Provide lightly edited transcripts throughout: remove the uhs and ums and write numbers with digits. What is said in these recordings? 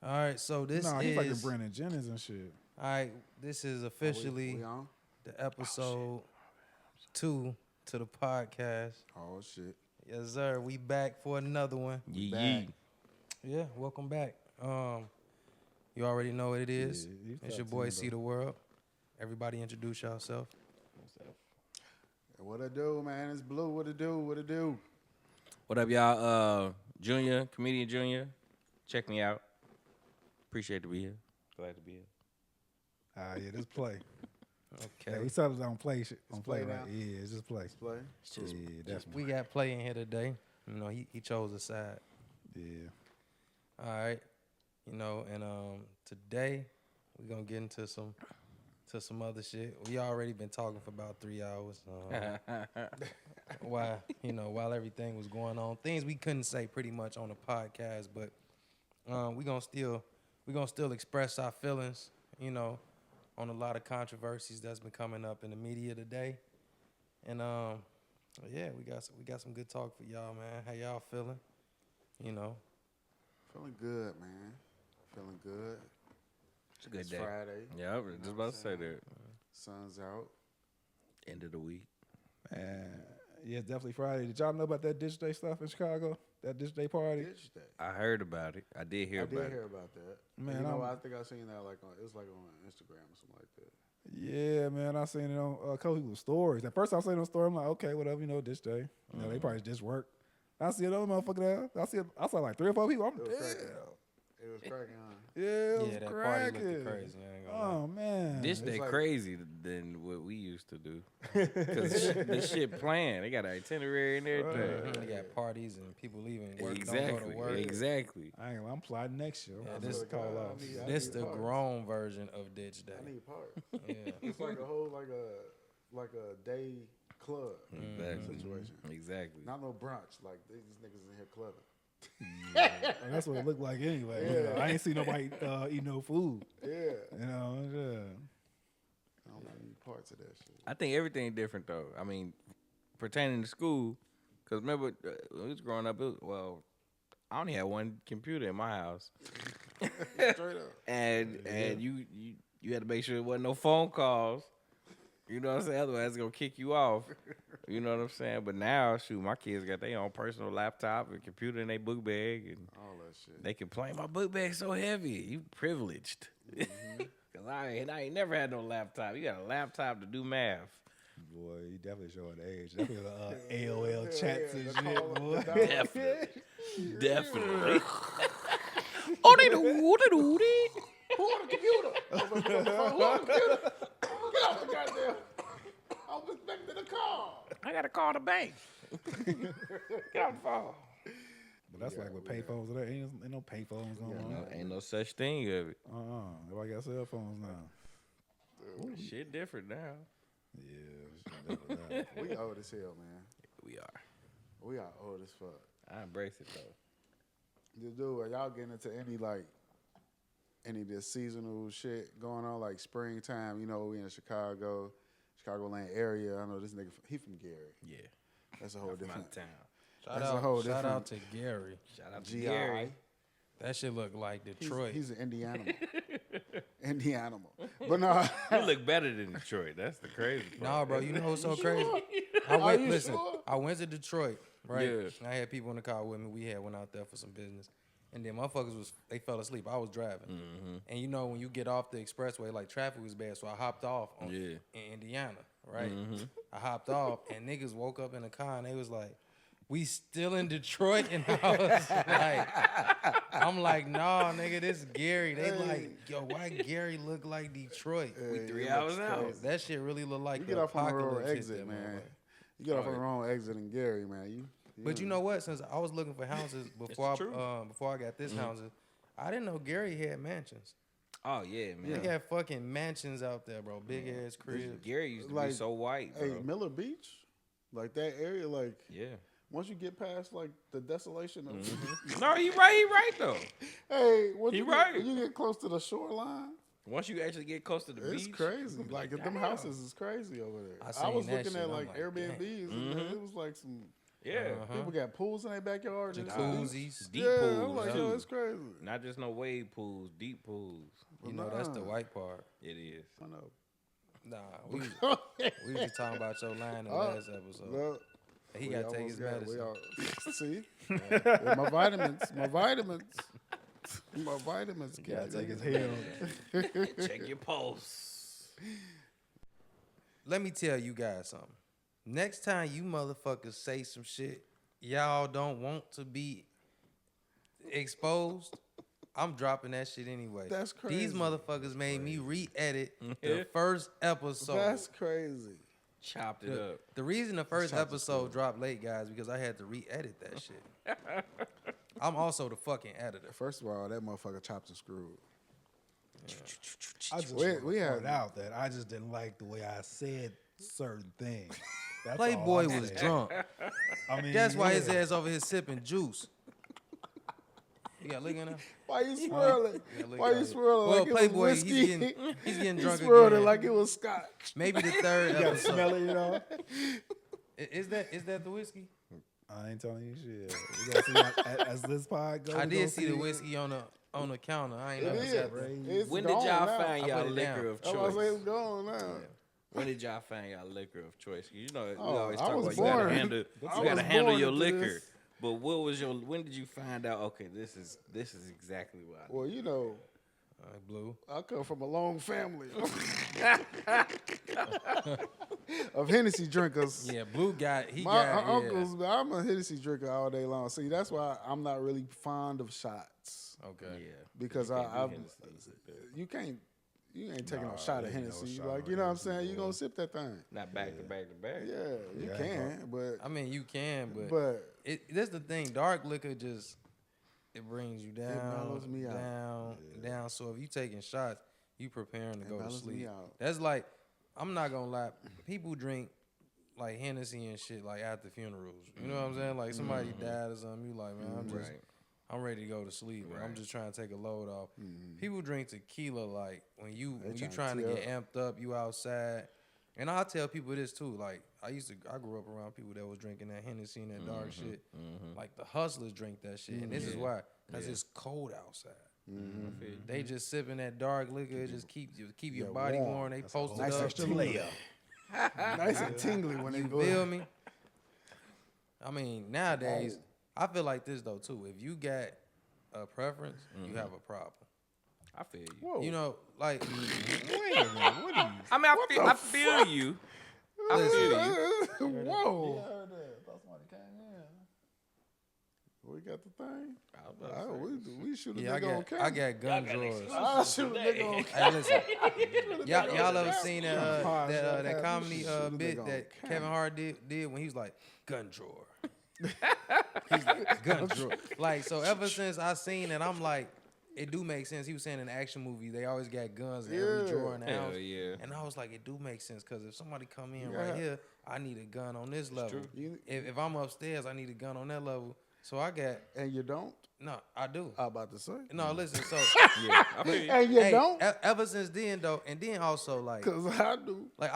All right, so this he's like the is Brandon Jennings and shit. all right. This is officially We on? the episode 2 to the podcast. Oh shit. Yes, sir. We back for another one. Back. Yeah, welcome back. You already know what it is. Yeah, It's your boy CeeTheWorld. Everybody introduce yourself. What it do, man? It's Blue. What it do? What it do? What up, y'all? Junior, ComedianJunior. Check me out. Appreciate to be here. Glad to be here. Yeah, just play. Okay. Yeah, we settled on play shit. On play, play right? now? Yeah, just play. Play. Yeah, definitely. We got Play in here today. You know, he chose a side. Yeah. All right. You know, and today we're gonna get into some other shit. We already been talking for about 3 hours. While everything was going on, things we couldn't say pretty much on the podcast, but we're gonna still express our feelings, you know, on a lot of controversies that's been coming up in the media today. And yeah, we got some good talk for y'all, man. How y'all feeling? You know. Feeling good, man. Feeling good. It's a good It's day. Friday. Yeah, I was just about to say that. Sun's out. End of the week. Man, yeah, it's definitely Friday. Did y'all know about that Ditch Day stuff in Chicago? That Ditch Day party? Ditch day. I heard about it. I did hear I about did it. hear about that. Man, you know, I'm- I think I seen that it was like on Instagram or something like that. Yeah, man, I seen it on a couple people's stories. At first, I seen it on story. I'm like, okay, whatever, you know, Ditch Day. You know, they probably just work. I see another motherfucker there. I saw like 3 or 4 people. I'm It was damn. cracking. It was cracking on. Yeah, it was Yeah, that party cracking. looked crazy. I ain't gonna lie. Oh man, This day like- crazy than what we used to do. Because this shit planned. They got an itinerary and everything. They got parties and people leaving work, don't go Exactly. to work. Exactly. I'm plotting next year. Yeah, I'm this- just call off. I This need the parts. grown version of Ditch Day. I need parts. Yeah. It's like a whole like a day club Exactly. situation. Exactly. Not no brunch. Like these niggas in here clubbing. And that's what it looked like anyway. You know, I ain't see nobody eat no food. Yeah. You know, yeah. I don't need parts of that shit. I think everything different though. I mean, pertaining to school, because remember when we was growing up, I only had one computer in my house, Straight up. and you had to make sure there wasn't no phone calls. You know what I'm saying? Otherwise, it's gonna kick you off. You know what I'm saying? But now, shoot, my kids got their own personal laptop and computer in their book bag, and All that shit. they complain my book bag's so heavy. You privileged. Cause I ain't never had no laptop. You got a laptop to do math. Boy, you definitely showing the age. Definitely AOL chats and the shit, call- boy. the dial- Definitely. Oh, they do. Who on the computer? Who on the computer? Get off the goddamn. I was expecting a call. I gotta call the bank. Get off the phone. But that's like with payphones today. Ain't no payphones no more. Ain't no such thing of it. Everybody got cell phones now. Shit different now. Yeah, definitely not. We old as hell, man. We are. We are old as fuck. I embrace it though. Dude, are y'all getting into any of this seasonal shit going on, like springtime? You know, we in Chicagoland area. I know this nigga, he from Gary. Yeah. That's a whole From different out of town. Shout out to Gary. Shout out to GI. Gary. That shit look like Detroit. He's an Indiana. Indiana. But no. You look better than Detroit. That's the crazy part. Nah, bro, you know what's so crazy? Are you sure? I went to Detroit, right? Yeah. I had people in the car with me. We went out there for some business. And then motherfuckers they fell asleep. I was driving. Mm-hmm. And you know, when you get off the expressway, like traffic was bad, so I hopped off in Indiana, right? Mm-hmm. I hopped off and niggas woke up in the car and they was like, we still in Detroit? And I was like, I'm like, nah, nigga, this is Gary. They like, yo, why Gary look like Detroit? We 3 hours out. That shit really look like You the get off on the apocalypse wrong hit exit, that man. motherfucker. You get off on the wrong exit in Gary, man. But you know what? Since I was looking for houses before I got this houses, I didn't know Gary had mansions. Oh yeah, man. They got fucking mansions out there, bro. Big ass cribs. Gary used to Like, be so white, bro. Hey, Miller Beach, like that area, like Yeah. once you get past like the desolation of, No, he right though. hey, once He you right. when you get close to the shoreline, Once you actually get close to the it's beach, crazy. Like them damn. houses is crazy over there. I I seen was that looking shit, at I'm like like, Airbnbs, and it was like some Yeah. People got pools in their backyard. and Jacuzzis. Deep yeah, pools. I'm like, too. yo, it's crazy. Not just no wave pools, deep pools. You know, that's the white part. It is. I know. Nah, we was just talking about your line in the last episode. Look, He we got to take almost his medicine. See? Yeah, my vitamins. My vitamins. Gotta Got take his head. Check your pulse. Let me tell you guys something. Next time you motherfuckers say some shit y'all don't want to be exposed, I'm dropping that shit anyway. That's crazy. These motherfuckers made me re-edit the first episode. That's crazy. Chopped it up. The reason the first episode dropped late, guys, because I had to re-edit that shit. I'm also the fucking editor. First of all, that motherfucker chopped and screwed. I just We want to had- point out that I just didn't like the way I said certain things. That's all Playboy I'm was saying. drunk. I mean, That's why his yeah. ass over here sipping juice. You got liquor in there? Why you swirling? Yeah, look Why at you it. swirling Well, like Playboy, it was whiskey? he's getting He drunk swirled again. it like it was scotch. Maybe the third You gotta episode. smell it, you know. Is that the whiskey? I ain't telling you shit. We gonna see as this pod goes. I we did gonna see the whiskey on the counter. I ain't It never is. said that. It's When did gone y'all now. find I y'all put it liquor down. of That's why I say choice? it's gone now. When did y'all find y'all liquor of choice? You know, we Oh, always I talk was about you gotta born. handle, I you gotta was handle born your into liquor. this. But what was your? When did you find out? Okay, this is exactly what. I Well, you know, All right, Blue. I come from a long family of Hennessy drinkers. Yeah, Blue got My got uncles, I'm a Hennessy drinker all day long. See, that's why I'm not really fond of shots Yeah. Okay. Yeah, because You can't do I've Hennessy. you ain't taking no Nah, shot of ain't no Hennessy. shot Like of you know what I'm Hennessy, saying? You boy. gonna sip that thing? Not back to back to back. Yeah, you Yeah, can, but I mean, you can, but but that's the thing. Dark liquor just it brings you down, mellows me out. down. So if you taking shots, you preparing to go to mellows me sleep. out. That's like I'm not gonna lie. People drink like Hennessy and shit like after funerals. You know what I'm saying? Like somebody died or something. You like, man, Right. I'm ready to go to sleep. Or I'm just trying to take a load off. Mm-hmm. People drink tequila like when you trying trying to to get amped up, you outside. And I tell people this too. Like I grew up around people that was drinking that Hennessy and that dark shit. Like the hustlers drink that shit, and this is why, cause it's cold outside. They just sipping that dark liquor. It just keep your body warm. warm. They post it nice up. extra layer. Nice and tingly when they You go. feel me? I mean, nowadays, I feel like this though too. If you got a preference, you have a problem. I feel you. Whoa. You know, like Wait a minute. What are you? I mean, I feel you. I feel you. Whoa. I heard that. Thought somebody came in. We got the thing. I was about to say. We shoot a yeah, nigga on I camera. got gun drawers. I shoot a nigga on Hey, listen, y'all ever seen that Pause that that. comedy Shoot a bit nigga on that camera. Kevin Hart did when he was like gun drawer? He's like gun drawer. Like so, ever since I seen it, I'm like, it do make sense. He was saying in an action movie, they always got guns in every Yeah. drawer in the Hell house. yeah. And I was like, it do make sense because if somebody come in Yeah. right here, I need a gun on this level. You- If I'm upstairs, I need a gun on that level. So I got And you don't? no, I do. I about to say. No, listen. So Yeah, I feel you. And you hey, don't? ever since then though, and then also like Because I do. like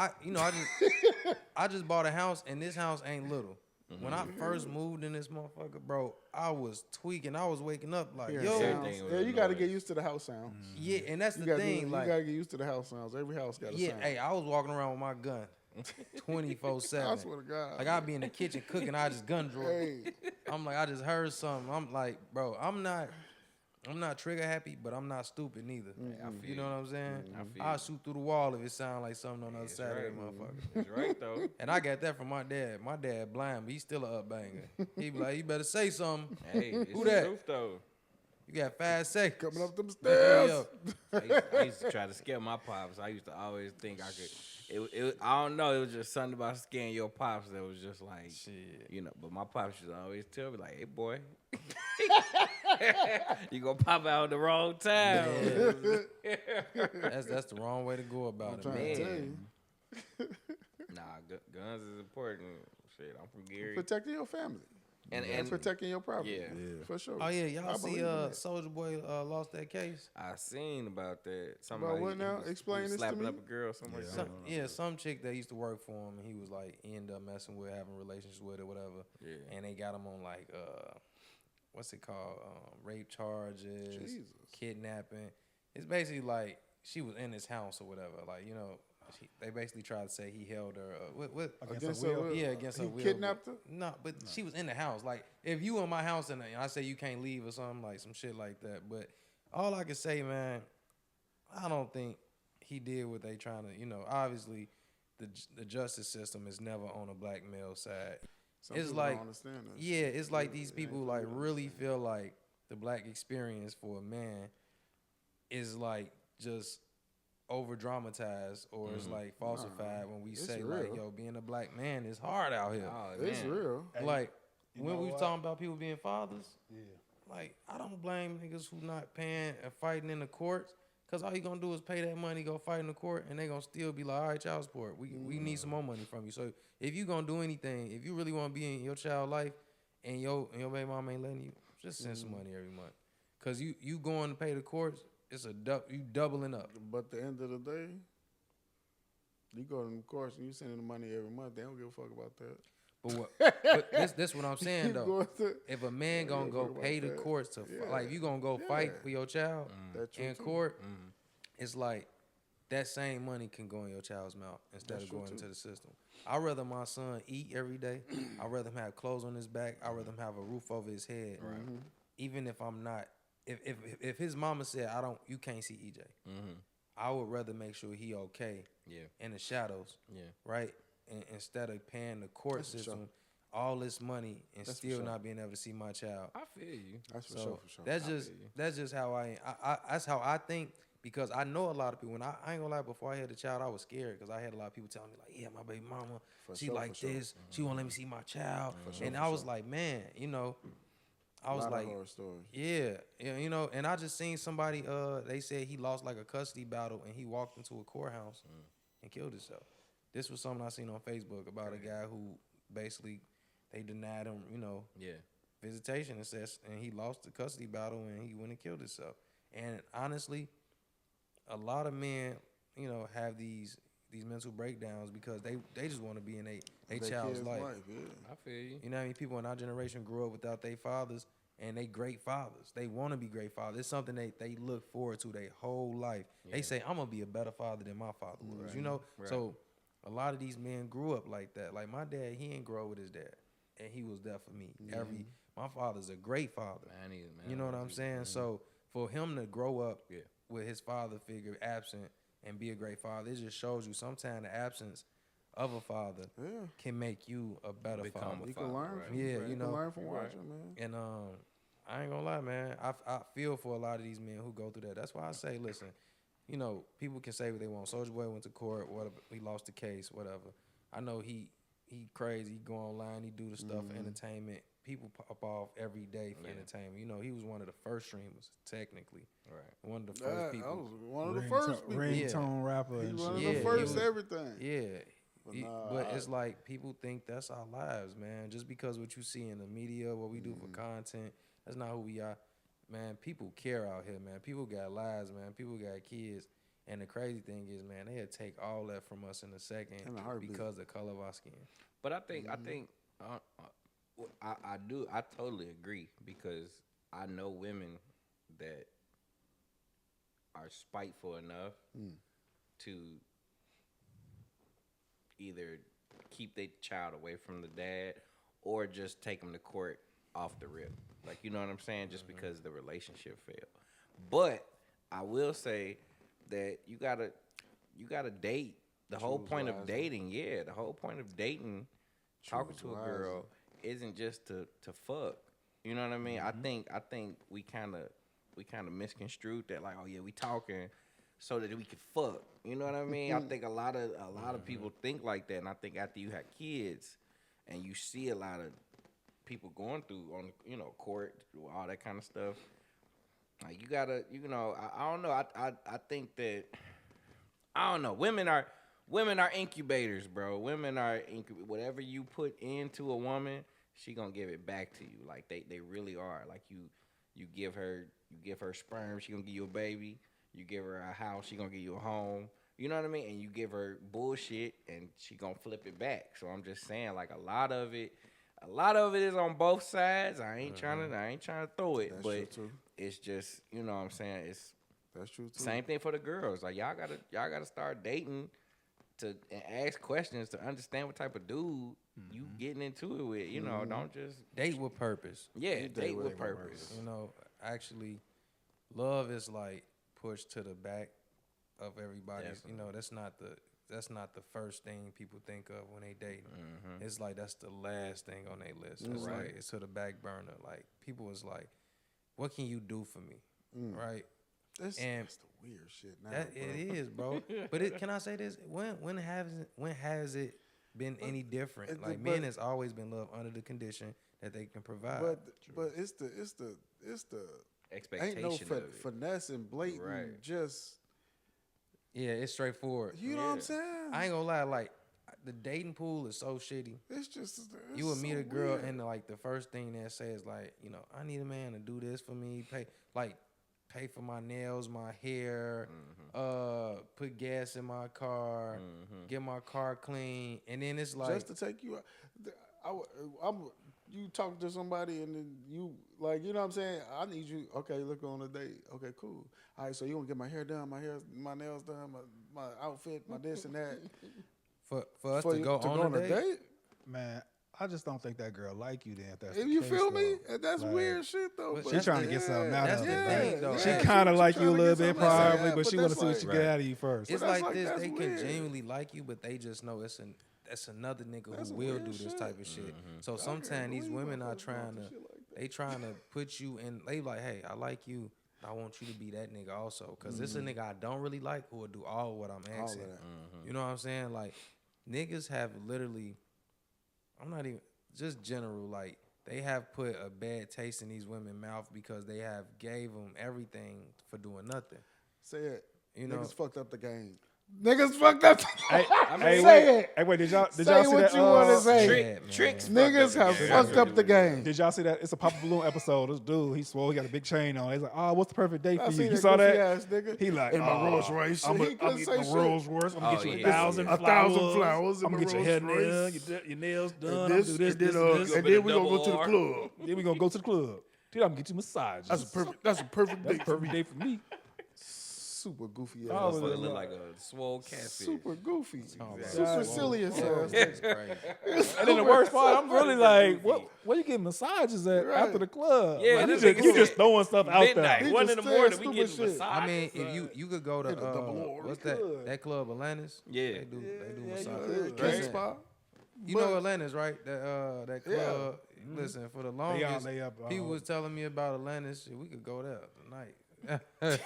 I just bought a house and this house ain't little. When I first moved in this motherfucker, bro, I was tweaking. I was waking up like, Hearing yo, sounds. Everything was Yeah, you got to noise. get used to the house sounds. yeah, and that's You the got thing. Like, you got to get used to the house sounds. Every house got a yeah, sound. hey, I was walking around with my gun, I 24/7. swear to God. Like I'd be in the kitchen cooking, I just gun drawer. Hey, I'm like, I just heard something. I'm like, bro, I'm not trigger happy, but I'm not stupid neither. I feel You know what I'm saying? I feel I'll you. shoot through the wall if it sound like something on the other That's side of right. that motherfucker. That's right though. And I got that from my dad. My dad blind, but he's still a upbanger. He be like, you better say something. Hey, it's Who the that? truth though. You got 5 seconds. coming up them Yo, stairs. I used to try to scare my pops. I used to always think I could. I don't know. It was just something about scaring your pops that was just like, shit. you know. But my pops used to always tell me like, "Hey boy, you gonna pop out at the wrong time." That's the wrong way to go about it, trying man. to tell you. Nah, guns is important. Shit, I'm from Gary. Protecting your family. and protecting your property. Yeah. For sure. Oh yeah, y'all I see believe in that. Soldier Boy lost that case. I seen about that. About what now? Explain this to slapping me. up a girl. Something like that. Some chick that used to work for him, and he was like ended up messing with, having relationships with or whatever. Yeah. And they got him on like what's it called? Rape charges, Jesus. kidnapping. It's basically like she was in his house or whatever. Like, you know, they basically tried to say he held her. Against her will? Yeah, against her He will. kidnapped her? No, but she was in the house. Like, if you in my house and I say you can't leave or something, like some shit like that. But all I can say, man, I don't think he did what they trying to, you know, obviously the justice system is never on a black male side. Some It's people like, don't understand that. yeah, it's like these They people ain't like really really feel like the black experience for a man is like just over dramatized or it's like falsified when we it's say real. like, yo, being a black man is hard out here. Oh, It's man. real. Like you when know we was what? talking about people being fathers, Yeah. like I don't blame niggas who not paying and fighting in the courts. Cause all you gonna do is pay that money, go fight in the court, and they gonna still be like, all right, child support. We need some more money from you. So if you gonna do anything, if you really wanna be in your child life, and your baby mom ain't letting you, just send some money every month. Cause you going to pay the courts, it's you doubling up. But at the end of the day, you go to the courts and you sending the money every month. They don't give a fuck about that. But this what I'm saying You though. going to- If a man gonna give a go fuck pay the about that. courts to Yeah. like, if you gonna go fight Yeah. for your child That's true in too. court, it's like that same money can go in your child's mouth instead That's of true going too. into the system. I'd rather my son eat every day. I'd rather him have clothes on his back. I'd rather him have a roof over his head. Even if I'm not, if his mama said you can't see EJ, I would rather make sure he okay Yeah. in the shadows, Yeah. right? And instead of paying the court That's for system sure. all this money and That's for still sure. not being able to see my child. I feel you. That's for So sure. For sure. that's just how I that's how I think, because I know a lot of people. And I ain't gonna lie, before I had a child, I was scared because I had a lot of people telling me like, yeah, my baby mama, For she sure, like for sure. this, she won't let me see my child, sure, and for I was sure. like, man, you know, I was lot like, of horror stories. yeah, you know, and I just seen somebody, they said he lost like a custody battle and he walked into a courthouse and killed himself. This was something I seen on Facebook about a guy who basically they denied him, you know, Yeah. visitation and he lost the custody battle and he went and killed himself. And honestly, a lot of men, you know, have these mental breakdowns because they just want to be in a Their child's kid's life. yeah. I feel you. You know how many people in our generation grew up without their fathers and they great fathers. They want to be great fathers. It's something they look forward to their whole life. They say, I'm going to be a better father than my father was, you know? Right. So a lot of these men grew up like that. Like my dad, he didn't grow up with his dad. And he was there for me. My father's a great father. Man, man. You know what I'm saying? So for him to grow up Yeah. with his father figure absent and be a great father, it just shows you sometimes the absence of a father Yeah. can make you a better Become father. a You father, can learn. right. From, Yeah, you you can know. learn from Right. watching, man. And I ain't gonna lie, man. I feel for a lot of these men who go through that. That's why I say, listen, you know, people can say what they want. Soulja Boy went to court, whatever. He lost the case, whatever. I know he crazy. He go online. He do the stuff for entertainment. People pop off every day for entertainment. You know, he was one of the first streamers, technically. Right. One of the first I people. was one of the first people. Ringtone rapper He and one of shit. the Yeah, first he was- everything. Yeah. But He- nah, but it's like people think that's our lives, man. Just because what you see in the media, what we do for content, that's not who we are. Man, people care out here, man. People got lives, man. People got kids. And the crazy thing is, man, they'll take all that from us in a second In a heartbeat. because of the color of our skin. But I think I totally agree, because I know women that are spiteful enough to either keep their child away from the dad or just take them to court off the rip. Like, you know what I'm saying? Just because the relationship failed. But I will say that you gotta date. The whole Choose point of wisely. dating, the whole point of dating, talking to a girl, isn't just to fuck. You know what I mean? I think we kind of misconstrued that, like, oh yeah, we talking so that we could fuck. You know what I mean? I think a lot of people think like that, and I think after you have kids and you see a lot of people going through on court, all that kind of stuff, like you gotta, I don't know. I think that, I don't know. Women are incubators, bro. Women are whatever you put into a woman, she gonna give it back to you. Like they really are. Like you give her sperm, she gonna give you a baby. You give her a house, she gonna give you a home. You know what I mean? And you give her bullshit, and she gonna flip it back. So I'm just saying, like a lot of it is on both sides. I ain't trying to throw it, That's but true, too. it's just, you know what I'm saying. It's That's true too. same thing for the girls. Like y'all gotta start dating and ask questions to understand what type of dude you getting into it with. You know, don't just Date with purpose. date date with with purpose. You know, actually, love is like pushed to the back of everybody's. Definitely. You know, that's not the first thing people think of when they dating. It's like that's the last thing on their list. It's Right. like it's to the back burner. Like people is like, what can you do for me, right? That's And the weird shit now. That bro. it is, bro. But can I say this? When has it been any different? Like men has always been loved under the condition that they can provide. But it's the Expectation ain't no of it. finesse and blatant. Right. Just yeah, it's straightforward. you know what I'm saying. I ain't gonna lie, like the dating pool is so shitty. It's just You would meet a girl weird. and like the first thing they say is like, you know, I need a man to do this for me, pay for my nails, my hair, put gas in my car, get my car clean, and then it's like just to take you out. You talk to somebody and then you like, you know what I'm saying? I need you. Okay, look on a date. Okay, cool. All right, so you want to get my hair done, my nails done, my outfit, my this and that. for us For to you go on a date. Man, I just don't think that girl like you then. If that's If the you case, feel me? though. And that's Like, weird shit though. But but She trying to get something out That's of the it. thing, though. She Yeah. kind of like you a trying to little get bit something out of probably, it, but she but want to that's see what like- you Right. get out of you first. It's But that's like like- this. that's They can weird. genuinely like you, but they just know it's another nigga That's who will weird do this shit. type of shit. So I sometimes can't these believe women are motherfuckers trying do to shit like that. they trying to put you in. They like, hey, I like you. I want you to be that nigga also, cause this a nigga I don't really like who will do all what I'm All of asking. that. You know what I'm saying? Like niggas have literally, I'm not even just general. Like they have put a bad taste in these women's mouth because they have gave them everything for doing nothing. Say it. You know, Niggas fucked up the game. Niggas fucked up. Hey, Say wait, it. hey, wait, did y'all Say see what that? you wanna say. Yeah, man. Tricks. Niggas have fucked up the game. Did y'all see that? It's a Papa Balloon episode. This dude, he swore he got a big chain on. He's like, oh, what's the perfect date I for seen you? You that saw goofy that? ass nigga. He like, in my Rolls Royce. I'm He couldn't getting say the shit. Rolls Royce. I'm gonna get you yeah. 1,000 1,000 flowers. flowers in I'm my gonna get your hair Rolls Royce. done, your nails done. And I'm gonna do this, and then, this, and this. and then we gonna go to the club. Then we gonna go to the club. Dude, I'm gonna get you massages. That's a perfect That's date. a perfect date for me. Super goofy Oh, ass. well, Motherfucker look like a swole catfish. Super goofy. Exactly. Supercilious ass. That's crazy. And then the worst part, I'm really like, where you getting massages at Right. after the club? Yeah, Like, this you nigga just said throwing stuff out Midnight, there. He 1 in just the said morning, we stupid getting shit. massage. I mean, if you could go to Hit a double R. what's We that could. that club Atlantis? Yeah. they do yeah, massage. you could. Kiss Listen, spa. you know Atlantis, right? That Yeah. club. Listen, for the longest, They up, people was telling me about Atlantis. Shit, we could go there tonight. hey,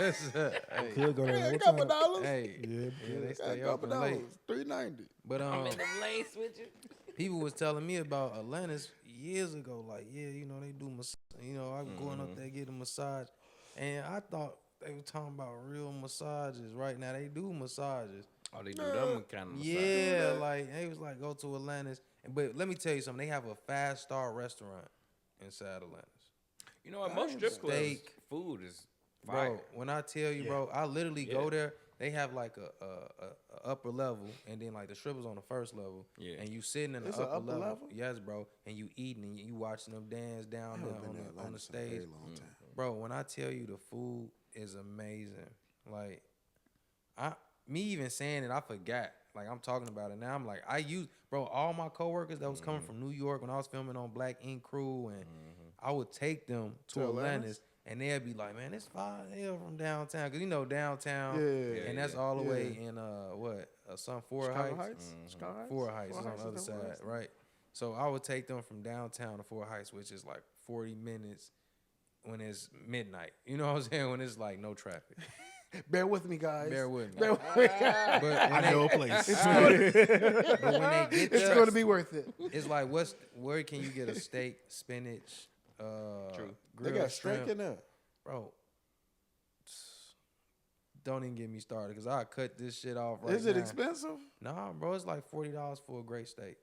Could go there. Yeah, a What couple time? dollars. hey, Yeah, yeah, they A stay couple open late. dollars. $3.90. But I'm in the lane switching. people was telling me about Atlantis years ago. Like, yeah, you know they do, you know, I'm going up there get a massage, and I thought they were talking about real massages. Right now, they do massages. Oh, they do them kind of massage. Yeah, like they was like go to Atlantis, but let me tell you something. They have a 5-star restaurant inside Atlantis. You know what? Most strip clubs, Steak. food is fire. Bro, when I tell you, bro, I literally go there. They have like a upper level, and then like the strippers on the first level. Yeah. And you sitting in the It's a upper upper level. level? Yes, bro. And you eating and you watching them dance down there on the stage. Very long time. Bro, when I tell you the food is amazing, like me even saying it, I forgot. Like I'm talking about it now. I'm like, all my coworkers that was coming from New York when I was filming on Black Ink Crew, and I would take them to Atlantis, and they'd be like, man, it's 5 hell from downtown, cause you know downtown, Yeah, and that's all the way in some Forest Chicago Heights. Heights? Chicago Heights? Forest Heights is on the other is that side, right? So I would take them from downtown to Forest Heights, which is like 40 minutes when it's midnight. You know what I'm saying? When it's like no traffic. Bear with me, guys. Bear with me. Bear with me. But when I know a place. but when they get It's there, going to be worth it. it's like where can you get a steak, spinach, They grilled got shrimp, steak in there. bro? Don't even get me started because I cut this shit off right Is it now. expensive? Nah, bro, it's like $40 for a great steak.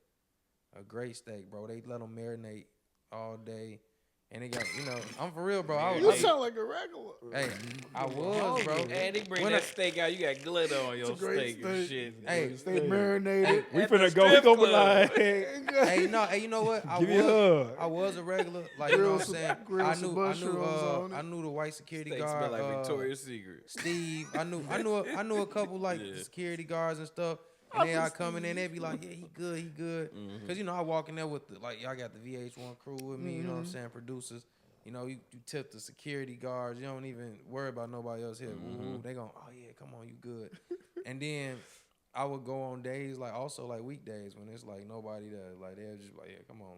A great steak, bro. They let them marinate all day. And they got, I'm for real, bro. I You was, sound like a regular. hey, I was, bro. And they bring When that steak out. You got glitter on your It's a great steak and steak. shit. Hey, Stay marinated. We At the finna go. We strip gonna be club. like, hey, you know what? give me a hug. I was a regular, like you know what I'm saying. Grill some mushrooms on it. I knew the white security Steak guard, smell like Victoria's Secret. Steve. I knew a couple like security guards and stuff. And then I come in there and they be like, yeah, he good. Cause I walk in there with y'all got the VH1 crew with me. You know what I'm saying? Producers. You tip the security guards. You don't even worry about nobody else here. Ooh, they gon', oh yeah, come on, you good. And then I would go on days also weekdays when it's nobody there. They're just yeah, come on,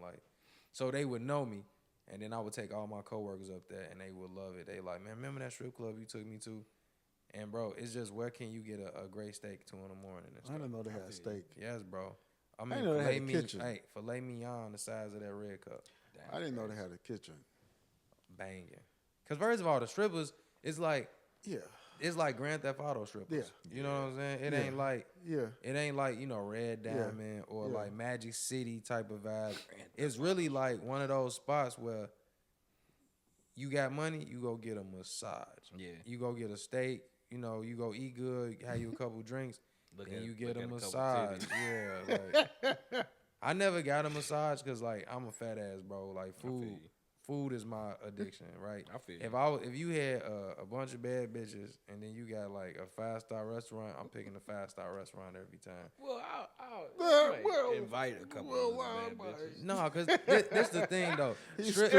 so they would know me. And then I would take all my coworkers up there and they would love it. They like, man, remember that strip club you took me to? And bro, it's just where can you get a great steak 2 a.m. and stuff? I didn't know they had steak. Yes, bro. I didn't know they had a kitchen. Filet mignon the size of that red cup. I didn't know they had a kitchen. Banging. Cause first of all, the strippers, it's like Grand Theft Auto strippers. Yeah. You know what I'm saying? It ain't like Red Yeah. Diamond or like Magic City type of vibe. It's really like one of those spots where you got money, you go get a massage. Yeah. You go get a steak, you go eat good, have you a couple drinks, and you get a massage. Yeah. Like, I never got a massage because I'm a fat ass, bro. Like food is my addiction, right? I feel If you had a bunch of bad bitches and then you got like a 5-star restaurant, I'm picking a 5-star restaurant every time. Well, I'll invite a couple of bad bitches. No, cause this the thing though. Strip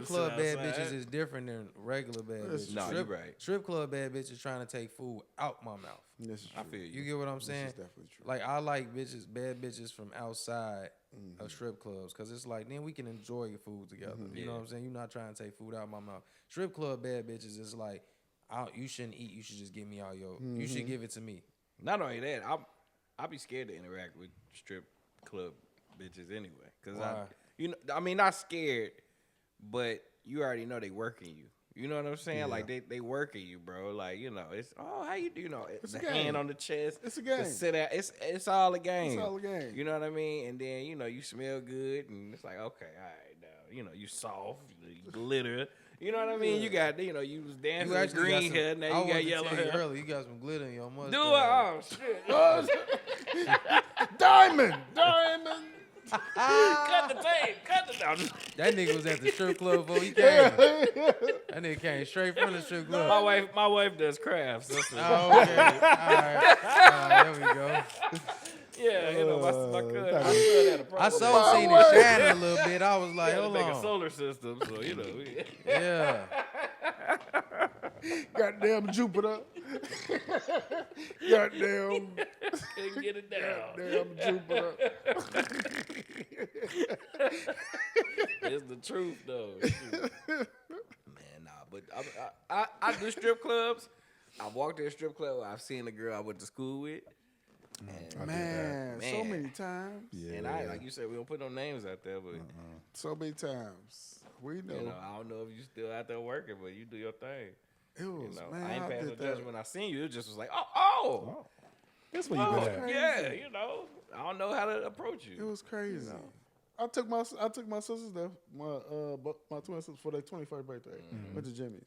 club bad bitches is different than regular bad bitches. No, you're right. Strip club bad bitches trying to take food out my mouth. This is true. I feel You get what I'm saying? This is definitely true. Like I like bad bitches from outside of strip clubs, cause it's like then we can enjoy your food together. You know what I'm saying? You're not trying to take food out of my mouth. Strip club bad bitches is like, you shouldn't eat. You should just give me all your. You should give it to me. Not only that, I'll be scared to interact with strip club bitches anyway. Cause not scared, but you already know they working you. You know what I'm saying? Yeah. Like they working you, bro. Like it's how you do It's the a game. hand on the chest. It's a game. The sit out. It's all a game. It's all a game. You know what I mean? And then you smell good, and it's like okay, all right, now you soft, you glitter. You know what I mean? You got you was dancing with green hair, now you got yellow hair. Earlier, you got some glitter in your mustache. Oh shit! Diamond. Cut the tape. Cut the down. That nigga was at the strip club before he came. That nigga came straight from the strip club. My wife does crafts. That's what Oh, okay. All right. There we go. yeah, my cousin had a problem. I so seen it shining a little bit. I was like, Had to hold make a on. solar system, so Yeah. Goddamn Jupiter. Goddamn. couldn't get it down. Goddamn Jupiter. It's the truth, though. Man, nah, but I do strip clubs. I walked in a strip club. I've seen a girl I went to school with. Man, so Man. many times. Yeah. And like you said, we don't put no names out there, but So many times. We know. I don't know if you still out there working, but you do your thing. It was, man, I ain't passing no did that. judgment when I seen you. It just was like, oh. That's where you been at. Yeah, I don't know how to approach It you. was crazy. I took my sisters there, my twin sisters for their 21st birthday. Went to Jimmy's.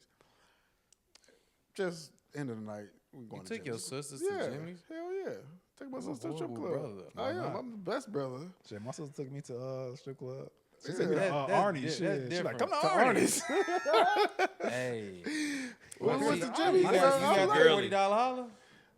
Just end of the night, we going You to took your Jimmy's. sisters Yeah, to Jimmy's? hell yeah. Take my sister to horrible strip club. brother. I am. not? I'm the best brother. Shit, my sister took me to strip club. She Yeah. took me to That's Arnie's. that's Shit. She like, different. come to To Arnie's. Hey. We went to You Jimmy's. got man. the girly. $40 holler?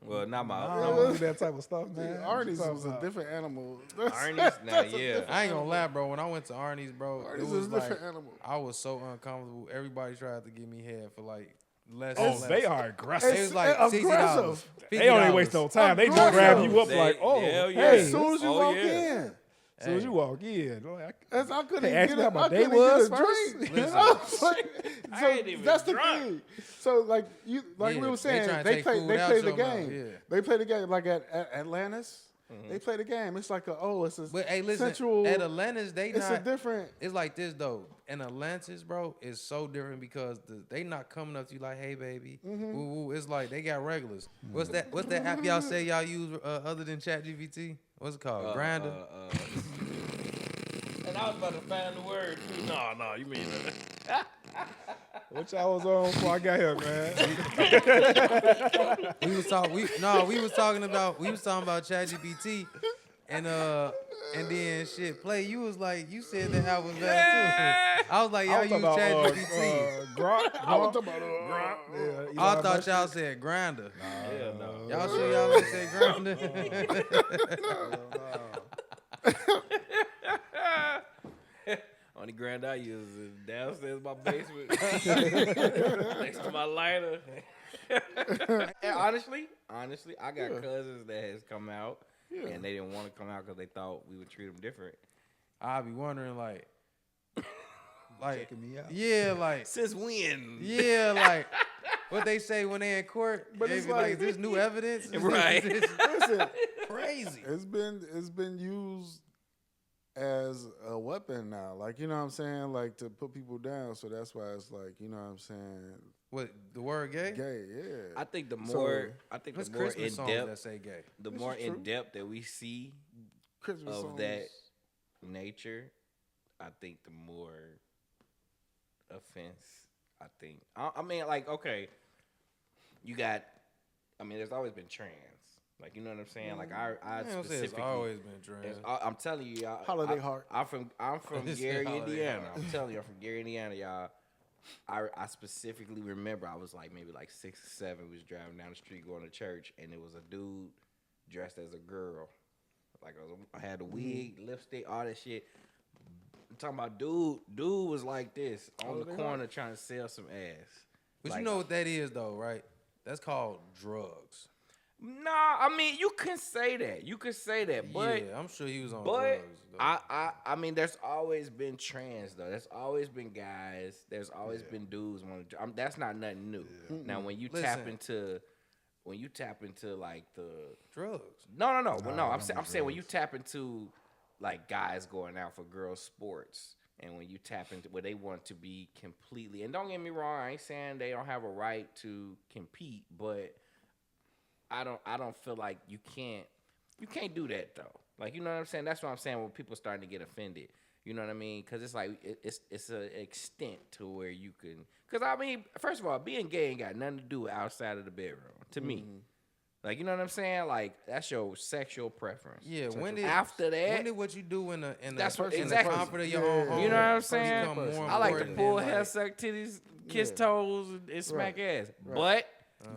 Well, not my. I don't do that type of stuff, man. Yeah, Arnie's was a different animal. Arnie's now, yeah. I ain't gonna lie, bro. When I went to Arnie's, bro, it Arnie's was is a like different animal. I was so uncomfortable. Everybody tried to give me head for like less. Oh, and less. they are aggressive. It was like Aggressive. $60. They don't even waste no time. They just grab you up They- like, oh, hell yeah. hey. As soon as you Oh, walk yeah. in. As soon as you walk in, like, As I couldn't They even asked get me a, how my I day couldn't even was get a first. drink. Listen. I was like, I so ain't even that's the drunk. thing. So like Yeah, we were they saying, tryna they take play food they out play the your mouth, game. yeah. They play the game like at Atlantis. They play the game. It's like it's a But hey, listen, sensual. at Atlantis, they it's not. a different. It's like this though. In Atlantis, bro, it's so different because they not coming up to you like, "Hey, baby." Woo, woo. It's like they got regulars. What's that app y'all say y'all use other than ChatGPT? What's it called? Grindr. Man, I was about to find the word. No, you mean that. What y'all was on before I got here, man? We was talking about ChatGPT and then shit. Play, you was like, you said that I was bad too. I was like, y'all use ChatGPT. Gronk. I was talking about Yeah, I thought y'all said grinder. Hell no. Y'all sure y'all ain't say grinder? Only grand I use is downstairs in my basement next to my lighter. And honestly, I got cousins that has come out and they didn't want to come out because they thought we would treat them different. I be wondering like Checking me out. yeah, like Since when? yeah, like what they say when they in court. But They it's be like- is this new evidence? Right. Listen, Crazy. it's been used as a weapon now. Like, you know what I'm saying? Like, to put people down. So that's why it's like, you know what I'm saying? What the word gay? Gay, yeah. I think the So, more What's the more Christmas in songs that depth, say gay? the This more is true. in depth that we see Christmas of songs. that nature, I think the more offense. I think. I mean, like, okay, you got. I mean, there's always been trans. Like, you know what I'm saying? Like, I don't say it's specifically. always been trans. I'm telling you, y'all. Holiday Heart. I'm from It's Gary, Holiday Indiana. Heart. I'm telling you, I'm from Gary, Indiana, y'all. I specifically remember I was like maybe like 6 or 7. We was driving down the street going to church, and it was a dude dressed as a girl. Like I had a wig, lipstick, all that shit. I'm talking about dude was like this on the corner trying to sell some ass. But Like, you know what that is though, right? That's called drugs. Nah, I mean you can say that. You could say that, but yeah, I'm sure he was on But drugs. Though. I mean, there's always been trans though. There's always been guys. There's always been dudes. That's not nothing new. Now, when you tap into like the drugs. no. Well, no, I'm saying when you tap into like guys going out for girls' sports, and when you tap into where they want to be completely. And don't get me wrong, I ain't saying they don't have a right to compete, but I don't feel like you can't do that though. Like, you know what I'm saying? That's what I'm saying when people starting to get offended. You know what I mean? Because it's like it's an extent to where you can. Because I mean, first of all, being gay ain't got nothing to do with outside of the bedroom. To me, like, you know what I'm saying? Like, that's your sexual preference. Yeah. When What you do in the That's what- in exactly. the comfort of your own home? You know what I'm first saying? become more I like to important pull than, hair, like, suck titties, kiss toes, and smack ass. Right.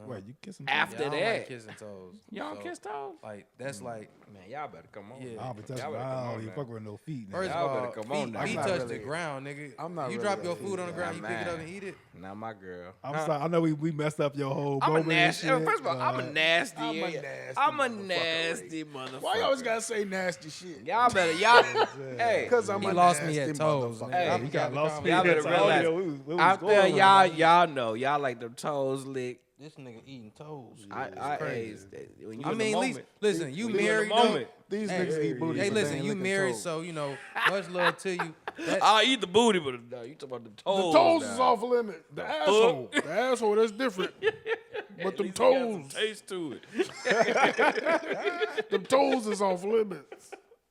Wait, you kissing? After yeah, I don't that, like kissing toes. y'all don't So, kiss toes. Like that's like Man, y'all better come on. Yeah. I don't be touching. Y'all better I come don't on even now. fuck with no feet. first Y'all of all, better come on now. feet I'm not touch really- the ground, nigga. I'm not You really drop your that food on the feet ground, you guy. pick it up Man. and eat it. Not my girl. I'm sorry. I know we messed up your whole I'm a moment. and nasty. shit, First of all, I'm a but- nasty. I'm a nasty I'm a motherfucker, nasty motherfucker. Why you always gotta say nasty shit? Y'all better hey. Because I'm He a lost nasty me at toes. motherfucker. nigga. Hey, I you forgot the lost me Y'all at better conversation. toes. realize. We was Out going there, on. y'all know. Y'all like them toes licked. This nigga eating toes. When you I in the mean, moment, listen, you when you in the married. moment. These Hey, niggas eat booty. Hey, but they listen, ain't you licking married, toes. so you know, much love to you. That- I'll eat the booty, but no, you talking about the The toes. toes now. is off limit. The asshole. The asshole, that's different. But them At least it got some toes, taste to it. them toes is off limits.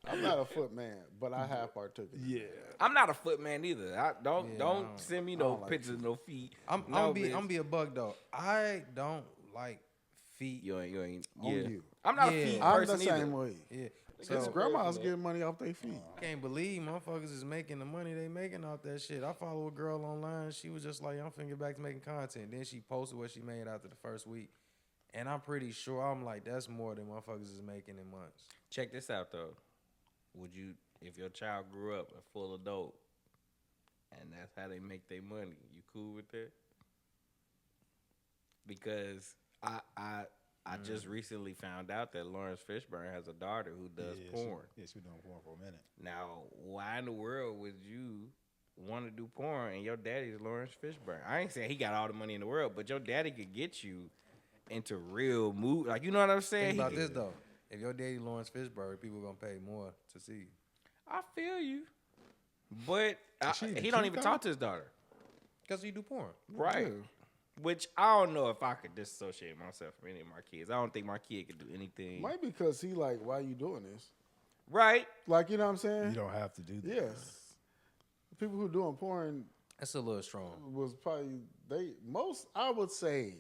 I'm not a foot man, but I have partaken. Yeah. I'm not a foot man either. I don't Yeah, don't I don't- send me I no don't like pictures of no feet. I'm No, be bitch. a bug though. I don't like feet. You ain't. On Yeah. you. I'm not Yeah. a feet I'm person the either. same way. Yeah. Because So grandma's getting money off their feet. I can't believe motherfuckers is making the money they making off that shit. I follow a girl online. She was just like, I'm finna get back to making content. Then she posted what she made after the first week. And I'm pretty sure, I'm like, that's more than motherfuckers is making in months. Check this out though. Would you, if your child grew up a full adult, and that's how they make their money, you cool with that? Because I just recently found out that Lawrence Fishburne has a daughter who does porn. She been doing porn for a minute. Now, why in the world would you want to do porn and your daddy's Lawrence Fishburne? I ain't saying he got all the money in the world, but your daddy could get you into real mood. Like, you know what I'm saying? Think about this though. If your daddy Lawrence Fishburne, people gonna pay more to see you. I feel you. But she he don't even cute, talk to his daughter. Because you do porn. Right. Which I don't know if I could disassociate myself from any of my kids. I don't think my kid could do anything. Might because he like, why you doing this? Right. Like, you know what I'm saying? You don't have to do that. Yes. People who doing porn That's a little strong. was probably I would say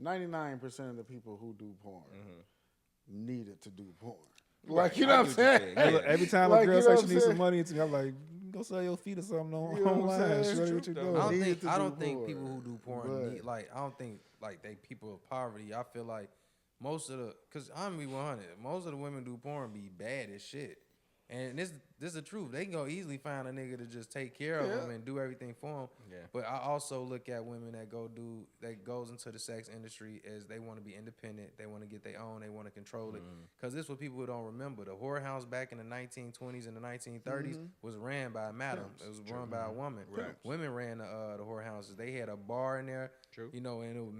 99% of the people who do porn needed to do porn. Like, Right. you know I what I'm get what you're saying? saying. Yeah. Every time Like, a girl you know says what she I'm needs some saying? money, I'm like, go sell your feet or something You know what I'm online. saying? Show It's you what true, you're though. doing. I Needed to don't do think porn, people who do porn but- need, like, I don't think like they people of poverty. I feel like most of the, cause I'm gonna be 100. Most of the women do porn be bad as shit, and this is the truth. They can go easily find a nigga to just take care of Yeah. them and do everything for them. Yeah. But I also look at women that goes into the sex industry as they want to be independent. They want to get their own. They want to control it. Cause this is what people don't remember. The whorehouse back in the 1920s and the 1930s was ran by a madam. It was run by a woman. Right. Women ran the whorehouses. They had a bar in there. True. You know, and it was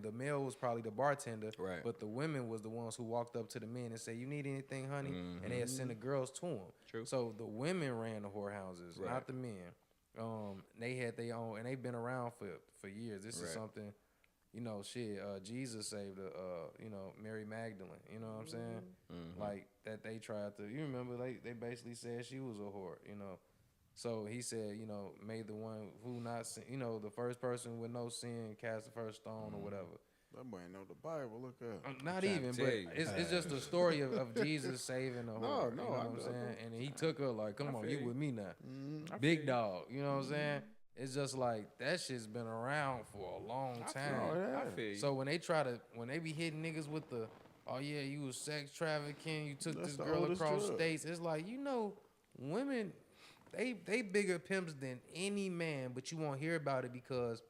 the male was probably the bartender. Right. But the women was the ones who walked up to the men and say, "You need anything, honey?" And they had send the girls to them. True. So the women ran the whorehouses, Right. not the men. They had their own, and they've been around for years. This is Right. something, you know, shit. Jesus saved Mary Magdalene. You know what I'm saying? Like that they tried to. You remember they basically said she was a whore. You know. So he said, you know, may the one who not sin, you know, the first person with no sin cast the first stone or whatever. That boy ain't know the Bible. Look up. Not trying to even, tell but you. it's just the story of Jesus saving a whore. no, you know I what I'm know. saying? And he took her like, come on, feel you you. with me now. I Big feel you. dog. You know what I'm saying? It's just like that shit's been around for a long time. I feel you. So when they be hitting niggas with the, oh yeah, you was sex trafficking, you took That's this the girl oldest across drug. states. It's like, you know, women, they bigger pimps than any man, but you won't hear about it because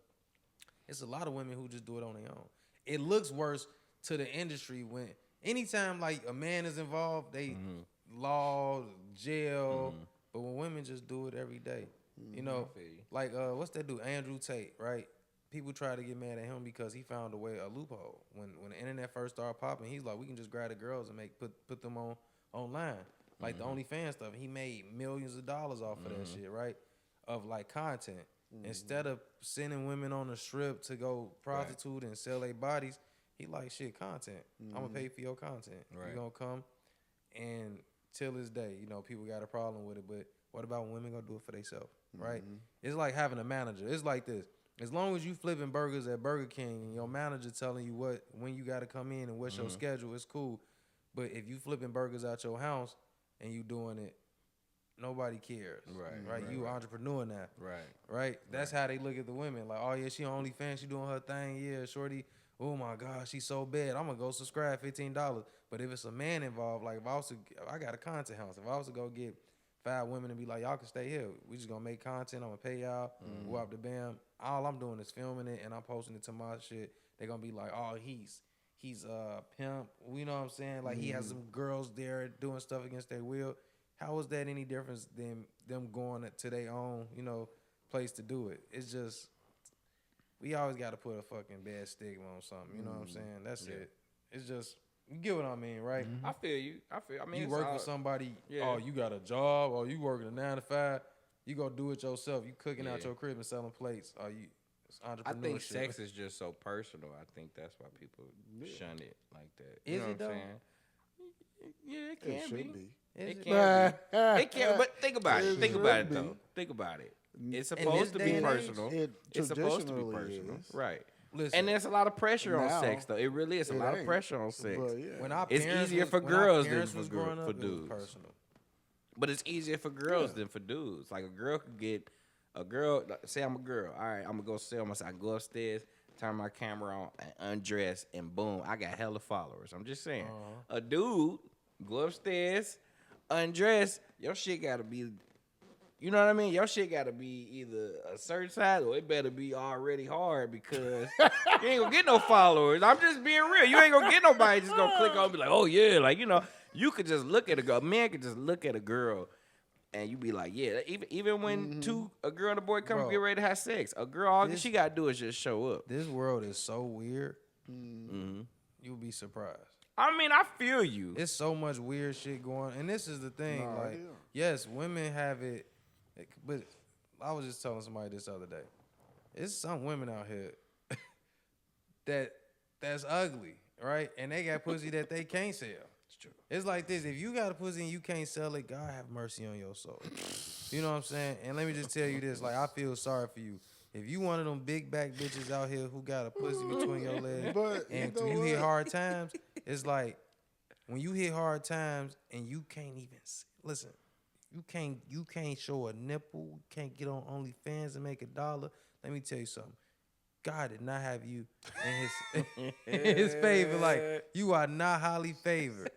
it's a lot of women who just do it on their own. It looks worse to the industry when anytime like a man is involved, they law, jail, but when women just do it every day, you know, I feel you. like what's that dude, Andrew Tate, right? People try to get mad at him because he found a loophole. When the internet first started popping, he's like, we can just grab the girls and put them online. Like the OnlyFans stuff, he made millions of dollars off of that shit, right? Of like content. Instead of sending women on the strip to go prostitute and sell their bodies, he like, shit, content. I'm gonna pay for your content. Right. You gonna come, and till this day, you know, people got a problem with it. But what about when women gonna do it for themselves, right? It's like having a manager. It's like this. As long as you flipping burgers at Burger King and your manager telling you when you gotta come in and what's your schedule, it's cool. But if you flipping burgers out your house and you doing it, nobody cares. Right. You an entrepreneur now. Right. That's how they look at the women. Like, oh yeah, she on OnlyFans, she doing her thing. Yeah, shorty. Oh my God, she's so bad. I'm gonna go subscribe $15. But if it's a man involved, like if I got a content house. If I was to go get 5 women and be like, y'all can stay here. We just gonna make content. I'm gonna pay y'all. Go up the bam. All I'm doing is filming it and I'm posting it to my shit. They're gonna be like, oh, he's a pimp. You know what I'm saying? Like he has some girls there doing stuff against their will. How is that any difference than them going to their own, you know, place to do it? It's just, we always got to put a fucking bad stigma on something. You know what I'm saying? That's it. It's just, you get what I mean, right? I feel you. I mean, You it's work all- for somebody, Yeah. oh, you got a job, or you working a 9 to 5, you go do it yourself. You cooking out Yeah. your crib and selling plates. It's entrepreneurship. I think sex is just so personal. I think that's why people shun it like that. You Is know it what though? I'm saying? Yeah, it It can should be. be. Is It it? can be. It can, but think about it. It Think about should it though. be. Think about it. It's this supposed to day be and age, personal. It It's supposed to be traditionally personal, is. right? Listen, And there's a lot of pressure on Now, sex, though. It really is a it lot of ain't. pressure on sex. But yeah. when our It's parents easier was- for when our girls than parents for was girl- growing up, for it was dudes. personal. But it's easier for girls than for dudes. Like a girl could get a girl. Like, say I'm a girl. All right, I'm gonna go sell myself. I go upstairs, turn my camera on, and undress, and boom, I got hella followers. I'm just saying. A dude go upstairs, undress. Your shit gotta be. You know what I mean? Your shit gotta be either a certain size or it better be already hard because you ain't gonna get no followers. I'm just being real. You ain't gonna get nobody just gonna click on and be like, oh yeah, like you know, you could just look at a girl. A man could just look at a girl and you be like, yeah. Even when a girl and a boy come Bro. get ready to have sex, a girl all This- she gotta do is just show up. This world is so weird. Mm-hmm. You'll be surprised. I mean, I feel you. It's so much weird shit going, and this is the thing. Nah, like, yeah. yes, women have it, but I was just telling somebody this other day. It's some women out here that's ugly, right? And they got pussy that they can't sell. It's true. It's like this. If you got a pussy and you can't sell it, God have mercy on your soul. You know what I'm saying? And let me just tell you this. Like, I feel sorry for you. If you one of them big back bitches out here who got a pussy between your legs But and you know you hit what? hard times, it's like when you hit hard times and you can't even listen, you can't show a nipple, you can't get on OnlyFans and make $1. Let me tell you something. God did not have you in his favor. Like, you are not highly favored.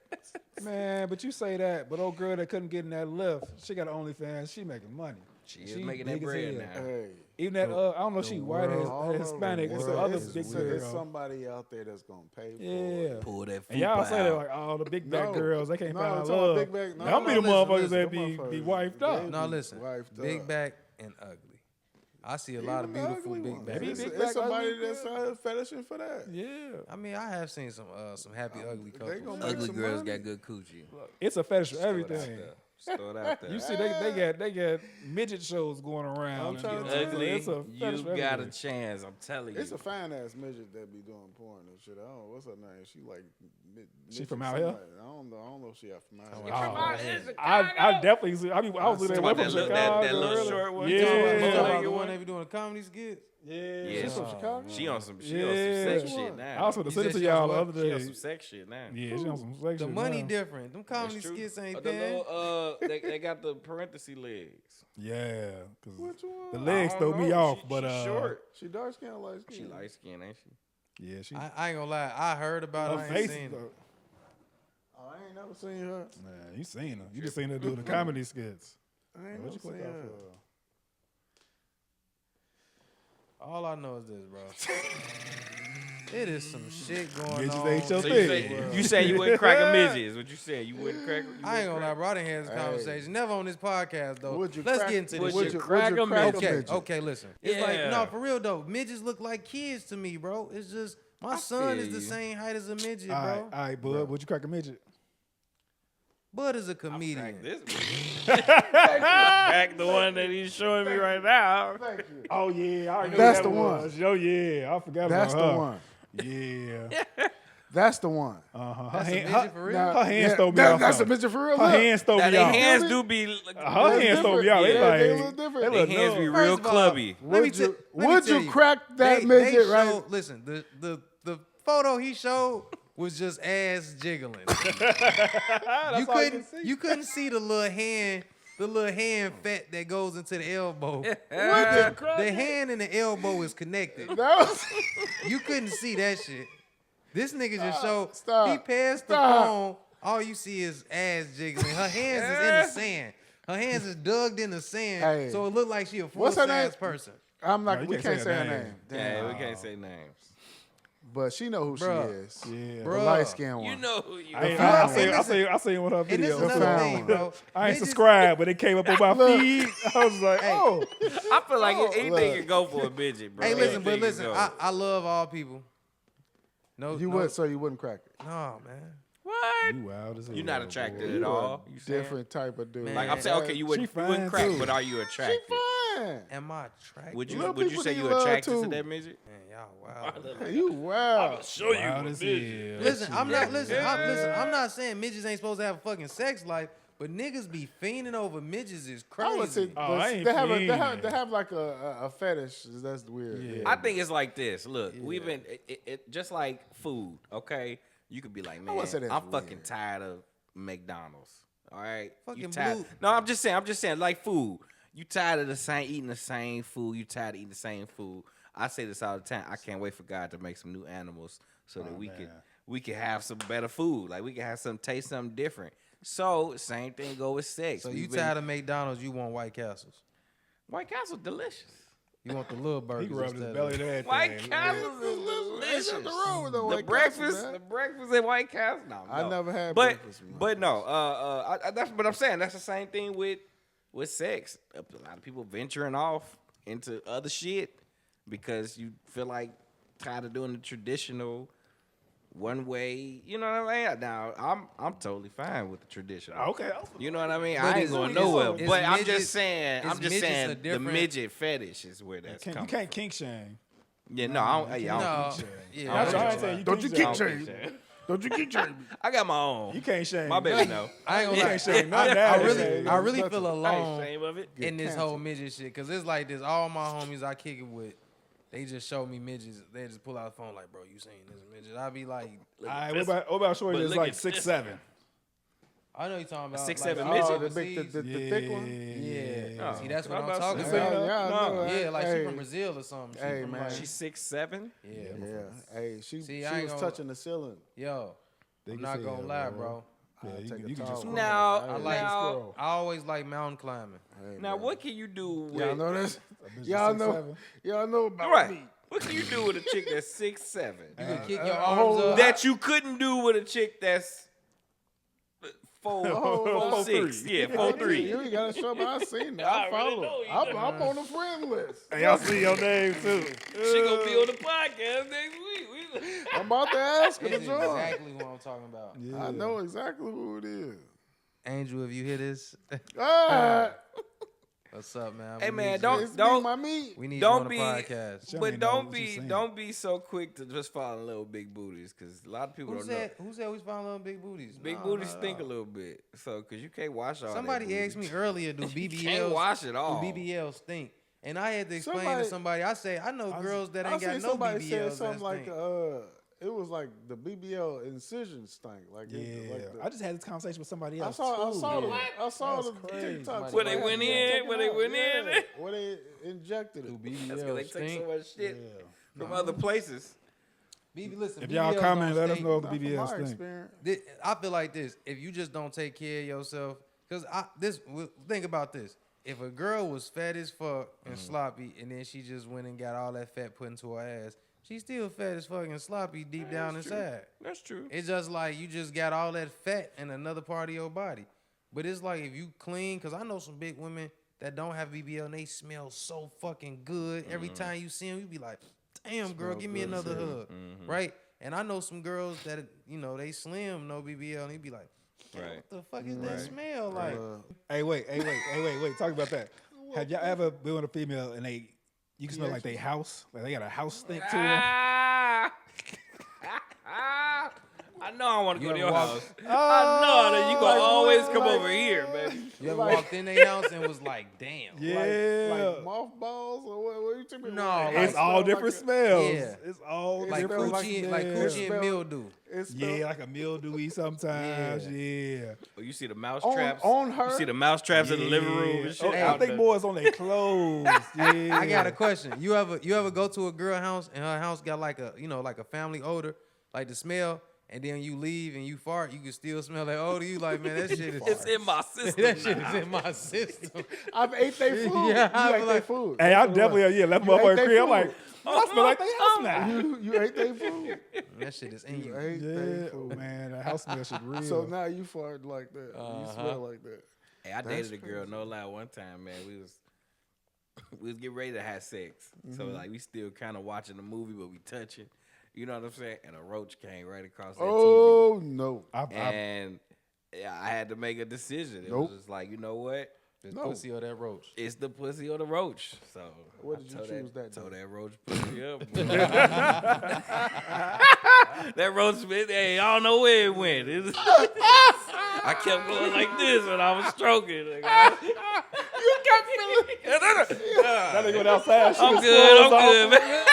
Man, but you say that, but old girl that couldn't get in that lift, she got an OnlyFans, she making money. She is making that big as bread hell. now. Hey, Even that, I don't know if she white all or over Hispanic, the it's world, the other it's big weird. There's girl. somebody out there that's gonna pay for Yeah. it. Pull that And y'all fupa say that out. like all the big back No. girls, they can't No, find I'm love. talking about big back. No, Them be no, the listen, motherfuckers listen. that Them be motherfuckers, wifed up. they No, be listen. wifed Big up. back and ugly. I see a lot of Even the beautiful ugly big ones. backs. Maybe It's, big it's back somebody ugly that's fetishing for that. Yeah. I mean, I have seen some happy ugly They couples. gonna make Ugly some girls money. got good coochie. It's a fetish for Throw it out everything. there. Just throw it out there. You see, they got midget shows going around. I'm trying and to tell you, Ugly, it's a fetish you for got a everything. chance. I'm telling you. It's a fine ass midget that be doing porn and shit. I don't know what's her name. She like She from out here? I don't know if she out from out Oh, here. wow. I definitely see. I was looking at Talking one about from that Chicago. little- that little earlier. short one? You talking about Yeah. the one that be doing comedy skits? Yeah. Yeah. She's from Chicago. She on some Yeah. sex shit now. I was going to You send it said to she on y'all the what? other She on day. some sex shit now. Yeah, she on some sex The shit money now. different. Them comedy That's true. skits ain't The paying. little, they got the parenthesis legs. Yeah, because Which one? the I legs I throw don't me know. off, She- but she short. She dark skin or light skin? She light skinned, ain't she? yeah, she. I ain't gonna lie. I heard about it. Her I ain't face, seen it. though. Oh, I ain't never seen her. Man, you seen her. You just seen her do the comedy skits. I ain't What you never click seen off her. of? All I know is this, bro. It is some shit going Midgets on. ain't your So thing. you say you wouldn't crack a midget? Is what you said? You wouldn't crack? I ain't gonna lie, bro. I done had this Hey. conversation. Never on this podcast though. Would you Let's crack- get into would this you shit. crack a midget? Okay, midget? okay, listen. It's like, Yeah. no, for real though. Midgets look like kids to me, bro. It's just my son feel is the you. same height as a midget, All bro. right, all right, bud. Would you crack a midget? Bud is a Crack comedian. this. Crack the one that he's showing me right now. Thank you. Oh yeah, I already know That's that the one. was. Oh yeah, I forgot That's about the her. one. Yeah. That's the one. Uh-huh. That's a hand- midget for real? her hands throw me that- off. That's though. a midget for real. Her Look. hands throw Now me their off. hands do be. Her hands throw me out. They Yeah, they like, look different. they Their look hands be numb. real First of all, clubby. let me Would tell- you- let me would tell you crack that they midget right- showed- Listen, the photo he showed was just ass jiggling. You couldn't see the little hand fat that goes into the elbow. The hand and the elbow is connected. That was, You couldn't see that shit. This nigga just showed. Stop. He passed the Stop. phone. All you see is ass jiggling. Her hands is in the sand. Her hands is dug in the sand, Hey. so it looked like she a What's her full-size name? person. I'm not. No, you we can't can't say say her her name. name. Yeah, Damn. we can't say names. But she know who Bruh. she is. Yeah. The Bruh. light skinned one. You know who you I And seen one of her And this is videos. another found thing, one. bro. I ain't Midgets- subscribed, but it came up on my Look. feed. I was like, Hey. oh. I feel like Oh, anything look. can go for a midget, bro. Hey, listen, but Anything listen, can go. I love all people. No, You no, would, so you wouldn't crack it. No, man. What? You wild as hell. You're not attracted boy. at all. You saying? Different type of dude. Man. Like I'm saying, okay, you wouldn't fine, crack, too. but are you She attracted? fine. Am I attracted? Would Little you people say need you love, attracted too. to that midget? Man, y'all wild. Hey, you wow. Show Wild as hell. Listen, I'm not I'm not saying midgets ain't supposed to have a fucking sex life, but niggas be fiending over midgets is I would say crazy. Oh, I ain't they have fiending. they have like a fetish. That's weird. Yeah. I think it's like this. Look, we've been it just like food. Okay, you could be like, man, wouldn't say that's I'm fucking weird. tired of McDonald's. All right, you Fucking tired? blue- No, I'm just saying, like food. You tired of eating the same food. You tired of eating the same food. I say this all the time. I can't wait for God to make some new animals so that we can have some better food. Like we can have taste something different. So same thing go with sex. So We've you been- tired of McDonald's, you want White Castles. White Castle delicious. You want the little burgers He rubbed his instead belly of to that White thing. Castle is Ain't delicious. nothing wrong with the White breakfast, Castle, man. the breakfast at White Castle. No, I never had but, breakfast from White But no, that's what I'm saying. That's the same thing with sex. A lot of people venturing off into other shit because you feel like tired of doing the traditional one way. You know what I mean? Now I'm totally fine with the traditional. Okay. You know what I mean? But I ain't is- going is- nowhere. is But I'm midgets- just saying. is I'm just midgets a saying the different- midget fetish is where that's You coming. can't kink shame. Yeah, no, I don't. No, shame. yeah, I That's don't what think I'm so. saying. Don't you kink kick I don't shame? think so. Don't you keep trying me. I got my own. You can't shame. My baby know. I ain't gonna lie. can't shame none of that. I really feel I ain't alone ashamed of it. in this whole midget shit, cause it's like this. All my homies I kick it with, they just show me midgets. They just pull out the phone like, bro, you seen this midget? I be like, All right, what about shorty but that's look like at 6'7"? I know you talking about 6'7" like, midget? Oh, the big, the thick one. Yeah, Oh, see, that's what I'm I'm about talking to about. say, no, Yeah, like hey, she from Brazil or something. She Hey, from, man. like, She's 6'7". yeah. Hey, she See, I ain't was gonna- touching the ceiling. Yo, I'm not gonna lie, bro. Yeah, I'll you take can, a you can tall just one. Now, I like now, I always like mountain climbing. Hey, now, bro. what can you do with? Y'all know this? bitch Y'all is know. 6'7". Y'all know about Right. me. What can you do with a chick that's 6'7"? You can kick your whole arms up. that you couldn't do with a chick that's 4'6". Yeah, 4'3". You ain't got to show me. I seen that. I I already follow. know you I'm on the friend list. Hey, y'all see your name too. She gonna be on the podcast next week. I'm about to ask her This to is join. exactly what I'm talking about. I know exactly who it is. Angel, if you hear this, Ah, what's up, man? Hey, We man, need don't- you. it's me, my meat. We need don't you on the be- podcast. Show But me don't what you be saying. don't be so quick to just fall in love with big booties, because a lot of people Who don't know. said we found on big booties? Big Nah, booties nah, stink nah. a little bit, so because you can't wash all. Somebody that asked booty. me earlier, do You BBLs can't wash it all. Do BBLs stink? And I had to explain to Somebody- somebody. I say I know girls that I ain't seen got no somebody BBLs said that something like, stink. it was like the BBL incision stank. Like, Yeah, like the, I just had this conversation with somebody I else saw too. the That's TikTok. crazy. Where they went in, where they went in. Where they injected Do it. That's because BBLs they take so stink? much shit Yeah. from other places. Listen, If y'all BBLs comment, don't let us stink. know if the Not from BBL my stink. experience. I feel like this. If you just don't take care of yourself, because think about this. If a girl was fat as fuck and sloppy, and then she just went and got all that fat put into her ass, she's still fat as fuck and sloppy deep down inside. That's true. It's just like you just got all that fat in another part of your body. But it's like if you clean, because I know some big women that don't have BBL and they smell so fucking good. Every time you see them, you be like, damn, girl, give me another hug. Right? And I know some girls that, they slim, no BBL, and they be like, Right. what the fuck is that smell like? Hey, wait. Talk about that. Have y'all ever been with a female and you can smell like they house? Like they got a house stink to them? I know I want to You go to ever your walk- house. I know that you gonna always come over here, baby. You ever walked in their house and was like, damn. Yeah. Like mothballs or what you talking No, about? like- It's all different smells. Yeah. It's all Like different coochie, like smells. coochie and smell- mildew. Yeah, like a mildewy sometimes. Yeah. Oh, you see the mouse On- traps on her? You see the mouse traps in the living room and shit. Oh, I out think there. more is on their clothes. Yeah. I got a question. You ever go to a girl house and her house got like a family odor, like the smell, and then you leave and you fart, you can still smell that odor. You like, man, that shit is It's in my system. that shit now. is in my system. I've ate their food. Yeah, I you feel ate their like- food. Hey, I That's what it definitely left You ate motherfucker they crib. I'm food. like, man, I smell like they house now. was. You ate their food. That shit is in You you. ate their Yeah, food. man, the house smell shit real. So now you fart like that. You smell like that. Hey, I dated a girl, no lie, one time, man. We was getting ready to have sex. So like we still kind of watching the movie, but we touching. You know what I'm saying? And a roach came right across that Oh no. TV. And yeah, I had to make a decision. It Nope. was just like, you know what? This No. pussy or that roach. It's the pussy or the roach. So What I did you told choose that Told day? that roach pussy up. bro. That roach, hey, I don't know where it went. I kept going like this when I was stroking. Like, you kept feeling. that nigga went outside. I'm good, man.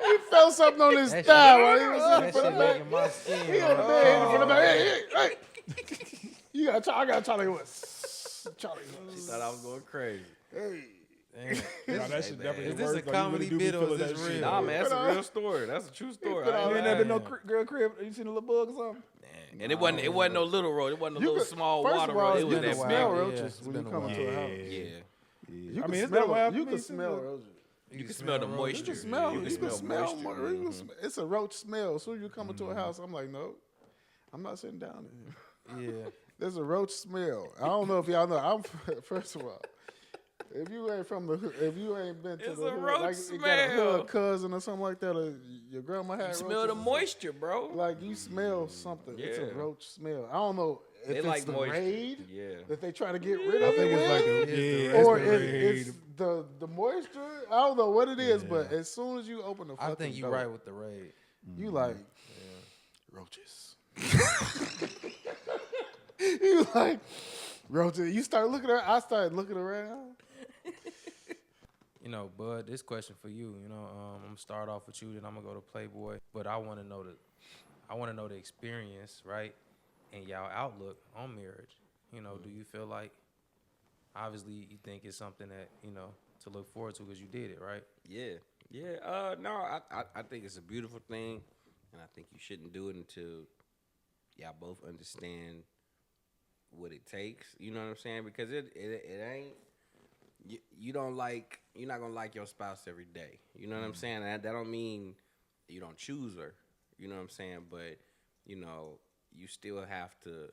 He felt something on his That thigh shit- while he was That sitting for the shit back. making my skin. He on the bed hitting for the back. Hey. You gotta try. I gotta try to what? Charlie. Thought I was going crazy. Hey. Damn. Nah, that shit definitely Is this works, a though. You comedy really do be bit or feeling is this that shit. real? Nah, man, that's a real story. That's a true story. put I on- You ain't ain't never lying. been no girl crib? You seen a little bug or something? And it wasn't no little roach. It wasn't a You little could- small first water of all, roach. It you was can that smell big. roaches It's when been you a come while. into a house. Yeah. You I can mean, it's smell been a while it. You for can me, smell too. roaches. You can smell the moisture. You can smell it. You can smell moisture. more. You can it's a roach smell. As soon as you come into a house, I'm like, no, I'm not sitting down in here. Yeah. There's a roach smell. I don't know if y'all know. I'm first of all, if you ain't from the hood, if you ain't been to It's the a hood, roach like you got a smell. hood cousin or something like that, or your grandma had You smell roaches the or something, moisture, bro. like you smell something. It's a Yeah. roach smell. I don't know if They it's like the moisture. raid Yeah. that they try to get rid I of think it it's like with, the or it's it's the moisture. I don't know what it is, but as soon as you open the fucking I think you're door, right with the raid. you like roaches. He was like, roaches. You start looking around. I started looking around. You know, Bud, this question for you. You know, I'm gonna start off with you, then I'm gonna go to Playboy. But I want to know the experience, right, and y'all outlook on marriage. You know, do you feel like, obviously, you think it's something that to look forward to because you did it, right? Yeah. No, I think it's a beautiful thing, and I think you shouldn't do it until y'all both understand what it takes. You know what I'm saying? Because it ain't. You're not gonna like your spouse every day. You know what I'm saying? That don't mean you don't choose her. You know what I'm saying? But you still have to.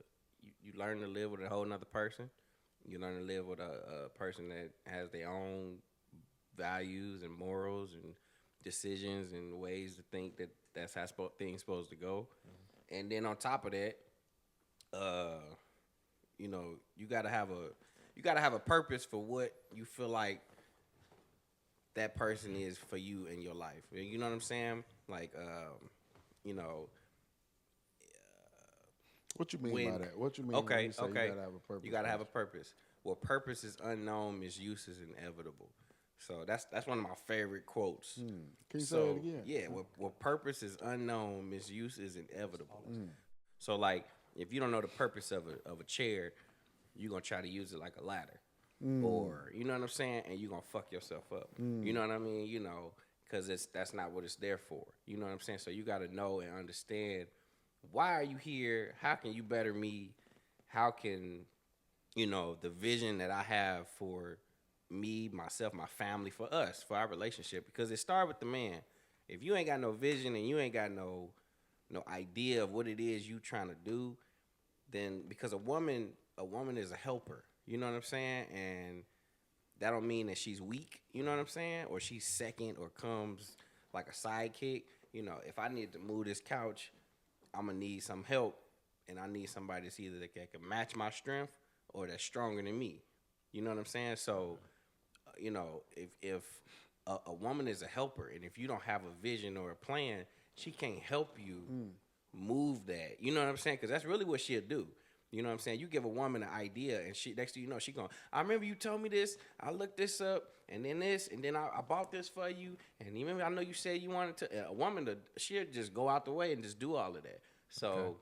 You learn to live with a whole nother person. You learn to live with a person that has their own values and morals and decisions and ways to think that's how things supposed to go. Mm-hmm. And then on top of that, you gotta have a purpose for what you feel like that person is for you in your life. You know what I'm saying? Like, What you mean by that? What you mean when you say you gotta have a purpose? You gotta have a purpose. Well, purpose is unknown, misuse is inevitable. So that's one of my favorite quotes. Can you say it again? Yeah, well, purpose is unknown, misuse is inevitable. So like, if you don't know the purpose of a chair, you're gonna try to use it like a ladder. Or, you know what I'm saying? And you're going to fuck yourself up. You know what I mean? Because that's not what it's there for. You know what I'm saying? So you got to know and understand, why are you here? How can you better me? How can, the vision that I have for me, myself, my family, for us, for our relationship, because it starts with the man. If you ain't got no vision and you ain't got no idea of what it is you trying to do, then, because a woman is a helper. You know what I'm saying? And that don't mean that she's weak, you know what I'm saying? Or she's second or comes like a sidekick. If I need to move this couch, I'm going to need some help. And I need somebody that's either that can match my strength or that's stronger than me. You know what I'm saying? So, if a woman is a helper, and if you don't have a vision or a plan, she can't help you move that. You know what I'm saying? Because that's really what she'll do. You know what I'm saying? You give a woman an idea, and she next thing you know, she going, I remember you told me this, I looked this up, and then this, and then I bought this for you, and even I know you said you wanted to. A woman, she'll just go out the way and just do all of that. So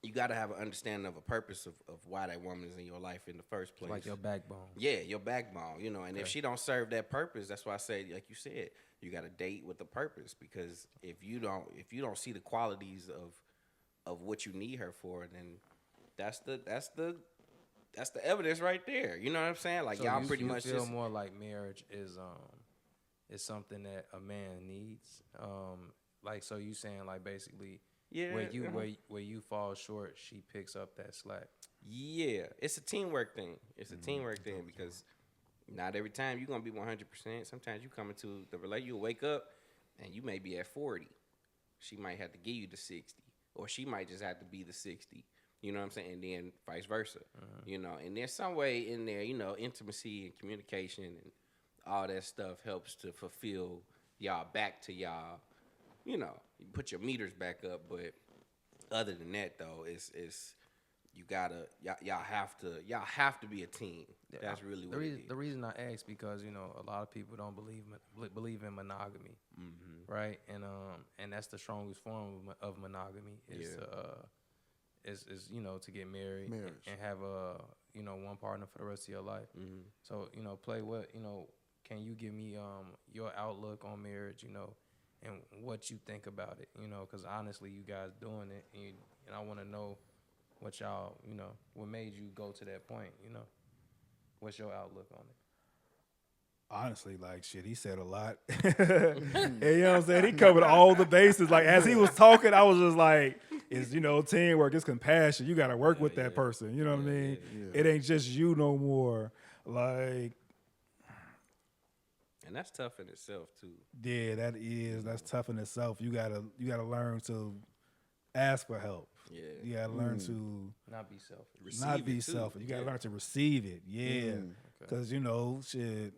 you got to have an understanding of a purpose of why that woman is in your life in the first place. Like your backbone. Yeah, your backbone, and if she don't serve that purpose, that's why I say, like you said, you got to date with a purpose, because if you don't see the qualities of what you need her for, then that's the evidence right there. You know what I'm saying? Like, so y'all pretty much feel just more like marriage is something that a man needs. Like, so you saying, like, basically, where you fall short, she picks up that slack. Yeah, it's a teamwork thing. It's a teamwork thing, because not every time you're gonna be 100%. Sometimes you come into the relationship, you wake up and you may be at 40. She might have to give you the 60, or she might just have to be the 60. You know what I'm saying? And then vice versa. And there's some way in there, intimacy and communication and all that stuff helps to fulfill y'all back to y'all. You put your meters back up, but other than that, though, it's y'all have to be a team. That's really what it is. The reason I ask, because a lot of people don't believe in monogamy, right? And that's the strongest form of monogamy is to get married and have one partner for the rest of your life. So play what can you give me your outlook on marriage, and what you think about it, because honestly, you guys doing it, and I want to know what y'all, what made you go to that point, what's your outlook on it? Honestly, like, shit, he said a lot. And, you know what I'm saying? He covered all the bases. Like, as he was talking, I was just like, it's, teamwork, it's compassion. You got to work with that person. You know what I mean? Yeah. It ain't just you no more. Like, and that's tough in itself, too. Yeah, that's tough in itself. You gotta learn to ask for help. Yeah. You gotta learn to not be selfish. Not be selfish. You gotta learn to receive it. Yeah. Because, shit.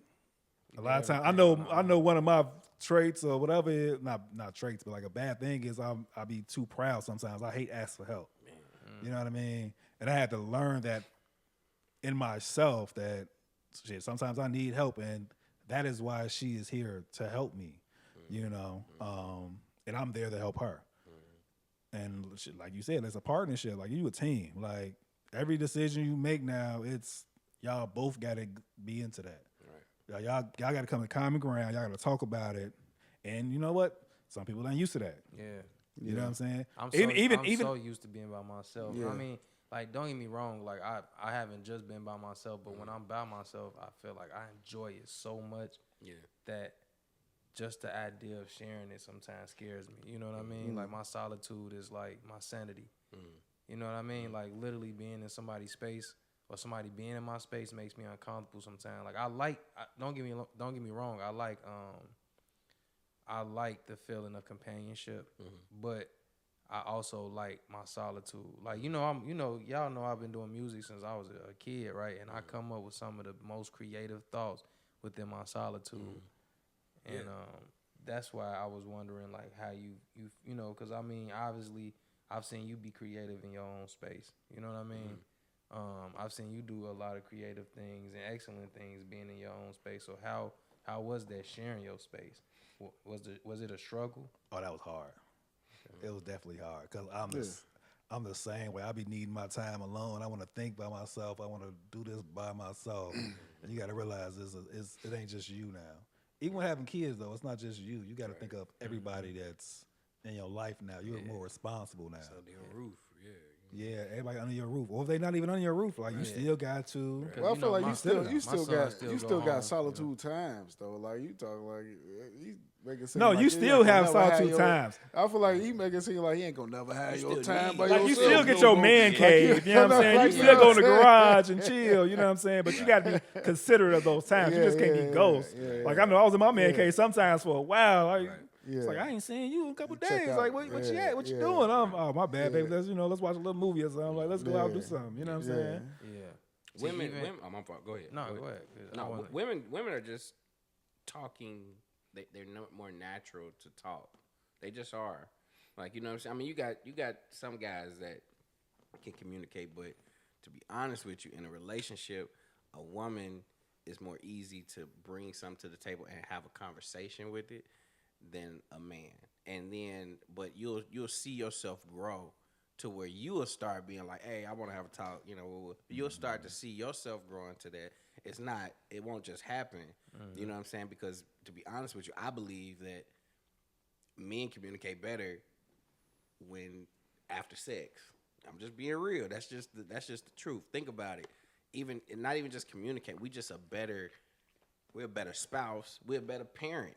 A lot of times, I know one of my traits or whatever is not traits, but like a bad thing is I be too proud sometimes. I hate asking for help. You know what I mean? And I had to learn that in myself that shit, sometimes I need help, and that is why she is here to help me. You know, and I'm there to help her. And shit, like you said, it's a partnership. Like you a team. Like every decision you make now, it's y'all both got to be into that. Right. Y'all got to come to common ground. Y'all got to talk about it. And you know what? Some people ain't used to that. Yeah. You know what I'm saying? I'm even so used to being by myself. Yeah. I mean, like, don't get me wrong. Like, I haven't just been by myself, but when I'm by myself, I feel like I enjoy it so much that just the idea of sharing it sometimes scares me. You know what I mean? Like, my solitude is like my sanity. You know what I mean? Like, literally being in somebody's space or somebody being in my space makes me uncomfortable sometimes. Like, don't get me wrong. I like the feeling of companionship, but I also like my solitude. Like, y'all know I've been doing music since I was a kid, right? And I come up with some of the most creative thoughts within my solitude. And that's why I was wondering, like, how you because, I mean, obviously, I've seen you be creative in your own space. You know what I mean? I've seen you do a lot of creative things and excellent things being in your own space. So how was that sharing your space? Was it a struggle? Oh, that was hard. It was definitely hard because I'm the same way. I be needing my time alone. I want to think by myself. I want to do this by myself. And you got to realize it ain't just you now. Even when having kids, though, it's not just you. You got to think of everybody that's in your life now. You're more responsible now. Under your roof, Yeah, everybody under your roof. Or if they not even under your roof, like you still got to. Well, I feel like you still got home, solitude times though. Like you talk like he make it seem No, like you still have solitude your, times. I feel like he make it seem like he ain't gonna never have your time by Like yourself. you still get your man Like, cave, you know what I'm saying? like, You still go in the garage and chill, you know what I'm saying? But you got to be considerate of those times. You just can't be ghost. Like I know I was in my man cave sometimes for a while. Like, it's like I ain't seen you in a couple days. Like what you at? What you doing? Oh my bad, baby. Let's watch a little movie or something. Like let's go out and do something. You know what I'm saying? Yeah. Women, oh, my fault. Go ahead. No, go ahead. No, women are just talking. They're more natural to talk. They just are. Like, you know what I'm saying? I mean, you got some guys that can communicate, but to be honest with you, in a relationship, a woman is more easy to bring something to the table and have a conversation with it than a man. And then, but you'll see yourself grow to where you will start being like, hey, I want to have a talk. You know, you'll start to see yourself growing to that. It won't just happen. You know what I'm saying? Because to be honest with you, I believe that men communicate better when after sex. I'm just being real. That's just the truth. Think about it. Not even just communicate. We're a better spouse. We're a better parent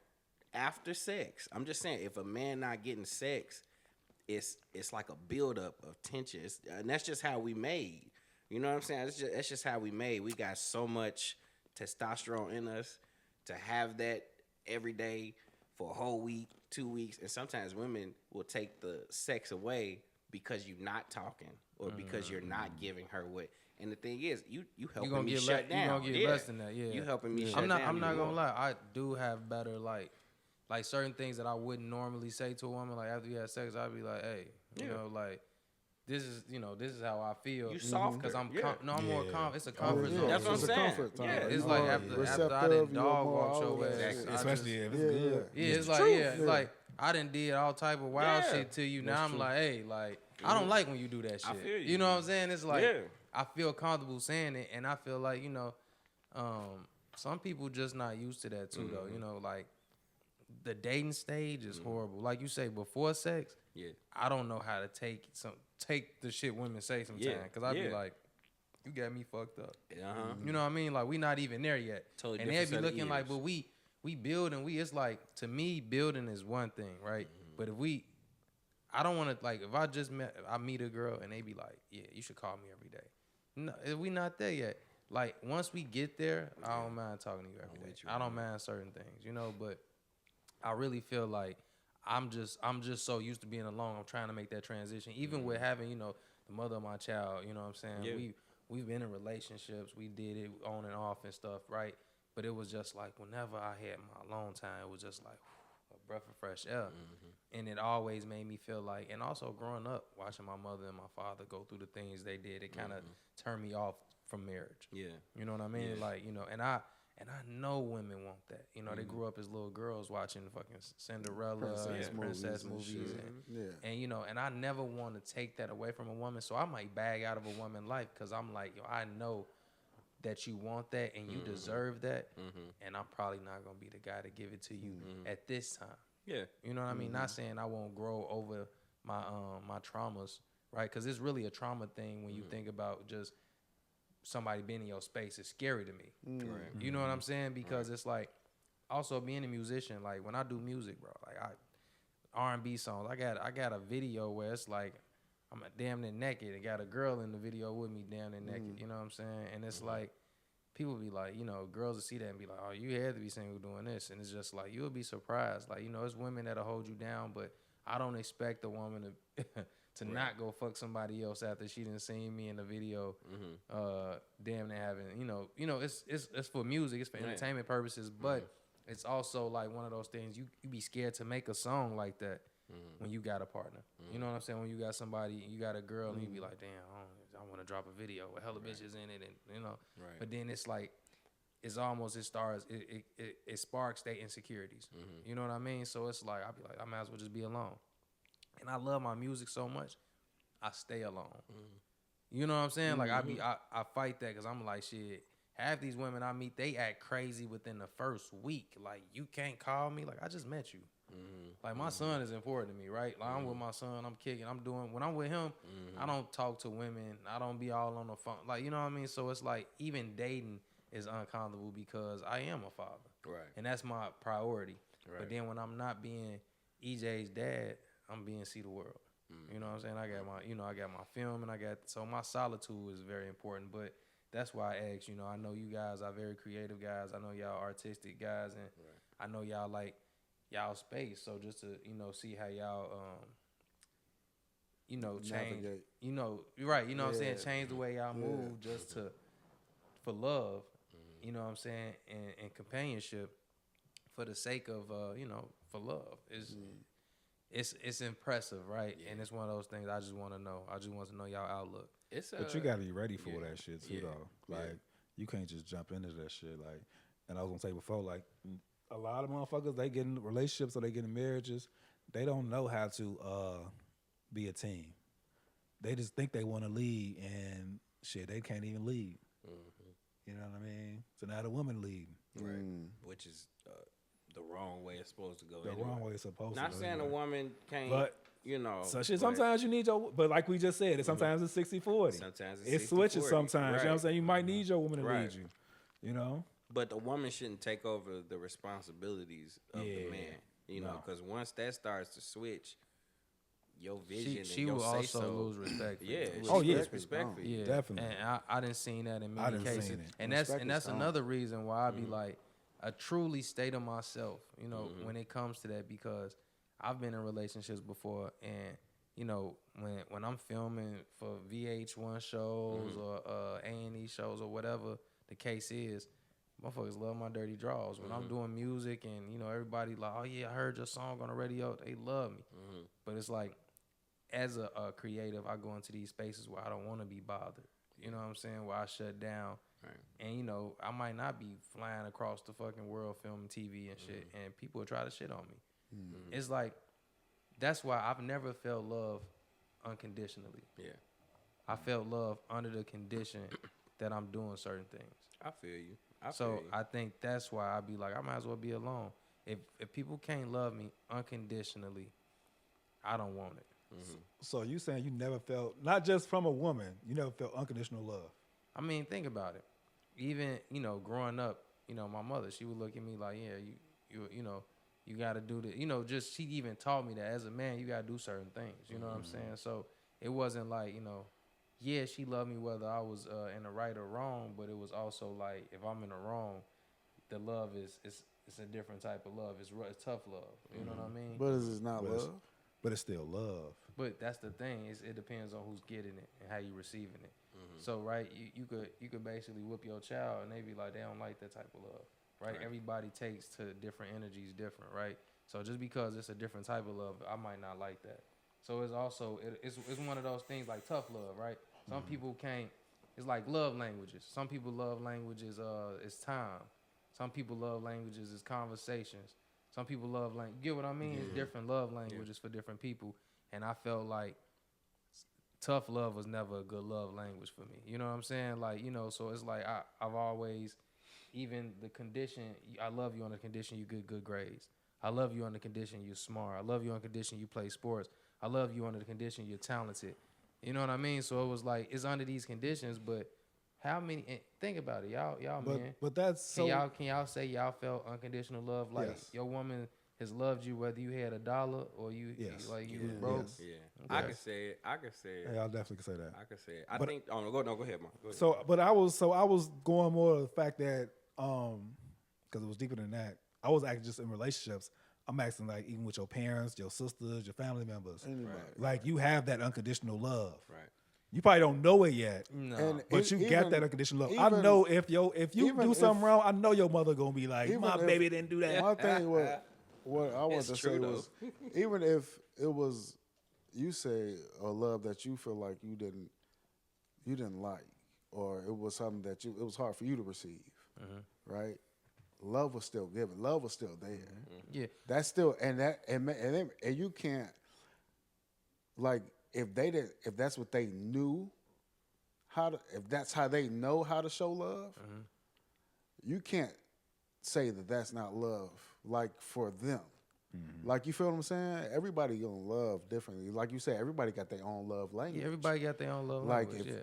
after sex. I'm just saying, if a man not getting sex, it's like a buildup of tension. And that's just how we made. You know what I'm saying? That's just how we made. We got so much testosterone in us to have that every day for a whole week, 2 weeks. And sometimes women will take the sex away because you're not talking or because you're not giving her what. And the thing is, you helping me shut down. You're going to get less than that, yeah. You helping me shut down. I'm not going to lie. I do have better, like certain things that I wouldn't normally say to a woman. Like, after you had sex, I'd be like, hey, you know, like, this is how I feel. You softer. Because I'm more confident. It's a comfort zone. That's what I'm It's a saying. comfort time. Yeah, it's You're like more after I done dog walked your ass. Exactly. Especially if it's good. Yeah, it's like, it's like, I done did all type of wild shit to you. Now I'm like, hey, like, I don't like when you do that shit. I feel you. You know what I'm saying? It's like, I feel comfortable saying it, and I feel like, some people just not used to that too, though. You know, like, the dating stage is horrible. Like you say, before sex, I don't know how to take the shit women say sometimes. Because I'd be like, you got me fucked up. You know what I mean? Like, we not even there yet. Totally and they'd be looking like, but we building. It's like, to me, building is one thing, right? But I don't want to, like, if I meet a girl and they be like, yeah, you should call me every day. No, we not there yet. Like, once we get there, I don't mind talking to you every day. I don't mind certain things, but I really feel like I'm just so used to being alone. I'm trying to make that transition. Even with having, the mother of my child, you know what I'm saying? Yeah. We've been in relationships. We did it on and off and stuff, right? But it was just like whenever I had my alone time, it was just like a breath of fresh air. And it always made me feel like, and also growing up, watching my mother and my father go through the things they did, it kind of turned me off from marriage. Yeah. You know what I mean? Yeah. Like, you know, and I know women want that. You know, they grew up as little girls watching fucking Cinderella and princess movies. And, you know, and I never want to take that away from a woman. So I might bag out of a woman's life because I'm like, yo, I know that you want that and you deserve that. And I'm probably not going to be the guy to give it to you at this time. Yeah. You know what I mean? Not saying I won't grow over my my traumas, right? Because it's really a trauma thing when you think about just somebody being in your space. It's scary to me. Right. You know what I'm saying? Because it's like, also being a musician, like when I do music, bro, like R&B songs, I got a video where it's like I'm damn near naked and got a girl in the video with me damn near naked. You know what I'm saying? And it's like, people be like, you know, girls will see that and be like, oh, you had to be single doing this. And it's just like, you'll be surprised. Like, you know, it's women that'll hold you down, but I don't expect a woman to to not go fuck somebody else after she done seen me in the video. Damn near having, you know, it's for music, it's for entertainment purposes, but it's also like one of those things you be scared to make a song like that when you got a partner. You know what I'm saying? When you got somebody, you got a girl, and you be like, damn, I want to drop a video with hella bitches in it, and you know. But then it's like, it's almost it sparks their insecurities. You know what I mean? So it's like I be like, I might as well just be alone. And I love my music so much, I stay alone. You know what I'm saying? Like I fight that because I'm like, shit. Half these women I meet, they act crazy within the first week. Like, you can't call me. Like, I just met you. Like, my son is important to me, right? Like, I'm with my son. I'm kicking. I'm doing. When I'm with him, I don't talk to women. I don't be all on the phone. Like, you know what I mean? So it's like, even dating is uncomfortable because I am a father. Right. And that's my priority. Right. But then when I'm not being EJ's dad, I'm being CeeTheWorld. You know what I'm saying? I got my film and so my solitude is very important. But that's why I asked, you know, I know you guys are very creative guys. I know y'all artistic guys, and I know y'all like y'all space. So just to, you know, see how y'all, you know, change, Navigate. you know, right, you know what I'm saying? Change the way y'all move just for love, you know what I'm saying? And companionship for the sake of, you know, for love. It's impressive, right? Yeah. And it's one of those things I just want to know. I just want to know y'all outlook. But you gotta be ready for that shit too, though. Like, you can't just jump into that shit. Like, and I was gonna say before, like, a lot of motherfuckers, they get in relationships or they get in marriages, they don't know how to be a team. They just think they want to lead, and shit, they can't even lead. You know what I mean? So now the woman leading, right? Which is the wrong way it's supposed to go. The wrong way it's supposed to go. Not saying a woman can't, but you know. So shit, sometimes you need your, but like we just said, sometimes it's 60-40. Sometimes it switches sometimes. Right. You know what I'm saying? You might need your woman to lead you. You know? But the woman shouldn't take over the responsibilities of the man. You know, because once that starts to switch, your vision she and your will say also so, lose respect. Respect for you. Yeah, definitely. And I didn't seen that in many cases, and that's another reason why I be like, a truly state of myself, you know, when it comes to that, because I've been in relationships before, and you know, when I'm filming for VH1 shows or A&E shows or whatever the case is, motherfuckers love my dirty draws. When I'm doing music and, you know, everybody like, oh yeah, I heard your song on the radio, they love me. But it's like, as a creative, I go into these spaces where I don't want to be bothered. You know what I'm saying? Where I shut down. Right. And, you know, I might not be flying across the fucking world filming TV and shit, and people will try to shit on me. It's like, that's why I've never felt love unconditionally. Yeah. I felt love under the condition that I'm doing certain things. I feel you. I think that's why I be like, I might as well be alone. If people can't love me unconditionally, I don't want it. So you saying you never felt, not just from a woman, you never felt unconditional love? I mean, think about it. Even, you know, growing up, you know, my mother, she would look at me like, yeah, you know, you got to do the, you know, just she even taught me that as a man, you got to do certain things. You know what I'm saying? So it wasn't like, you know, yeah, she loved me whether I was in the right or wrong, but it was also like, if I'm in the wrong, the love is a different type of love. It's tough love. You know what I mean? But is it not love? But it's still love. But that's the thing. It depends on who's getting it and how you receiving it. So right, you could basically whoop your child and they be like, they don't like that type of love. right? Right. Everybody takes to different energies different, right? So just because it's a different type of love, I might not like that. So it's also it's one of those things like tough love, right? Some people can't. It's like love languages. Some people love languages is time. Some people love languages is conversations. Some people love you get what I mean? It's different love languages for different people, and I felt like tough love was never a good love language for me. You know what I'm saying? Like, you know, so it's like I've always, even the condition, I love you on the condition you get good grades. I love you on the condition you're smart. I love you on the condition you play sports. I love you on the condition you're talented. You know what I mean? So it was like, it's under these conditions, but how many, and think about it, y'all man. But that's Can so. y'all say y'all felt unconditional love? Like Yes. your woman has loved you whether you had $1 or you Yes. like you Yeah. was broke. Yes. Yeah, Okay. I can say it. I can say it. Yeah, I definitely can say that. I can say it. I But- think. Oh no, go ahead, Mark. Go ahead. So, but I was going more to the fact that because it was deeper than that. I was actually just in relationships. I'm asking like even with your parents, your sisters, your family members, Anybody. like you have that unconditional love. right. You probably don't know it yet, No. And but you even- got that unconditional love. I even- know if you even do if- something wrong, I know your mother gonna be like, even my if- baby didn't do that. My thing, what I wanted It's to true, say though. was, even if it was, you say a love that you feel like you didn't like, or it was something that it was hard for you to receive, right? Love was still given. Love was still there. Yeah. That's still and you can't, like, if that's what they knew if that's how they know how to show love, you can't say that that's not love, like, for them. Like, you feel what I'm saying? Everybody gonna love differently. Like you said, everybody got their own love language. Yeah, everybody got their own love Like, language. if Yeah.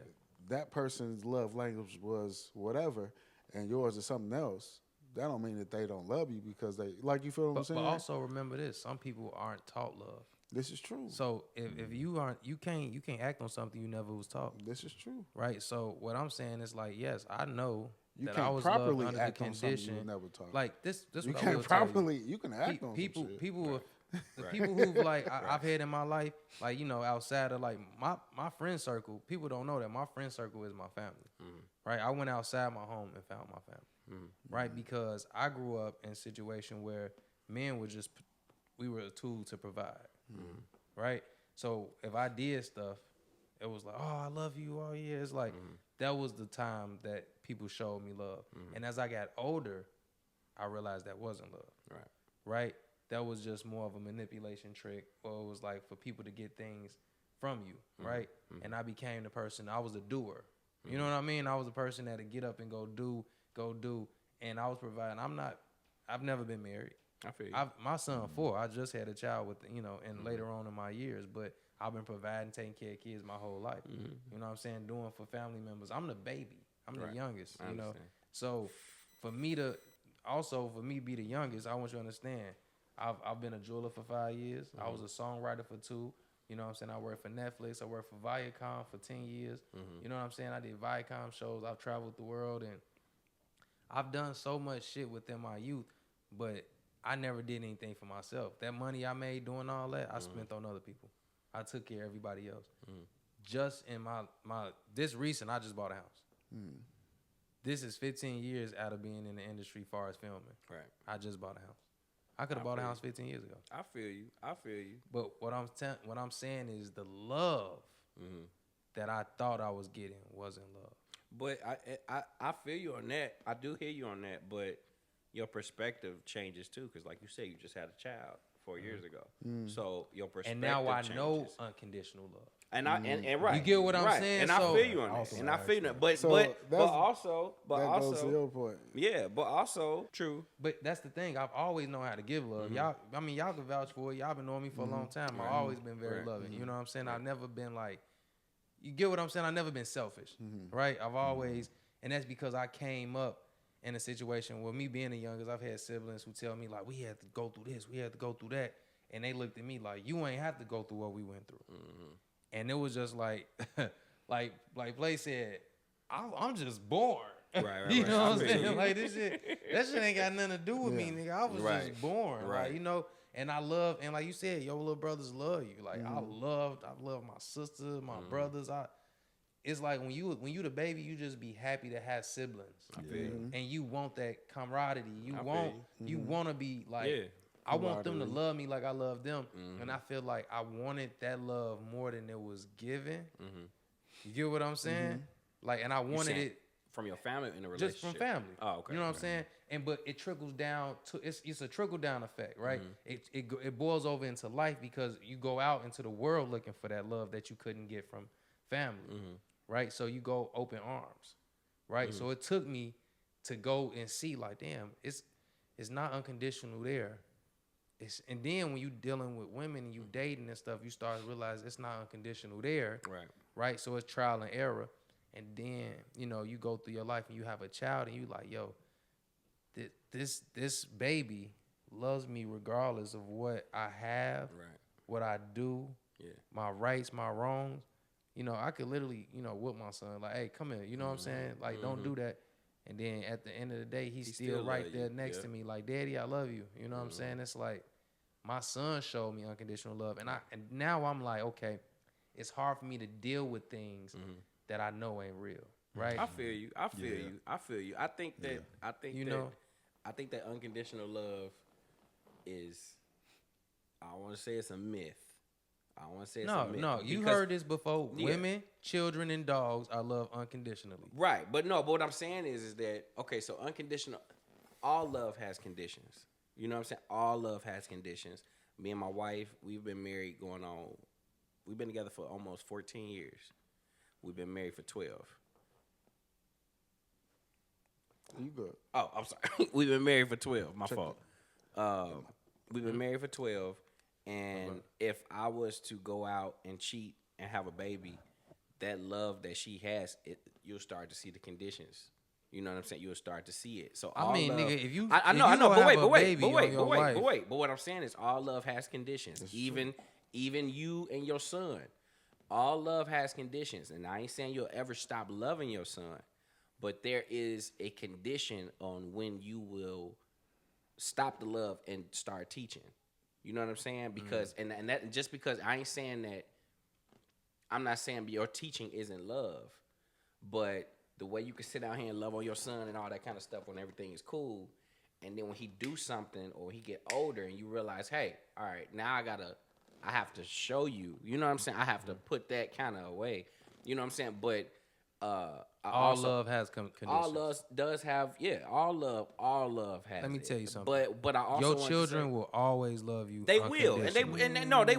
that person's love language was whatever, and yours is something else, that don't mean that they don't love you because they, like, you feel what I'm But saying? also remember this: some people aren't taught love. This is true. So if you aren't, you can't act on something you never was taught, This is true. right? So what I'm saying is like, yes, I know You that I can't was properly loved under the act on something you condition. were never taught. Like this You what I can't will tell you. properly. You can act on people some shit. people the people who've like I've had in my life, like, you know, outside of like my friend circle, people don't know that my friend circle is my family, right? I went outside my home and found my family, right? Because I grew up in a situation where men were we were a tool to provide, right? So if I did stuff, it was like, oh, I love you, oh yeah. It's like that was the time that people showed me love, and as I got older, I realized that wasn't love, right? That was just more of a manipulation trick, or it was like for people to get things from you, right? And I became the person, I was a doer. You know what I mean? I was the person that'd get up and go do, and I was providing. I've never been married. I feel you. My son 4, I just had a child with, you know, and later on in my years, but I've been providing, taking care of kids my whole life. You know what I'm saying? Doing for family members. I'm the baby. I'm the youngest, I you know? understand. So for me be the youngest, I want you to understand, I've been a jeweler for 5 years. I was a songwriter for 2. You know what I'm saying? I worked for Netflix. I worked for Viacom for 10 years. You know what I'm saying? I did Viacom shows. I've traveled the world, and I've done so much shit within my youth, but I never did anything for myself. That money I made doing all that, I spent on other people. I took care of everybody else. Just in this recent, I just bought a house. This is 15 years out of being in the industry as far as filming. Right. I just bought a house. I could have bought a house 15 years ago. I feel you. I feel you. But what I'm saying is the love that I thought I was getting wasn't love. But I feel you on that. I do hear you on that. But your perspective changes too, because like you said, you just had a child 4 years ago. So your perspective And now I changes. know unconditional love. And right. You get what I'm saying? And I So- feel you on that. Also And I feel that. But So but that's- also that goes to your point. yeah, but also true. But that's the thing. I've always known how to give love. Y'all can vouch for it. Y'all been knowing me for a long time. I've always been very loving. You know what I'm saying? I've never been like, you get what I'm saying? I've never been selfish, right? I've always, and that's because I came up in a situation where me being the youngest, I've had siblings who tell me like, we had to go through this, we had to go through that. And they looked at me like, you ain't have to go through what we went through. And it was just like, like Play said, I'm just born. Right, You right. know what I I'm feel saying? you. Like that shit ain't got nothing to do with me, nigga. I was Right. just born, Right. like, you know. And I love, and like you said, your little brothers love you. Like I love my sister, my brothers. it's like when you the baby, you just be happy to have siblings. I feel you. And you want that camaraderie. You I want feel you want to be like Yeah. I want them to Camaraderie. love me like I love them. And I feel like I wanted that love more than it was given. You get what I'm saying? Like, and I wanted saying it from your family in a relationship. just from family. Oh, okay. You know what I'm saying? And but it trickles down to it's a trickle down effect, right? It boils over into life because you go out into the world looking for that love that you couldn't get from family, right? So you go open arms, right? So it took me to go and see like, damn, it's not unconditional there. And then when you dealing with women and you dating and stuff, you start to realize it's not unconditional there, right? So it's trial and error. And then, you know, you go through your life and you have a child and you like, yo, this baby loves me regardless of what I have, what I do, my rights, my wrongs. You know, I could literally, you know, whoop my son, like, hey, come here. You know what I'm saying? Like, don't do that. And then at the end of the day, he's still right love there you. next to me, like, Daddy, I love you. You know what I'm saying? It's like my son showed me unconditional love. And now I'm like, okay, it's hard for me to deal with things that I know ain't real. Right? I feel you. I feel you. I think that I think that unconditional love is, I want to say it's a myth. I want to say it's a myth. No, you because- heard this before. Yeah. Women, children, and dogs are loved unconditionally. Right, but what I'm saying is that, okay, so unconditional, all love has conditions. You know what I'm saying? All love has conditions. Me and my wife, we've been married we've been together for almost 14 years. We've been married for 12. You good? Oh, I'm sorry. We've been married for 12. My fault. We've been married for 12. And if I was to go out and cheat and have a baby, that love that she has, you'll start to see the conditions. You know what I'm saying? You'll start to see it. So I mean, nigga, if you I if know, you gonna but have a baby on your wife- But what I'm saying is all love has conditions. Even you and your son. All love has conditions. And I ain't saying you'll ever stop loving your son, but there is a condition on when you will stop the love and start teaching. You know what I'm saying? Because and that just because I ain't saying that, I'm not saying your teaching isn't love, but the way you can sit out here and love on your son and all that kind of stuff when everything is cool, and then when he do something or he get older and you realize, hey, all right, now I have to show you. You know what I'm saying? I have to put that kind of away. You know what I'm saying? But all love has conditions. all love does have, all love has. Let me it. tell you something. But I also Your want to children say, will always love you. they will, and they unconditionally.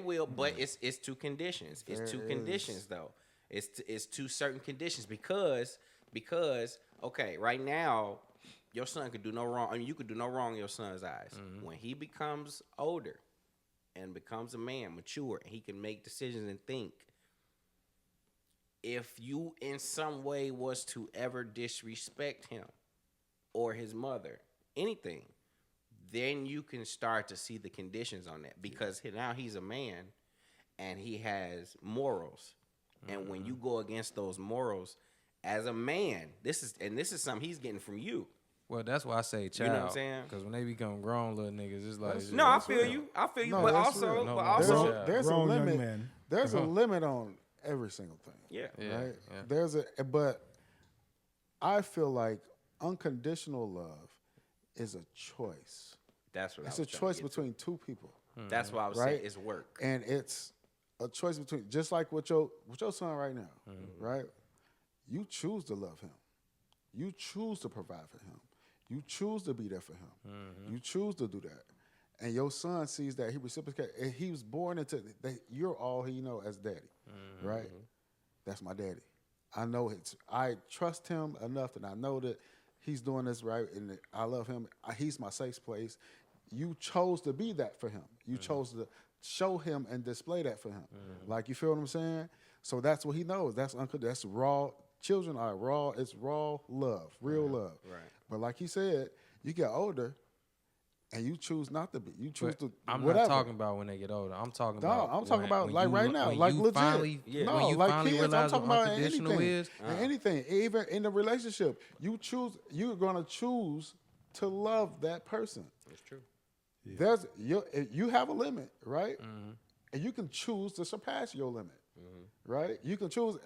will. But it's two conditions. It's two conditions though. It's two certain conditions because okay, right now your son could do no wrong. I mean, you could do no wrong in your son's eyes. When he becomes older and becomes a man, mature, and he can make decisions and think. If you in some way was to ever disrespect him or his mother, anything, then you can start to see the conditions on that because now he's a man and he has morals. And when you go against those morals as a man, this is something he's getting from you. Well, that's why I say child. You know what I'm saying? Because when they become grown little niggas, it's like No, I feel you. I feel you. No, but that's also, real. No, but no, also, that's there's a Grown young limit. man. There's a limit on every single thing. yeah. Right? yeah. There's but I feel like unconditional love is a choice. That's what It's I a was trying to choice get to. between two people. That's why I was Right? saying it's work. And it's a choice between, just like with your son right now, right? You choose to love him. You choose to provide for him. You choose to be there for him. You choose to do that. And your son sees that, he reciprocates. And he was born into that. You're all he know as daddy, right? That's my daddy. I know I trust him enough that I know that he's doing this right and that I love him. He's my safe place. You chose to be that for him. You chose to show him and display that for him. Like, you feel what I'm saying? So that's what he knows. That's raw. Children are raw. It's raw love, real love. Right. But like he said, you get older and you choose not to be. You choose to I'm whatever. not talking about when they get older. I'm talking No, about. I'm talking about when like you- right now, when like you legit. Finally, No, when you like finally kids. I'm realize talking what about unconditional anything. is. Anything, even in the relationship, you choose. You're gonna choose to love that person. That's true. You have a limit, right? And you can choose to surpass your limit, right? You can choose.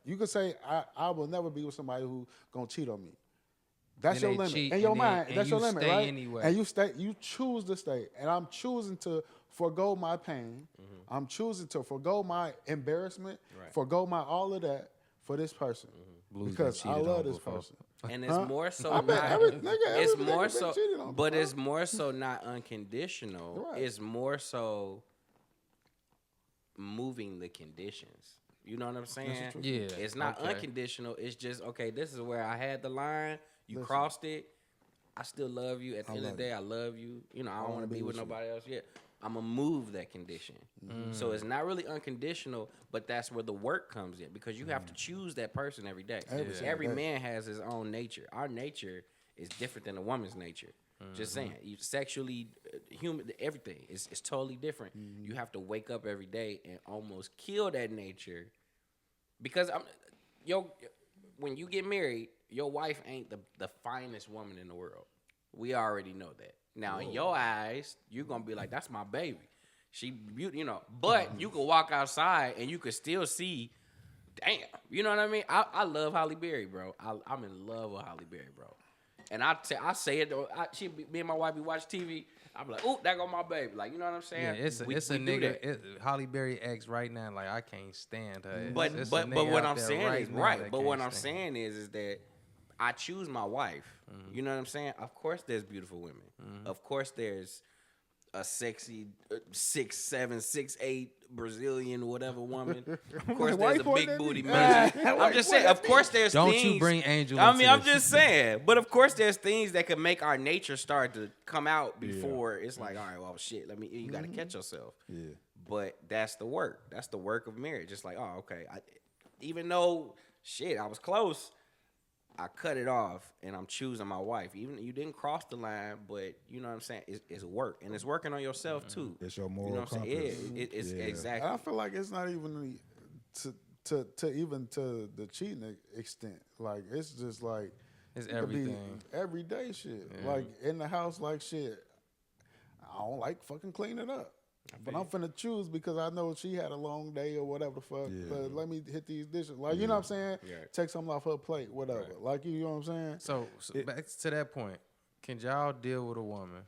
You can say, I will never be with somebody who gonna cheat on me. That's And your they limit cheat, in your and then- mind. and That's your you limit, stay right? anyway. And you stay. You choose to stay, and I'm choosing to forgo my pain. I'm choosing to forgo my embarrassment, forgo my all of that for this person Blues because been I cheated love on this before. person. And it's more so I bet not. every nigga, It's every more nigga been so, cheated on but before. it's more so not unconditional. Right. It's more so moving the conditions. You know what I'm saying? Yeah, It's not okay. unconditional. It's just okay. This is where I had the line. You Listen. crossed it. I still love you. At the end of love the day, I love you. You know, I don't wanna want to be be with with you. nobody else yet. I'm gonna move that condition. So it's not really unconditional, but that's where the work comes in because you have to choose that person every day. Every single Every day. man has his own nature. Our nature is different than a woman's nature. Just saying, you sexually, human, everything is totally different. You have to wake up every day and almost kill that nature because when you get married, your wife ain't the finest woman in the world. We already know that. Now, in your eyes, you're going to be like, that's my baby. She, you know, but you could walk outside and you could still see, damn. You know what I mean? I love Holly Berry, bro. I'm in love with Holly Berry, bro. And I say it, me and my wife, we watch TV. I'm like, ooh, that go my baby. Like, you know what I'm saying? Yeah, it's a We do nigga. that. Holly Berry ex right now. Like I can't stand her. But It's a but nigga what out I'm there saying is now right. that But can't what I'm stand. saying is that I choose my wife. You know what I'm saying? Of course, there's beautiful women. Of course, there's a sexy 6'7", 6'8" Brazilian whatever woman. Of course, Why there's you a pointing big at me? booty Ah, man. I'm just saying. Of course, there's Don't things. you bring Angel I into mean, I'm this. just saying. But of course, there's things that could make our nature start to come out before it's like, all right, well, shit. You got to catch yourself. Yeah. But that's the work. That's the work of marriage. It's like, oh, okay. Even though, shit, I was close, I cut it off, and I'm choosing my wife. Even you didn't cross the line, but you know what I'm saying? It's work, and it's working on yourself, too. It's your You moral know what I'm saying? compass. Yeah, it's Yeah. exactly. I feel like it's not even to the cheating extent. Like it's just like It's it could be everything. everyday shit. Like in the house, like shit. I don't like fucking cleaning up. But I'm finna choose because I know she had a long day or whatever the fuck. Yeah. But let me hit these dishes. Like, you know what I'm saying? Yeah. Take something off her plate, whatever. Like, you know what I'm saying? So back to that point, can y'all deal with a woman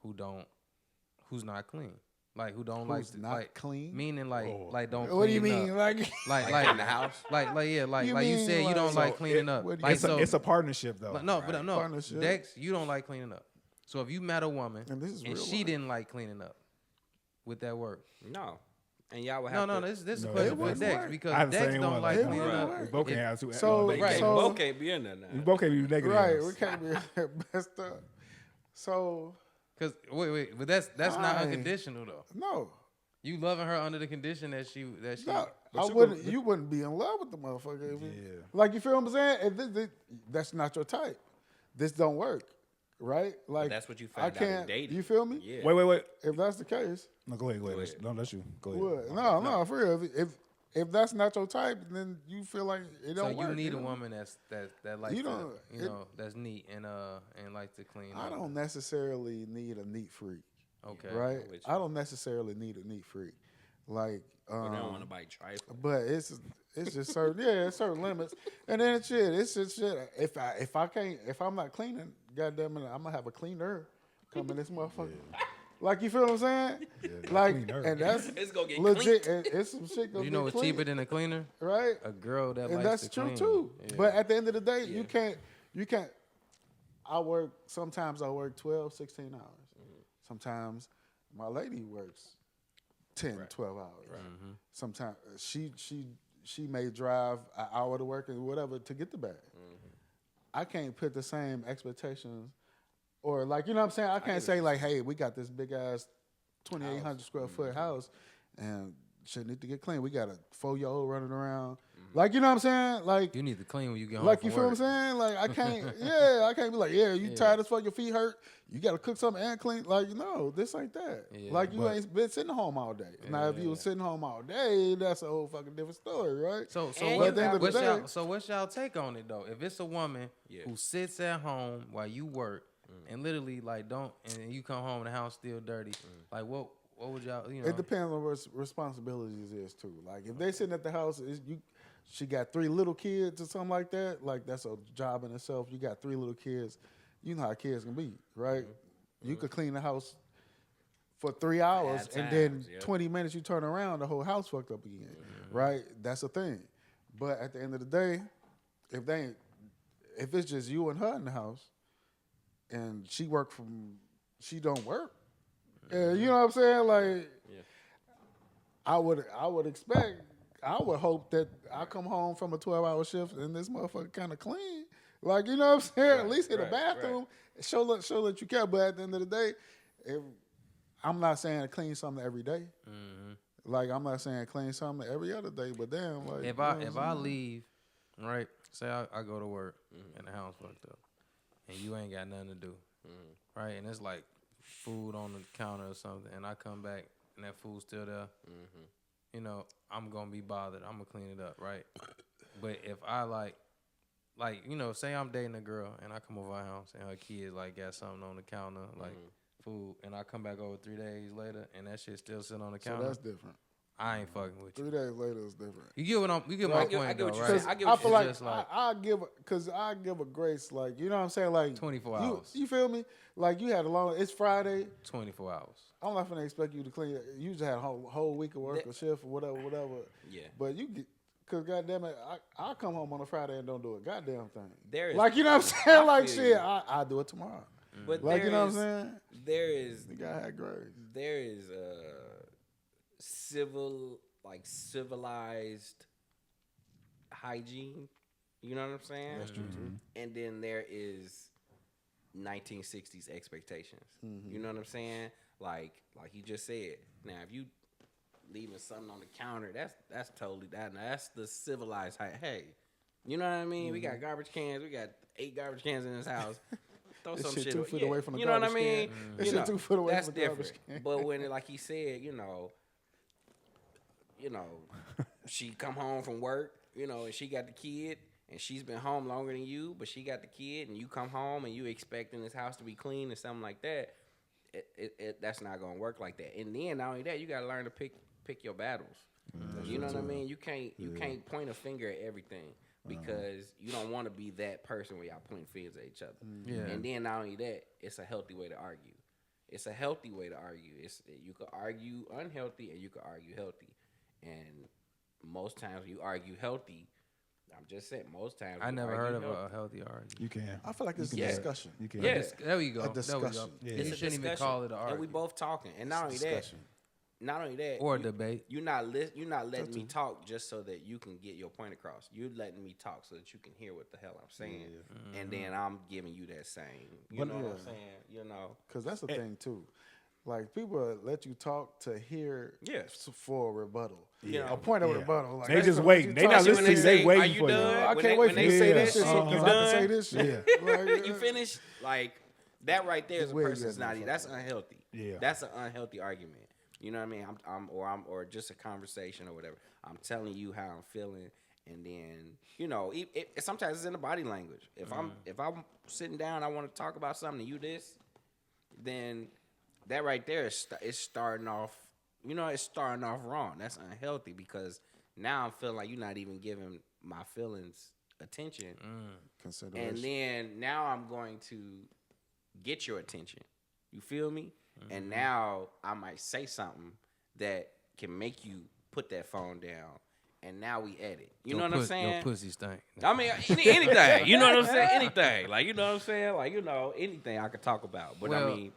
who's not clean? Like who don't Who's like not like clean? Meaning like don't. What do you clean mean? up. Like, Like in the house? Like yeah, like You you mean said you don't like- like So cleaning up. what do Like you- so, It's a partnership though. but no, Partnership. Dex, you don't like cleaning up. So if you met a woman And this is real she life. didn't like cleaning up, would that work? No. And y'all would have No, to. this is No, a it question for wouldn't Dex work. because I had the Dex same don't one. like It cleaning wouldn't up. work. We both can't have two. So- But Right. you so- both can't be in there now. we both can't be negative. right, we can't be messed up. So, Cause wait, but that's not Aye. unconditional though. no. You loving her under the condition that she No, But I you wouldn't. could- You wouldn't be in love with the motherfucker. If Yeah. like you feel what I'm saying? If that's not your type. This don't work, right? Like that's what you I found out in can't. dating. You feel me? Yeah. Wait. If that's the case, No, go ahead. ahead. Don't let you. Go ahead. what? No, for real. If that's not your type, then you feel like it So don't work. you need a know? woman that likes You to, don't- that's neat and likes to clean I up. don't necessarily need a neat freak, Okay. right? with you. I don't necessarily need a neat freak, like. But they don't want to bite trifle. But it's just certain it's certain limits, and then it's just shit. If I'm not cleaning, goddamn it, I'm gonna have a cleaner come in this motherfucker. Like you feel what I'm saying? Like, cleaner. and that's It's gonna get legit. And it's some shit gonna You know get what's clean, cheaper than a cleaner? right? A girl that And likes that's to true clean. too. Yeah. But at the end of the day, you can't. Sometimes I work 12, 16 hours. Sometimes my lady works 10, 12 hours. Sometimes she may drive an hour to work and whatever to get the bag. I can't put the same expectations or like, you know what I'm saying? I can't say like, hey, we got this big ass 2,800 square foot house and shit need to get clean. We got a 4-year-old running around. Like, you know what I'm saying? Like, You need to clean when you get home. like from you feel work. what I'm saying? Like I can't be like, you tired as fuck, your feet hurt, you gotta cook something and clean. Like, no, this ain't that. Yeah, like you ain't been sitting home all day. Now if you was sitting home all day, that's a whole fucking different story, right? So And what, at the end of the what's day- what's y'all take on it though? If it's a woman who sits at home while you work and literally like don't and you come home and the house still dirty, like what would y'all? It depends on what responsibilities is too. Like if they sitting at the house, she got 3 little kids or something like that. Like that's a job in itself. You got 3 little kids. You know how kids can be, right? You could clean the house for 3 hours, and then 20 minutes you turn around, the whole house fucked up again, right? That's a thing. But at the end of the day, if it's just you and her in the house, and she don't work, you know what I'm saying? Like, I would expect, I would hope that I come home from a 12-hour shift and this motherfucker kind of clean. Like, you know what I'm saying? Right, at least hit the bathroom, show that you care. But at the end of the day, I'm not saying clean something every day. Like, I'm not saying clean something every other day. But damn, like, if I leave, right? Say I go to work and the house fucked up, and you ain't got nothing to do, right? And it's like food on the counter or something, and I come back and that food's still there. You know, I'm gonna be bothered. I'm gonna clean it up, right? But if I like, you know, say I'm dating a girl and I come over her house and her kids like got something on the counter, like food, and I come back over 3 days later and that shit still sitting on the counter. So that's different. I ain't fucking with you. 3 days later is different. You get my point, I get though, what you're right? saying. I feel like just like I give a grace, like, you know what I'm saying, like 24 hours. You feel me? Like you had a long. It's Friday. 24 hours. I'm not gonna expect you to clean it. You just had a whole week of work or shift or whatever. Yeah. But you get, cause goddamn it, I come home on a Friday and don't do a goddamn thing. There is, like, you know what I'm saying? Like feel shit, you. I do it tomorrow. But Like, you know what I'm there saying? There is You gotta have grace. there is civilized hygiene. You know what I'm saying? That's true too. And then there is 1960s expectations. You know what I'm saying? Like you just said. Now, if you leaving something on the counter, that's totally that. Now, that's the civilized hey. You know what I mean? We got garbage cans. We got 8 garbage cans in this house. Throw This some shit shit 2 feet yeah, away from the you know what I garbage mean? can. This shit 2 foot away that's from the garbage different. can. But when, like he said, she come home from work, and she got the kid, and she's been home longer than you, but she got the kid, and you come home and you expecting this house to be clean or something like that. That's not gonna work like that. And then not only that, you gotta learn to pick your battles. You know what I mean? You can't point a finger at everything because you don't want to be that person where y'all point fingers at each other. Yeah. And then not only that, it's a healthy way to argue. It's a healthy way to argue. You could argue unhealthy and you could argue healthy. And most times you argue healthy. I'm just saying, most times I you never argue healthy. healthy. A healthy argument. You can. I feel like it's a Yeah. discussion. You can. Yeah. There we go. A discussion. Yeah. You It's a shouldn't even discussion. call it an And argument. we both talking. And not only Discussion. that, Or a debate. You're not letting me talk just so that you can get your point across. You're letting me talk so that you can hear what the hell I'm saying, and then I'm giving you that same. You know what I'm saying? Because that's the thing too. Like people let you talk to hear for a rebuttal. Yeah. A point of Yeah. rebuttal. Like, They that's just what waiting. you They talk- not Especially when listening. they They say, waiting "Are you for done?" I When can't they- wait when for they you to say say that this shit shit, because you I can done? say this shit. Like, You finish like that right there is a Weird, person's yeah, not. motherfucker. That's unhealthy. Yeah. That's an unhealthy argument. You know what I mean? Or just a conversation or whatever. I'm telling you how I'm feeling, and then sometimes it's in the body language. If I'm sitting down, I want to talk about something, and you this, then that right there is starting off. It's starting off wrong. That's unhealthy because now I'm feeling like you're not even giving my feelings attention. consideration. And then now I'm going to get your attention. You feel me? And now I might say something that can make you put that phone down. And now we edit. You know what I'm saying? Your pussy stink. I mean, anything. You know what I'm saying? Anything. Like, you know what I'm saying? Like, anything I could talk about. But Well, I mean,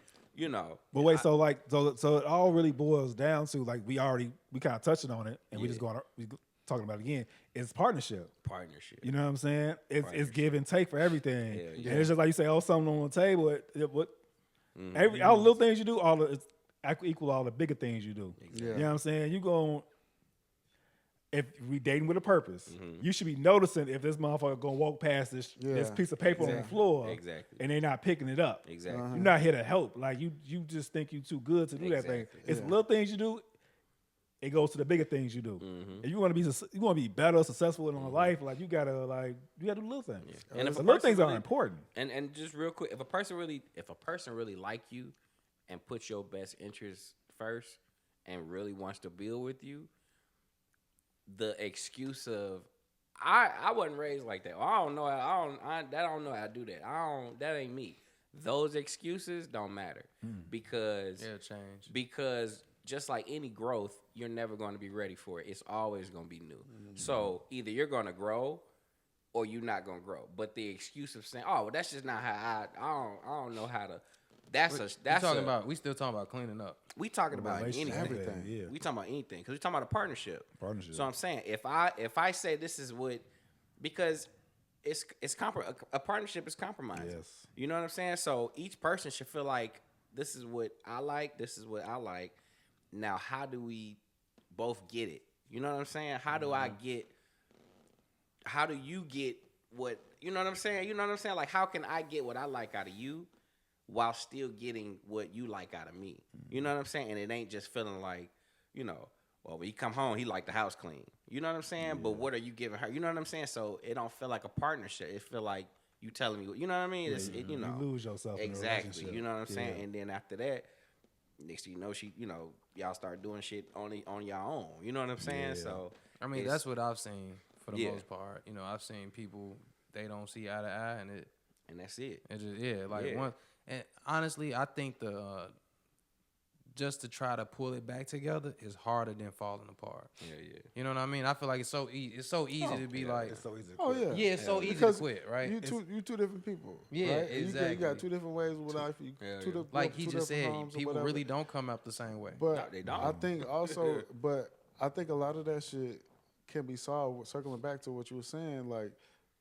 But wait, so it all really boils down to like we kind of touched on it, and we talking about it again. It's partnership. partnership. You know what I'm saying? It's Partnership. give and take for everything. Hell And yeah. it's just like you say, something on the table. All the little things you do, it's equal all the bigger things you do. Yeah. You know what I'm saying? If we dating with a purpose, you should be noticing if this motherfucker gonna walk past this piece of paper on the floor, Exactly. and they not picking it up. Exactly. You're not here to help. Like you just think you too good to do that thing. Exactly. It's little things you do. It goes to the bigger things you do. If you want to be better, successful in life, like you gotta do little things. And if the a little person things are really- important. And just real quick, if a person really like you and puts your best interests first, and really wants to build with you, the excuse of I wasn't raised like that. I don't know. I don't know how to do that. That ain't me. Those excuses don't matter because It'll change. Because just like any growth, you're never going to be ready for it. It's always going to be new. So either you're going to grow or you're not going to grow. But the excuse of saying, "Oh, well, that's just not how I don't know how to." We still talking about cleaning up. We talking about anything. Everything. Yeah. We talking about anything because we talking about a partnership. Partnership. So I'm saying if I say this is what, because it's a partnership is compromising. Yes. You know what I'm saying? So each person should feel like this is what I like. This is what I like. Now how do we both get it? You know what I'm saying? How do you get what? You know what I'm saying? You know what I'm saying? Like how can I get what I like out of you, while still getting what you like out of me? You know what I'm saying? And it ain't just feeling like, well, when he come home, he like the house clean. You know what I'm saying? Yeah. But what are you giving her? You know what I'm saying? So it don't feel like a partnership. It feel like you telling me, you know what I mean? You lose yourself in a exactly. relationship. You know what I'm saying? And then after that, next thing you know, y'all start doing shit on your own. You know what I'm saying? Yeah. So I mean, that's what I've seen for the most part. I've seen people, they don't see eye to eye, and that's it. It just one. And honestly, I think just to try to pull it back together is harder than falling apart. Yeah. You know what I mean? I feel like it's so easy. It's so easy to be like, It's so easy to Oh quit. yeah. it's so easy to quit, right? You two different people. Yeah, right? exactly. You got two different ways with life. Like he just said, people really don't come up the same way. But No, they don't. I think also, I think a lot of that shit can be solved. Circling back to what you were saying, like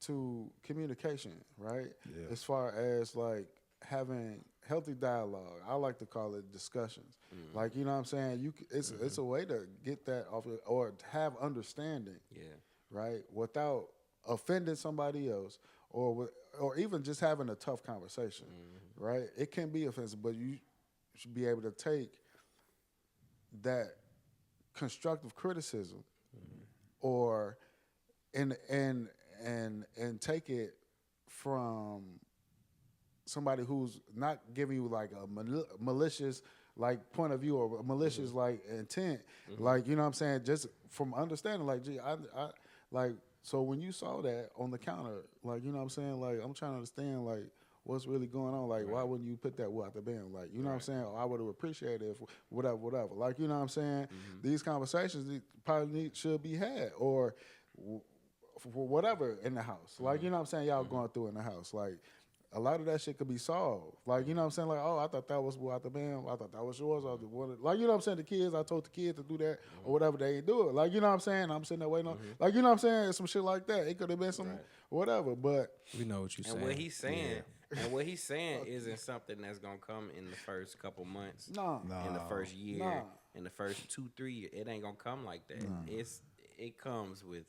to communication, right? Yeah. As far as like having healthy dialogue, I like to call it discussions. Like you know what I'm saying. It's a way to get that off or to have understanding. Yeah. Right, without offending somebody else, or even just having a tough conversation. Right, it can be offensive, but you should be able to take that constructive criticism, or and take it from somebody who's not giving you like a malicious like point of view or a malicious like intent, like you know what I'm saying, just from understanding like, gee, I like, so when you saw that on the counter, like you know what I'm saying, like I'm trying to understand like what's really going on, like why wouldn't you put that out the bin, like you know what I'm saying, I would have appreciated it if whatever, like you know what I'm saying, these conversations probably should be had, or for whatever in the house, like you know what I'm saying, y'all going through in the house, like a lot of that shit could be solved. Like, you know what I'm saying? Like, oh, I thought that was out the band. I thought that was yours. Like, you know what I'm saying? The kids, I told the kids to do that or whatever. They ain't do it. Like, you know what I'm saying? I'm sitting there waiting on. Like, you know what I'm saying? Some shit like that. It could have been some whatever, but. We know what you're saying. And what he's saying isn't something that's going to come in the first couple months. No. In the first year. Nah. In the first 2-3 years. It ain't going to come like that. It comes with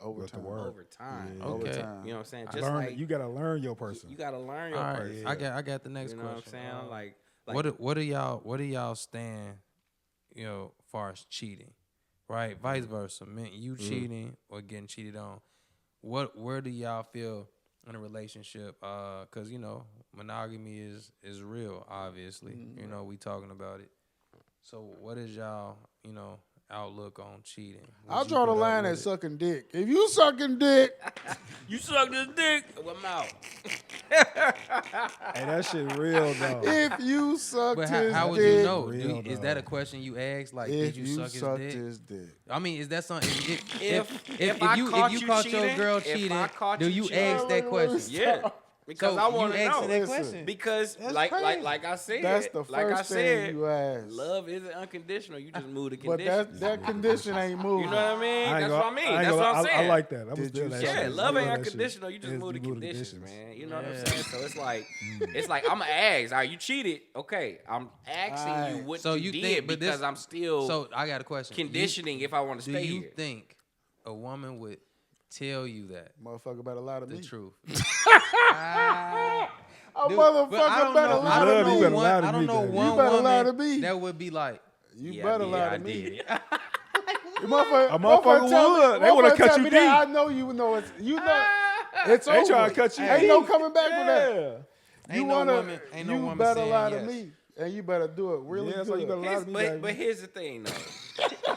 Over time. over time. Yeah. Okay. Over time. You know what I'm saying? You gotta learn your person. You got to learn your All right, person. I got the next You know question. what I'm saying? What do y'all stand, far as cheating, right? Vice versa, man, you cheating or getting cheated on. Where do y'all feel in a relationship? Cause monogamy is real, obviously. We talking about it. So what is y'all, outlook on cheating? I'll draw the line at sucking dick. If you sucking dick, You suck this dick. Well, I'm out. Hey, that shit real though. if you sucked But his how would dick, you know? Real, Is that a question you ask? Like, if did you suck his dick? I mean, is that something? If you caught your girl cheating, do you ask that question? Yeah. Because So I want to you know. asking that Listen. question? Because That's like crazy. I said, That's the like I first said, thing you ask. love isn't unconditional. You just move the But conditions. that condition ain't moving. You know what I mean? I ain't That's gonna- what I mean. I ain't That's gonna- what I'm saying. I like that. I'm Did still you that suck? Yeah, shit. love I ain't love that unconditional. You shit. just Yes, move the you conditions, man. You know what I'm Yeah. saying? So it's like, I'm gonna ask. Are you cheated? Okay, I'm asking you what So you you did think- but because this- I'm still So I got a question. conditioning if I want to Do stay you here. think a woman would tell you that Motherfucker better lie to the me. truth? A Dude, but I motherfucker don't better know. lie I love to you me. better lie to I don't me, know baby. one You better lie to woman me. that would be like, You Yeah, better I lie to did. me. I A motherfucker would. They wanna cut you deep. I know you know it's it's They over. trying to cut you Ain't deep. no coming back from that. Yeah. You Ain't no wanna woman- ain't no you woman better saying lie to yes. me. And you better do it really Yeah, good. so you better lie to me, baby. But here's the thing, though.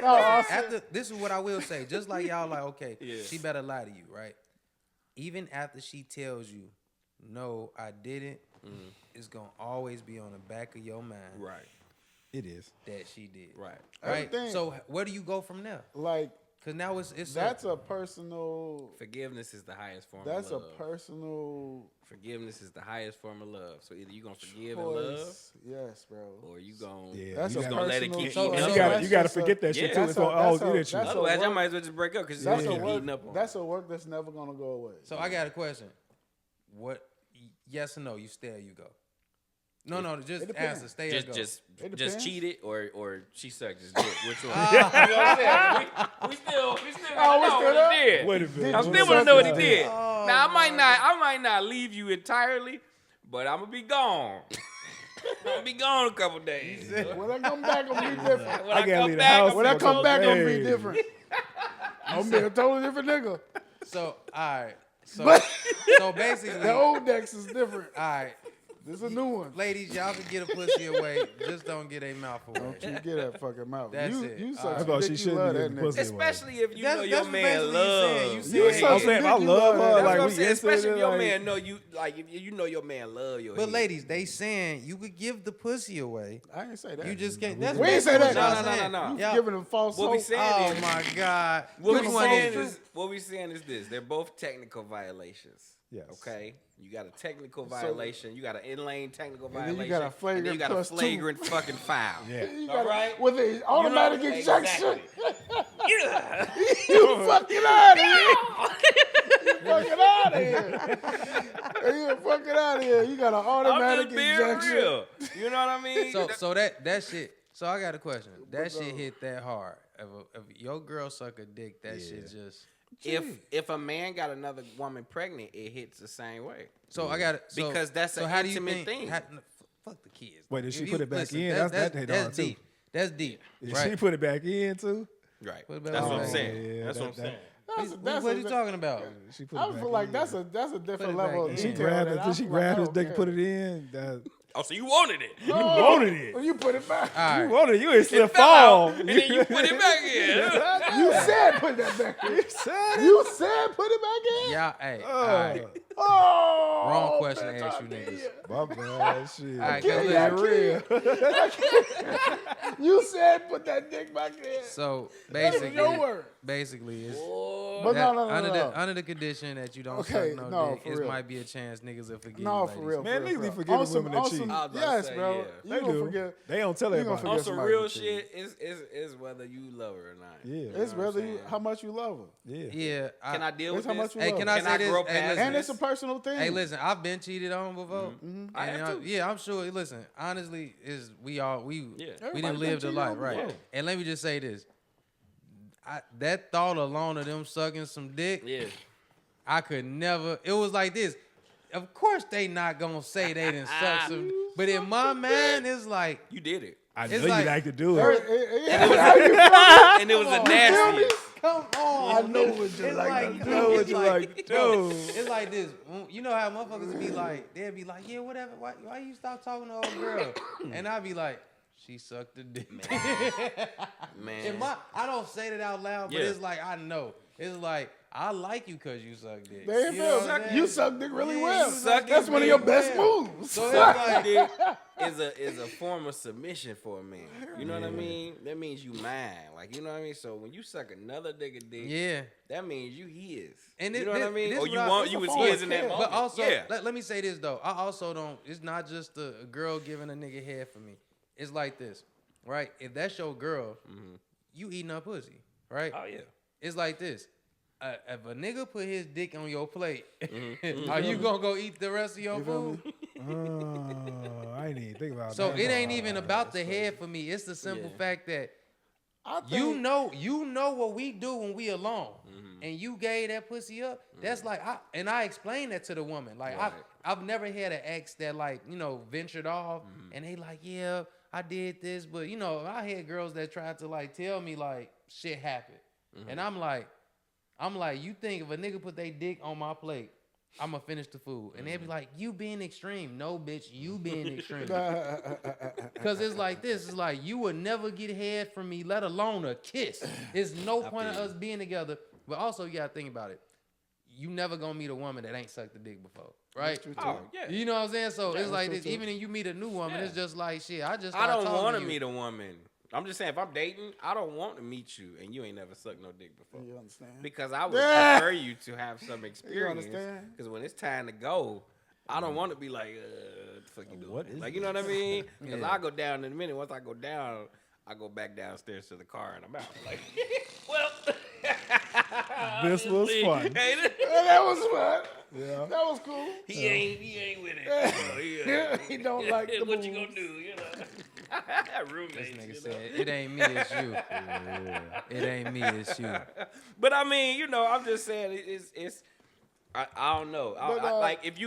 No, I said, After this is what I will say. Just like y'all like, okay, Yeah. she better lie to you, right? Even after she tells you, no, I didn't, it's gonna always be on the back of your mind Right. It is. that she did. Right. Right. Everything- So where do you go from there? like Because now it's that's a personal. Forgiveness is the highest form That's of a love. personal Forgiveness is the highest form of love. So either you're going to forgive and love, choice. Yes, bro. or you going Yeah, That's you a gotta- gonna let it personal keep So- eating so up. You you on gotta, you. you gotta that's a- forget that shit yeah, too. that's It's a- gonna always that's eat a- at you. that's a- Otherwise, y'all work- might as well just break up because That's it's a eating work. up on That's you. a work that's never gonna go away. So I got a question. What? Yes or no? You stay or you go? No, just it depends. answer. Stay or go. Just It just depends. cheat it or she sucked his dick. Which one? Ah. You know what I'm saying? We still we gotta still know what there? he did. Wait a minute. I'm you still suck wanna know what he his did. dick? Now I might not leave you entirely, but I'm gonna be gone. I'm gonna be gone a couple days. When I come back, gonna be different. When I I gotta come leave the back, house I'm When I gonna come go- back, gonna be Hey. different. I'm gonna be a totally different nigga. So all right. So But- so basically, The all old Dex is different. right, This is a new one. ladies, y'all can get a pussy away. Just don't get a mouth away. Don't you get that fucking mouth. That's you, it. You All suck right. I some thought dick, she you shouldn't love be that getting nigga. pussy. Especially if you That's- know your that's man basically you love. saying. You You saying- suck I'm some saying if dick, I you love her, that. That's like what I'm we saying. instant Especially if it, your like- man know you, like if you know your man love your But head. ladies, they saying you could give the pussy away. I ain't say that. You just can't. That's We ain't say basically that. what y'all saying. No. You Y'all- giving them false What we hope. saying Oh is, my God. what Which we one saying is is, what we saying is this: they're both technical violations. Yes. Okay. You got a technical violation. You got an in-lane technical And then violation. you got a and then flagrant you got a plus two. flagrant fucking foul. Yeah. You All got right. with the automatic You know, injection. Exactly. You fucking out of here. You fucking out of here. You fucking out of here. You got an I'm automatic just being injection. real. You know what I mean? So that shit. So I got a question. That shit hit that hard. If your girl suck a dick, that shit just. if a man got another woman pregnant, it hits the same way. So I got it. So, Because that's so an how do you intimate think, thing. Fuck the kids. Wait, did she If put it back listen, in? That hit hard, too. deep. That's deep. Did right? she put it back in too? Right. Put it back That's on what I'm back. saying. Yeah, That's what I'm that- saying. What are you talking about? She put I it back feel like in. that's a different it level back of in. She detail. grabbed that it. I Did she feel grab like I his dick, don't put care. it in? That, Oh, so you wanted it. you wanted it. Well, you put it back. All You right. wanted it. You ain't It slip fell fall. out, and then you put it back in. You said put that back in. You said put it back in. Yeah, hey. All right. Oh, Wrong question man, to ask I you did niggas. it. My bad. Shit. All right, Yeah, cause yeah, listen, You said put that dick back in. so That was your word. basically, it's But that no. under the condition that you don't Okay, suck no no, dick, for it real. might be a chance niggas will forgive No, you, for ladies. real. Man, for niggas real. be forgiving On some- women that on cheat. some- I was about to Yes, say, bro. yeah. You They gonna do. forgive. They don't tell You gonna everybody. On forget some somebody real that cheat. shit, is whether you love her or not. Yeah. You It's know what I'm whether you saying? how much you love her. Yeah. Yeah. Can I deal It's with how this? much you Hey, love can her. I Can say I this? grow Hey, past listen. And it's a personal thing. Hey, listen, I've been cheated on before. I have too. Yeah, I'm sure. Listen, honestly, is we Yeah. didn't Everybody live been the cheated life, on right? before. And let me just say this: that thought alone of them sucking some dick, Yeah. I could never. It was like this. Of course, they not gonna say they didn't suck some, but in my mind, it's like You did it. I know It's you like- like to do Her- it. And it was a You feel me? nasty. come on. I know what you It's like to come do. on, what it's you like- like to do. It's like this. You know how motherfuckers be like, they'll be like, yeah, whatever. Why you stop talking to old girl? And I'll be like, she sucked the dick. Man. I don't say that out loud, but Yeah. it's like I know. It's like I like you because you suck dick. There you know go. what I'm You saying? suck dick really Yeah, well. you suck That's dick one of your really best well. moves. So it's like, Dick is a form of submission for a man. You know what I mean? That means you mine. Like, you know what I mean? So when you suck another nigga dick, yeah. that means you his. And you it- know what I this- mean? this Or what you I- want it's you a was form of his in that care. moment. But also, yeah. let me say this though. I also don't. It's not just a girl giving a nigga head for me. It's like this, right? If that's your girl, you eating her pussy, right? Oh yeah. It's like this. If a nigga put his dick on your plate, are you gonna go eat the rest of your food? Oh, I didn't even think about So that. it ain't even about the head for me. It's the simple Yeah. fact that I think, you know what we do when we alone, and you gave that pussy up. That's like I explained that to the woman. Like Right. I've never had an ex that like ventured off, and they like yeah I did this, but I had girls that tried to like tell me like shit happened, and I'm like you think if a nigga put their dick on my plate I'm gonna finish the food, and they'd be like, "You being extreme." No, bitch, you being extreme. Cause it's like this. It's like you would never get head from me, let alone a kiss. There's no point of us being together. But also, you gotta think about it. You never gonna meet a woman that ain't sucked the dick before, right? Oh, yeah. You know what I'm saying? So it's like this. true. Even if you meet a new woman, it's just like shit. I don't want to meet a woman. I'm just saying, if I'm dating, I don't want to meet you and you ain't never sucked no dick before. You understand? Because I would prefer you to have some experience. understand? Because when it's time to go, I don't want to be like, what the fuck you doing? What is Like, you know what I mean? Because I'll go down in a minute. Once I go down, I go back downstairs to the car and I'm out. Like, well, This was fun. Hey, That was fun. Yeah. That was cool. he ain't with it. He don't like the What you moves. gonna do? You know, This roommates. nigga You know? said, "It ain't me, it's you. It ain't me, it's you." But I mean, you know, I'm just saying it's I don't know. But, Like if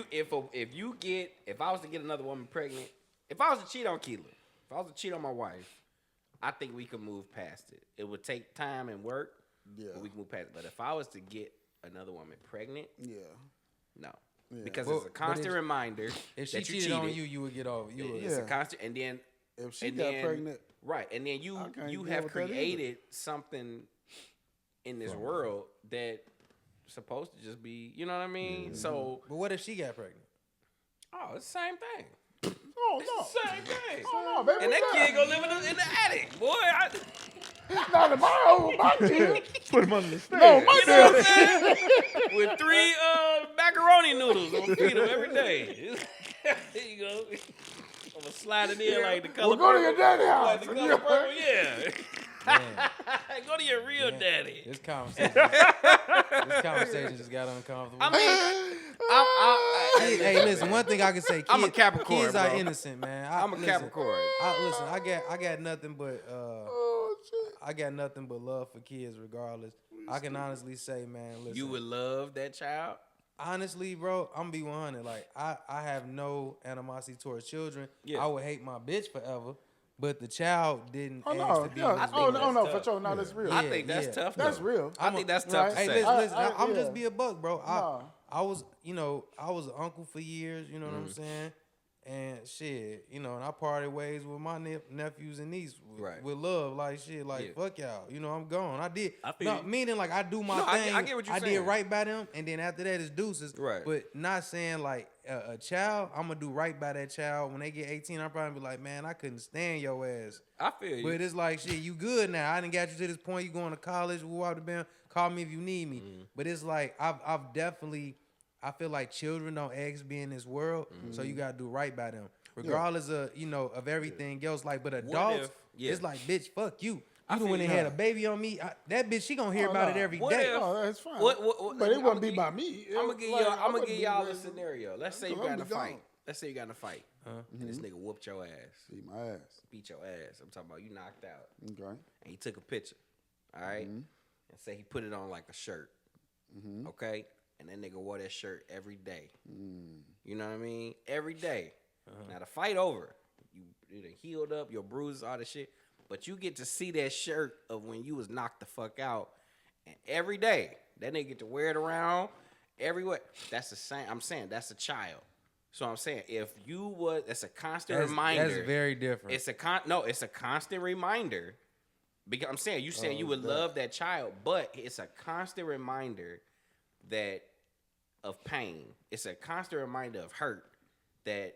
I was to get another woman pregnant, if I was to cheat on Keela, if I was to cheat on my wife, I think we could move past it. It would take time and work, but we can move past it. But if I was to get another woman pregnant, no. Yeah. Because Well, it's a but constant reminder If she that you cheated cheated on you, you would get over. You would. It's a Yeah. constant, and then If she and got then- pregnant, right, and then I you can't deal have with that either. created something in this world that supposed to just be, you know what I mean? So, But what if she got pregnant? oh, it's the same thing. oh It's the same thing. no, baby, And that kid gonna live in the attic, boy. not my kid. Put him under the stairs. No, my You know what I'm kid. saying? With 3 macaroni noodles, I'm gonna feed him every day. There you go. I'm gonna slide it in like the color Well, go to purple. your daddy's house. Like the color purple, yeah. Man, Go to your real daddy. this conversation just got uncomfortable. I mean, Hey, listen. One thing I can say, I'm a Capricorn, Kids are bro. innocent, man. I'm a Capricorn. Listen, I got nothing but Oh, shit. I got nothing but love for kids, regardless. I can honestly say, man, listen. You would love that child? Honestly, bro, I'm gonna be 100. Like, I have no animosity towards children. Yeah. I would hate my bitch forever, but the child didn't Oh, ask no. to be. Yeah. in this Oh, world. no, that's for tough. sure. No, that's real. I think that's yeah. tough. That's though. real. I think that's tough Right. to Hey, say. listen, I- I'm yeah. just be a buck, bro. Nah. I was an uncle for years, you know what I'm Mm-hmm. saying? And shit, and I parted ways with my nephews and nieces Right. with love, like shit, like Yeah. fuck y'all, I'm gone. I did, I feel you. meaning like I do my No, I thing. get what you're I did saying. right by them, and then after that it's deuces. Right. But not saying like a child, I'm gonna do right by that child. When they get 18, I'm probably be like, man, I couldn't stand your ass. I feel you. But it's like, shit, you good now. I done got you to this point. You going to college. Woo out the band. Call me if you need me. Mm-hmm. But it's like, I've definitely, I feel like children don't ask to be in this world. Mm-hmm. So you got to do right by them. Regardless of, of everything else. Like, but adults, yeah. it's like, bitch, fuck you. I You the feel one that you. had a baby on me. That bitch, she gonna hear Oh, about no. it every What day. if- Oh, that's fine. What, But it I'ma wouldn't be give- by me. I'm gonna give Like, y'all. I I'm gonna wouldn't give be y'all a ready. scenario. Let's say you I'm got in a be fight. gone. Let's say you got in a fight, and this nigga whooped your ass, Beat my ass. beat your ass. I'm talking about you knocked out, Okay. and he took a picture, all right? and say he put it on like a shirt, okay? And that nigga wore that shirt every day. You know what I mean? Every day. Now the fight over, you done healed up, your bruises, all that shit. But you get to see that shirt of when you was knocked the fuck out, and every day that nigga get to wear it around everywhere. That's the same. I'm saying that's a child. So I'm saying if you was, it's a constant reminder. That's very different. It's a constant reminder. Because I'm saying you said you would love that child, but it's a constant reminder that of pain. It's a constant reminder of hurt that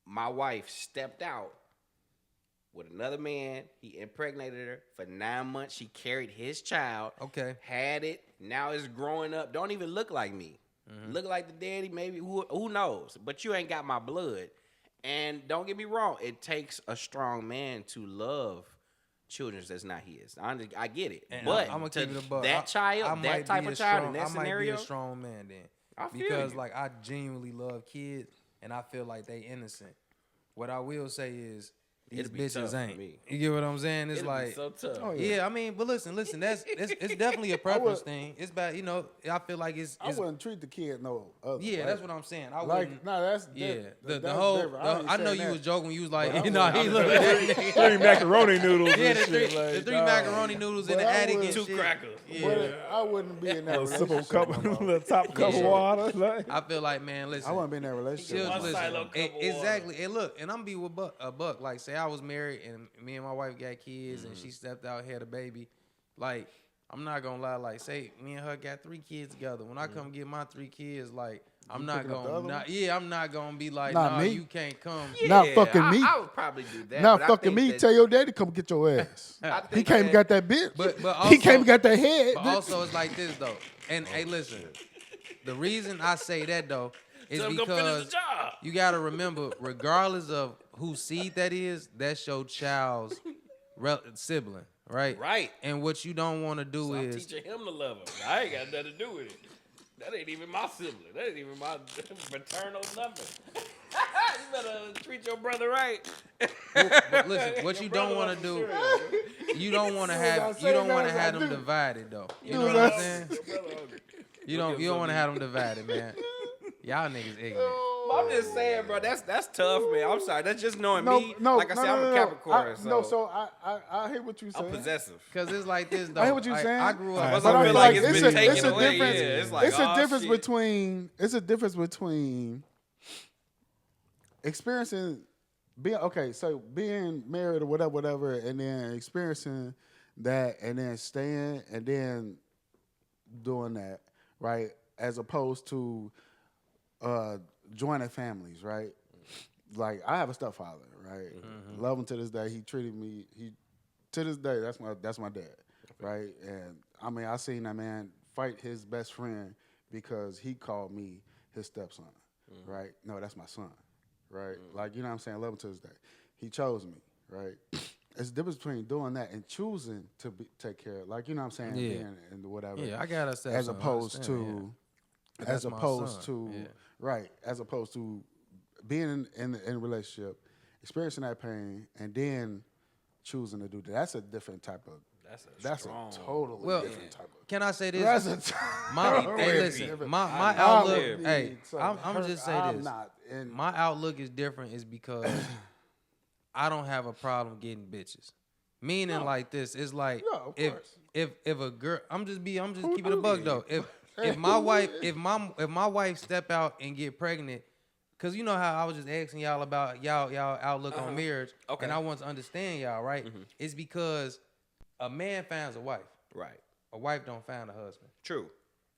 my wife stepped out with another man. He impregnated her for 9 months. She carried his child. Okay. Had it. Now it's growing up. Don't even look like me. Look like the daddy, maybe. Who knows? But you ain't got my blood. And don't get me wrong. It takes a strong man to love children that's not his. I get it. And but I'm gonna to keep it a buck. that child, I that might type be of a child strong- in that I might scenario. be a strong man then. I feel Because you. like I genuinely love kids and I feel like they innocent. What I will say is these It'd be tough bitches for ain't. me. You get what I'm saying? It's It'd like, be so tough. Oh, yeah, I mean, but listen, that's it's definitely a preference thing. It's bad, you know. I feel like it's I wouldn't treat the kid no other. yeah, right? that's what I'm saying. I Like, wouldn't. no, that's Yeah, different. the That's whole. different. ain't I know saying you that. was joking when you was like, But you I know, he wouldn't- look at that nigga. 3 macaroni noodles. Yeah, and the shit, three, like, the three dog. macaroni noodles in But the I attic would- and Two shit. crackers. But I wouldn't be in that A sip of relationship. cup, no more. little top cup of Yeah. water. Like. I feel like, man, listen. I wouldn't be in that relationship. Chill, no more. One listen. silo cup of water. Exactly. And look, and I'm be with a buck. Like, say I was married and me and my wife got kids and she stepped out, had a baby. Like, I'm not gonna lie. Like, say me and her got 3 kids together. When I come get my 3 kids, like, I'm not picking up the gonna, other one? I'm not gonna be like, Not nah, me. you can't come. Not fucking me. I would probably do that. Not but I fucking think me. that- Tell your daddy come get your ass. I He think came and got that bitch. But he also- came and got that head. But also, it's like this though. And hey, listen, the reason I say that though is Tell him go finish the because job. you gotta remember, regardless of whose seed that is, that's your child's sibling, right? Right. And what you don't want to do So I'm is teaching him to love him. I ain't got nothing to do with it. That ain't even my sibling. That ain't even my paternal nothing. You better treat your brother right. but listen, what Your you don't brother want to wants do, some cereal. you don't want to Soon as I have, say you don't that, want to I have them do. divided though. You know Soon what as I'm I- saying? Your brother hungry. You We'll don't, give you don't him want to something have them divided, man. Y'all niggas ignorant. But I'm just saying, bro, that's tough, man. I'm sorry. That's just knowing No, me. no, Like I said, I'm a Capricorn, so I hear what you're I'm saying. possessive. Cause it's like this though. I hear what you're Like, saying. I grew up. Alright, But so I I feel feel like like it's it's been a- taken it's a away. difference. Yeah, it's like It's a oh, difference shit. between. It's a difference between experiencing being okay. So being married or whatever, and then experiencing that, and then staying, and then doing that, right? As opposed to joining families, right? Like I have a stepfather, right? Love him to this day. He treated me. To this day, that's my dad, right? And I mean, I seen that man fight his best friend because he called me his stepson, right? No, that's my son, right? Like you know what I'm saying. Love him to this day. He chose me, right? It's the difference between doing that and choosing to take care of, like you know what I'm saying, Yeah. being and whatever. Yeah, I got to say as opposed to, But as that's my opposed son, to, yeah. right? As opposed to being in a relationship, experiencing that pain, and then choosing to do that. That's a different type of. That's strong. a totally Well, different type of. Can I say this? That's a My totally hey, listen, different- my I outlook. would be Hey, so I'm gonna hurt. just say I'm this. not, and My outlook is different, is because I don't have a problem getting bitches. Meaning like this, it's like Yeah, of if course. if a girl, I'm just keeping it a buck though. If my wife step out and get pregnant, cause you know how I was just asking y'all about y'all outlook on marriage, Okay. and I want to understand y'all, right? It's because a man finds a wife, Right. a wife don't find a husband. True.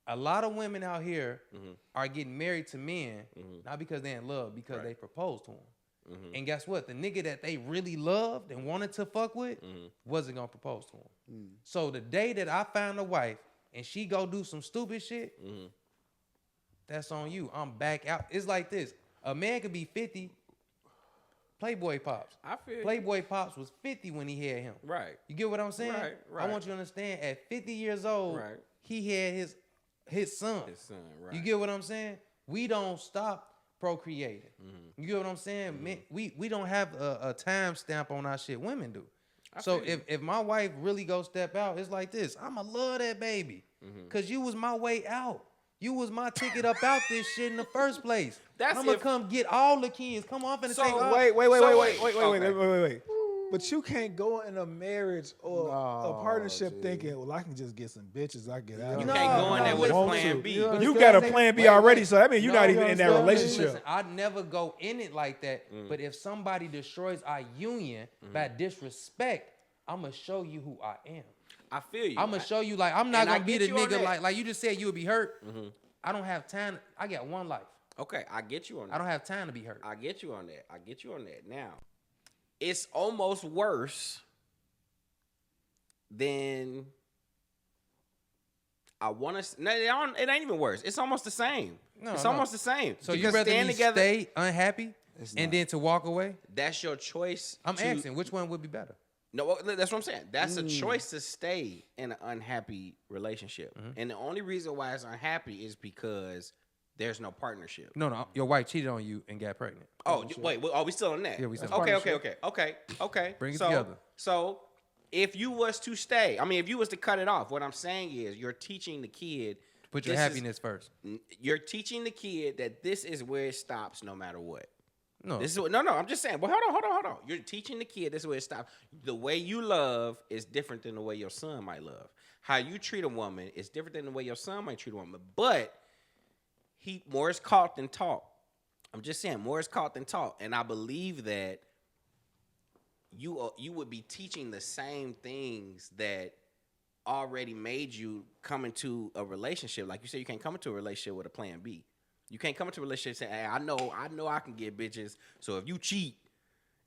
A lot of women out here are getting married to men, not because they're in love, because they proposed to them. And guess what? The nigga that they really loved and wanted to fuck with wasn't gonna propose to him. So the day that I find a wife and she go do some stupid shit, that's on you. I'm back out. It's like this. A man could be 50. Playboy Pops. I feel you. Playboy Pops was 50 when he had him. Right. You get what I'm saying? Right, I right. want you to understand, at 50 years old, Right. he had his son. His son, right. You get what I'm saying? We don't stop procreating. You get what I'm saying? Man, we don't have a time stamp on our shit. Women do. So feel you. if my wife really go step out, it's like this. I'ma love that baby. Cause you was my way out. You was my ticket up out this shit in the first place. That's I'ma if- come get all the kids. Come on, I'm finna So, take all. Wait. Okay. Wait. But you can't go in a marriage or No, a partnership G. thinking, well, I can just get some bitches. I get out. You of can't it. go in there with a Want plan to. B. You You got a understand? plan B Wait, already, wait. so that means you're No, not you even in that understand me? relationship. Listen, I'd never go in it like that. But if somebody destroys our union by disrespect, I'ma show you who I am. I feel you. I'ma show you, like, I'm not and I gonna be get the you on nigga that. like you just said you would be hurt. I don't have time. I got one life. Okay, I get you on that. I don't have time to be hurt. I get you on that. Now, it's almost worse than I want to. No, it ain't even worse. It's almost the same. No, it's no. almost the same. So you Because rather staying me together, stay unhappy It's and not. then to walk away? that's your choice. I'm to- asking, which one would be better? No, that's what I'm saying. That's a choice to stay in an unhappy relationship. And the only reason why it's unhappy is because there's no partnership. No, your wife cheated on you and got pregnant. Oh, wait, are we still on that? Yeah, we still. Okay. Bring it So- together. So if you was to stay, if you was to cut it off, what I'm saying is you're teaching the kid. Put your happiness first. You're teaching the kid that this is where it stops no matter what. No. This is what, no. I'm just saying. Well, hold on. You're teaching the kid this is where it stops. The way you love is different than the way your son might love. How you treat a woman is different than the way your son might treat a woman. But more is caught than taught. I'm just saying, more is caught than taught. And I believe that you would be teaching the same things that already made you come into a relationship. Like you said, you can't come into a relationship with a plan B. You can't come into a relationship saying, hey, I know I can get bitches, so if you cheat,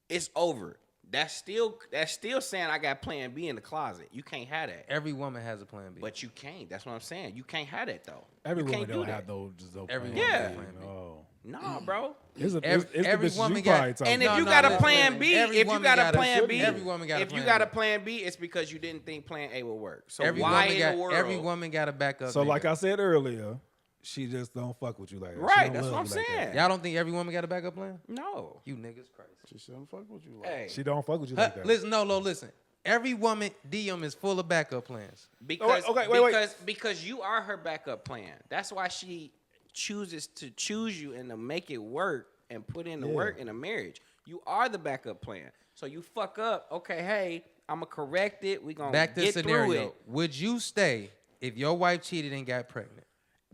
it's over. That's still saying I got plan B in the closet. You can't have that. Every woman has a plan B. But you can't. That's what I'm saying. You can't have that though. Every you woman can't don't do have that. those. Every plans. woman Yeah. has a plan B. No. Nah, bro. It's the Every bitches woman you got- probably talking And if about. you got a listen, plan B, every if you woman got a got a- plan B, every woman got a if you plan got B. a plan B, it's because you didn't think plan A would work. So Every why woman in got the world? every woman got a backup. So nigga. like I said earlier, she just don't fuck with you like that. She Right, don't that's love what I'm you like that. saying. y'all don't think every woman got a backup plan? No. You niggas crazy. She shouldn't fuck with you. Like Hey. She don't fuck with you like that. Listen, listen. Every woman DM is full of backup plans. Because Okay, wait. because you are her backup plan. That's why she chooses to choose you and to make it work and put in the work in a marriage. You are the backup plan. So you fuck up. Okay, hey, I'm gonna correct it. We gonna Back to get through scenario. it. Would you stay if your wife cheated and got pregnant?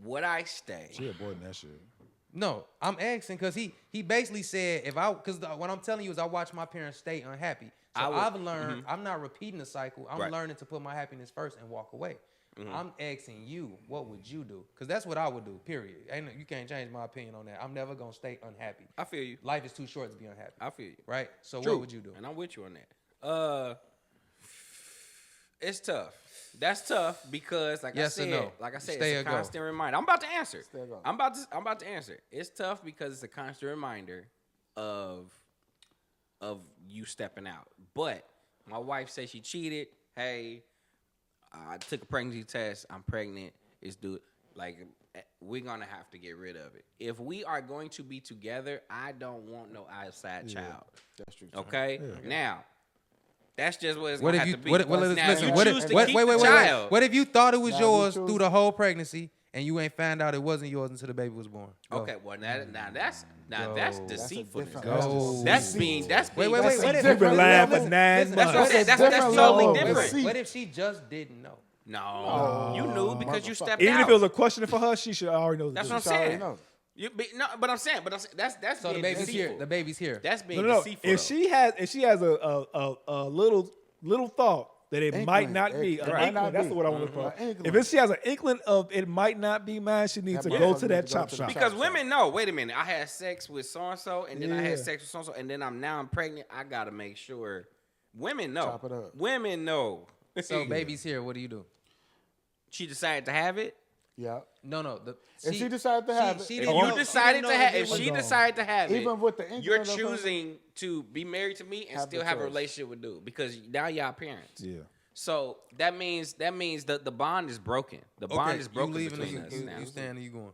Would I stay? She avoiding that shit. No, I'm asking because he basically said because what I'm telling you is I watch my parents stay unhappy. So I've learned I'm not repeating the cycle. I'm Right. learning to put my happiness first and walk away. I'm asking you, what would you do? Because that's what I would do. Period. You can't change my opinion on that. I'm never gonna stay unhappy. I feel you. Life is too short to be unhappy. I feel you. Right. So True. what would you do? And I'm with you on that. It's tough. That's tough because, Yes or no? Stay or it's a go? constant reminder. I'm about to answer. Stay or go? I'm about to answer. It's tough because it's a constant reminder of you stepping out. But my wife said she cheated. Hey, I took a pregnancy test. I'm pregnant. It's due. Like, we're gonna have to get rid of it. If we are going to be together, I don't want no outside child. that's true. Okay. Now, that's just what it's What gonna if have you to be. listen? Now, Listen. you What choose if to wait, keep wait, the wait, child. What if you thought it was Now, you yours choose- through the whole pregnancy and you ain't found out it wasn't yours until the baby was born? Go. Okay, well now that's Go. deceitfulness. different- Go. That's being Wait. That's What a if You've been lying for listen, 9 listen, months. That's a totally different level of different. deceit. What if she just didn't know? No, you knew because you stepped Even out. if it was a question for her, she should already know. That's the what I'm truth. She already saying. know. But I'm saying that's So the being baby's deceitful. here. The baby's here. That's being No. deceitful. If she has a little thought that it Inkling. might not be It an might inkling, not that's be. what I want to An put. inkling. If she has an inkling of it might not be mine, she needs That to go motherfucker to that needs to go chop to the shop. because shop. women know. Wait a minute. I had sex with so and so, and then I Yeah. had sex with so and so, and then I'm pregnant. I gotta make sure. Women know. Chop it up. Women know. So baby's here. What do you do? She decided to have it. Yeah. No. If she decided to have it, she if didn't If know- you she decided didn't to know have, it if was she gone. decided to have it, even with the inkling you're of her- choosing to be married to me and Have still the have a choice. relationship with dude because now y'all parents. Yeah. So that means that the bond is broken. The bond is broken You leaving? between Or us you, now. you staying? Or you going?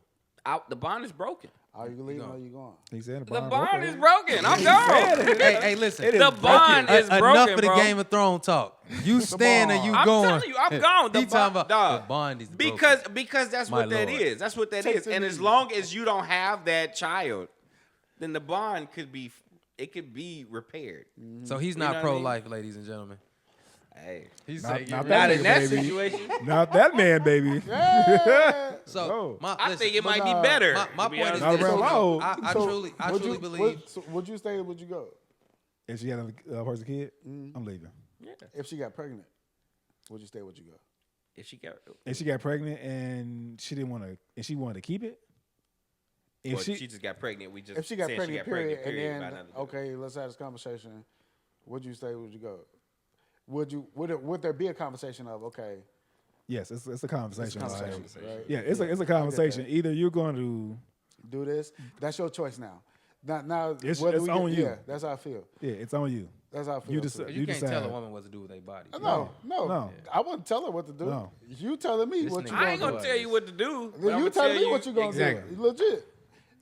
The bond is broken. Are you leaving or you going? He said The bond is broken. I'm gone. Hey, listen. It is The bond is broken, Enough of the bro. Game of Thrones talk. You staying or you I'm going? telling you, I'm gone. He talking about dog. the bond is because that's My what that Lord. is. That's what that Takes is. it And as easy. long as you don't have that child, then the bond could be repaired. So he's know what not I pro-life, ladies and gentlemen. Hey, He's Not- saying not you're that not in that baby. situation. Not that man, baby. So No. I think it might be nah, better. my to be point is honest Not this. with real you. low. I truly believe. Would you stay or would you go? If she had a person kid, I'm leaving. Yeah. If she got pregnant, would you stay or would you go? If she got, If she got pregnant and she didn't want to, and she wanted to keep it, if well, she, she just got pregnant, we just If she got said pregnant, period, by and then nothing to do. okay, let's have this conversation. Would you stay or would you go? Would there be a conversation of okay? yes, it's a conversation. It's a like- conversation, right? yeah, it's a conversation. Either you're going to, Do this. That's your choice now. Now It's whether on get, you. Yeah, that's how I feel. yeah, it's on you. That's how I feel. You too. decide. 'Cause you can't tell a decide. woman what to do with their body. No. I wouldn't tell her what to do. No. You telling me This what you nigga- gonna I ain't do. gonna tell you what to do. but Then I'm you gonna tell tell me what you gonna exactly. do. Legit.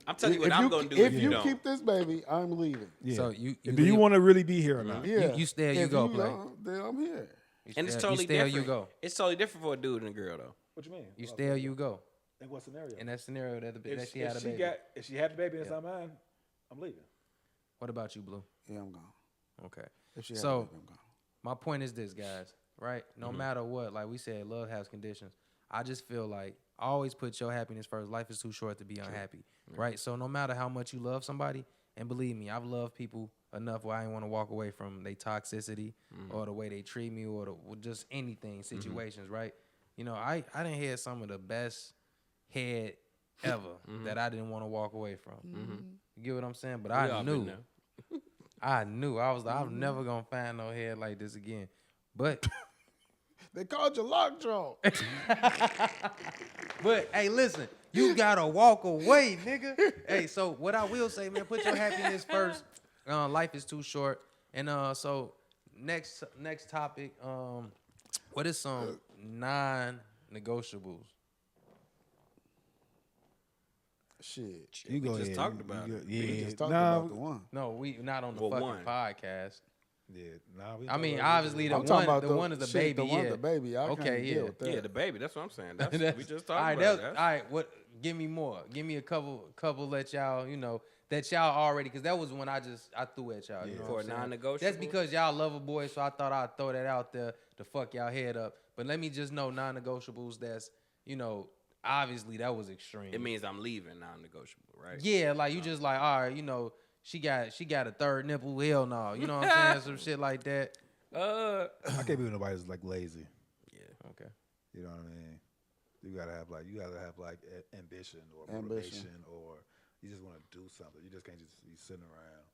I'm telling you what If I'm you gonna do if if you don't. keep this baby, I'm leaving. Yeah. So you do you leave- want to really be here or not? Yeah. you stay or you If go, Play. don't, then I'm here. And it's You totally stay or different. you go. It's totally different for a dude and a girl though. What you mean? You stay or you go. In what scenario? In that scenario that if she had a baby. if she had the baby and it's not mine, I'm leaving. What about you, Blue? Yeah, I'm gone. Okay. If she had So- a baby, I'm gone. My point is this, guys, right? No matter what, like we said, love has conditions. I just feel like always put your happiness first. Life is too short to be unhappy, right? So no matter how much you love somebody, and believe me, I've loved people enough where I didn't want to walk away from their toxicity or the way they treat me or just anything, situations, right? You know, I didn't had some of the best head ever that I didn't want to walk away from. You get what I'm saying? But We I all knew. been there. I knew. I was like, I'm never gonna find no head like this again. But They called you lockjaw. but hey, listen, you gotta walk away, nigga. Hey, so what I will say, man, put your happiness first. Life is too short. And so next topic, what is some non-negotiables? Shit. You go just ahead. talked about it. We Yeah. just talked Nah, about the one. No, we not on the Well, fucking one. podcast. Yeah. Nah, we I mean, talking about- obviously the I'm talking one, about the one is the shit, baby. The one, Yeah. the baby. I Okay, can't yeah. deal with that. Yeah, the baby. That's what I'm saying. That's That's- we just all talked right, about. all That. right. What? Give me more. Give me a couple. Let y'all, that y'all already, because that was when I threw at y'all. You know For what a I'm saying? non-negotiable? That's because y'all love a boy, so I thought I'd throw that out there to fuck y'all head up. But let me just know non-negotiables. That's obviously that was extreme. It means I'm leaving non-negotiable, right? Yeah, like you just like, all right, she got a third nipple. Hell no, you know what I'm saying? Some shit like that. I can't be with nobody that's like lazy. Yeah. Okay. You know what I mean? You gotta have ambition or Ambition. motivation, or you just want to do something. You just can't just be sitting around.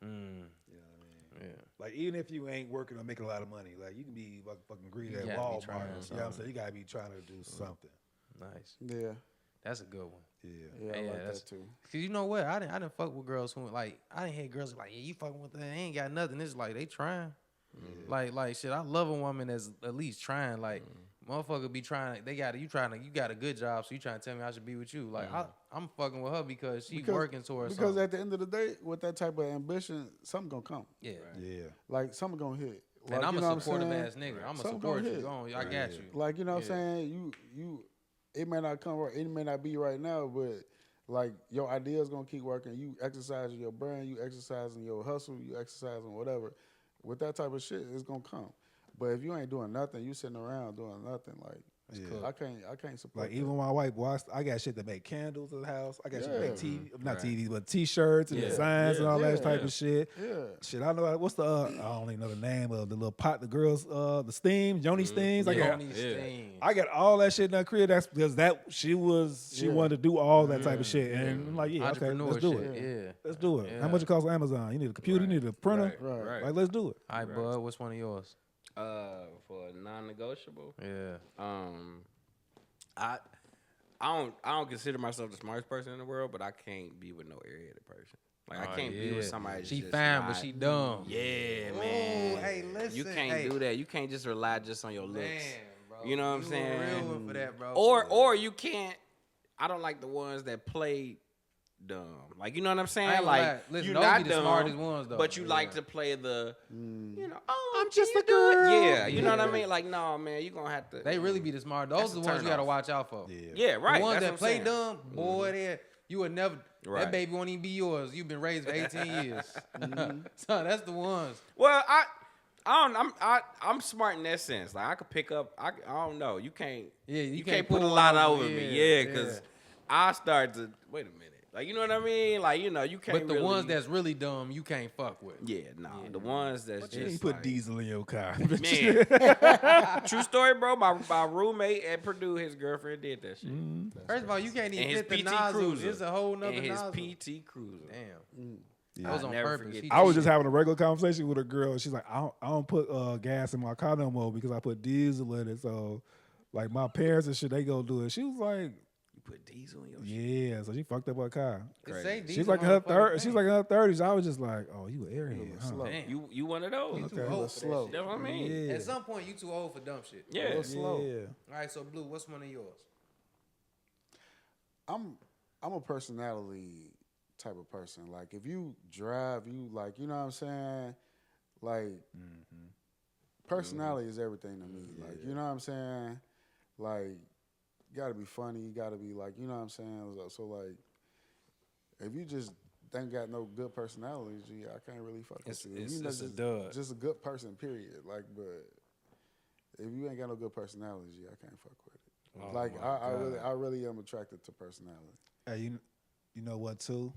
You know what I mean? Yeah. Like even if you ain't working or making a lot of money, like you can be fucking greedy You at gotta be Walmart. trying You know what I'm something. saying? You gotta be trying to do something. Nice. Yeah. That's a good one. Yeah. Yeah, I Yeah, like that's- that too. Cause you know what? I didn't fuck with girls who like I didn't hate girls like, yeah, you fucking with that, they ain't got nothing. It's like they trying. Like shit. I love a woman that's at least trying. Like motherfucker be trying. You got a good job, so you trying to tell me I should be with you. Like I'm fucking with her because she's working towards Because something. at the end of the day, with that type of ambition, something gonna come. Yeah. Yeah. Like something gonna hit. Like, And I'm you know a what supportive saying? ass nigga. I'm a Something support gonna you. hit. Go on, I got you. Like, you know what I'm Yeah. saying? You it may not come right, it may not be right now, but like your ideas gonna keep working. You exercising your brain, you exercising your hustle, you exercising whatever. With that type of shit, it's gonna come. But if you ain't doing nothing, you sitting around doing nothing, like Yeah. I can't support Like that. even my wife, I got shit that make candles in the house. I got shit that make not Right. TVs, but T-shirts and Yeah. designs and all that type Yeah. of shit. Yeah. Shit, I know what's the I don't even know the name of the little pot the girls the steams, Joni steams. I got Tony Steen. I got all that shit in that crib. That's because she Yeah. wanted to do all that type of shit, and I'm like, yeah, okay, let's do Entrepreneurship. it. Yeah. Let's do it. Yeah. How much it costs on Amazon? You need a computer, you need a printer. Right. Like, let's do it. All right, bud. What's one of yours? For a non-negotiable, Yeah. I don't consider myself the smartest person in the world, but I can't be with no airheaded person. Like I can't be with somebody. That's She just fine, not, but she dumb. Yeah, man. hey, listen, You can't hey. do that. You can't just rely just on your looks. Man, bro. You know what I'm saying? A real one for that, bro. Or you can't. I don't like the ones that play dumb. Like, you know what I'm saying? I ain't gonna lie. Like Listen, you're those not be the dumb, smartest ones, though. but you like Yeah. to play the, I'm just a girl. Yeah, you know what I mean? Like, no, man, you gonna have to. They really be the smart. That's Those are a the ones you turn gotta off. watch out for. Yeah, right. The ones that's that what play I'm saying. dumb, boy, you would never. Right. That baby won't even be yours. You've been raised for 18 years. So that's the ones. Well, I'm smart in that sense. Like I could pick up. I don't know. You can't. Yeah, You you can't can't put a pull lot one over over. me. Yeah, Yeah, because I start to wait a minute. Like, you know what I mean? Like, you can't. But the really, ones that's really dumb, you can't fuck with. yeah, nah. The ones that's You just put like, diesel in your car. Man, true story, bro. My roommate at Purdue, his girlfriend did that shit. First of all, you can't even And his fit the PT nozzle. Cruiser. It's a whole nother And his nozzle. PT Cruiser. Damn. Yeah. That was I'll on never purpose. forget He that. I was cheated. just having a regular conversation with a girl. She's like, I don't put gas in my car no more because I put diesel in it. So, like, my parents and shit, they go do it. She was like, You put diesel in your shit. Yeah, so she fucked up her car. It say She's diesel like in on her the fucking she's thing. like in her 30s. I was just like, oh, you an airhead, huh? slow. Damn. You one of those. You too Okay. old for that Slow. shit. That's what I mean. Yeah. At some point, you too old for dumb shit. Yeah. Real slow. Yeah. All right, so Blue, what's one of yours? I'm a personality type of person. Like if you drive, you like, you know what I'm saying? Like personality is everything to me. Like, you know what I'm saying? Like, you gotta be funny, you gotta be like, you know what I'm saying? So like if you just ain't got no good personality, gee, I can't really fuck with you. If you know, It's a dud. just a good person, period. Like, but if you ain't got no good personality, gee, I can't fuck with it. Oh Like my I God. really am attracted to personality. Hey, you know what too?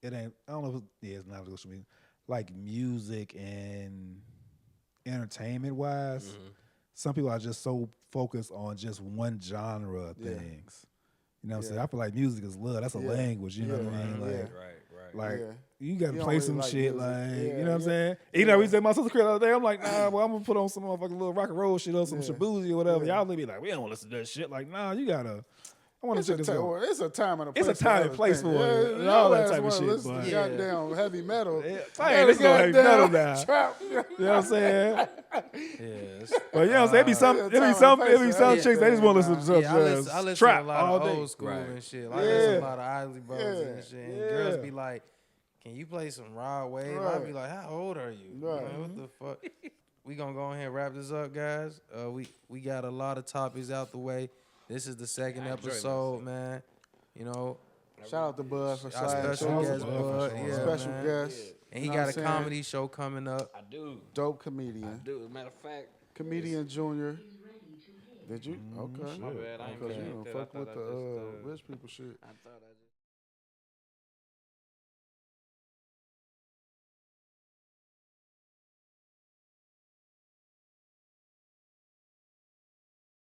It ain't. I don't know. It's not social media. Like music and entertainment wise, some people are just so focused on just one genre of Yeah. things. You know what I'm Yeah. saying? I feel like music is love. That's a Yeah. language. You know what I Yeah. mean? Like, Yeah. like Yeah. you gotta You don't play really some like shit. music. Like, Yeah, you know what I'm yeah. saying? You know, we said my sister crib the other day. I'm like, nah, well, I'm gonna put on some motherfucking little rock and roll shit or some Yeah. shabuzi or whatever. Yeah. Y'all be like, we don't want to listen to that shit. Like, nah, you gotta. I want It's to a, check this out. it's a time and a It's place. a time for and place everything. for it, Yeah, and all that your type of ass wanna shit, listen to but- Yeah. goddamn heavy metal. Yeah, Yeah, man, let's go heavy metal now. Trap. You know what I'm saying? Yes. But you know what I'm saying? It be some, yeah, it be time some, and it be place some for chicks they just want to listen to Yeah, I listen trap to a lot all of day. old school Right. and shit. I listen to Yeah. a lot of Isley Brothers and Yeah. shit. And Yeah. girls be like, "Can you play some Rod Wave?" I be Right. like, "How old are you? Right. Like, what the fuck?" We gonna go ahead and wrap this up, guys. We got a lot of topics out the way. This is the second I enjoy episode, man. You know, Shout out to Bud for our sliding special Shout through. out guest, to Bud for Bud. showing Yeah, up. Special man. guest. And he You know got what a I'm saying? comedy show coming up. I do. Dope I comedian. do. As a matter of fact, ComedianJunior. Did you? Okay. my bad. I ain't Because you connected. don't I fuck thought with I the just, rich people shit. I thought I just.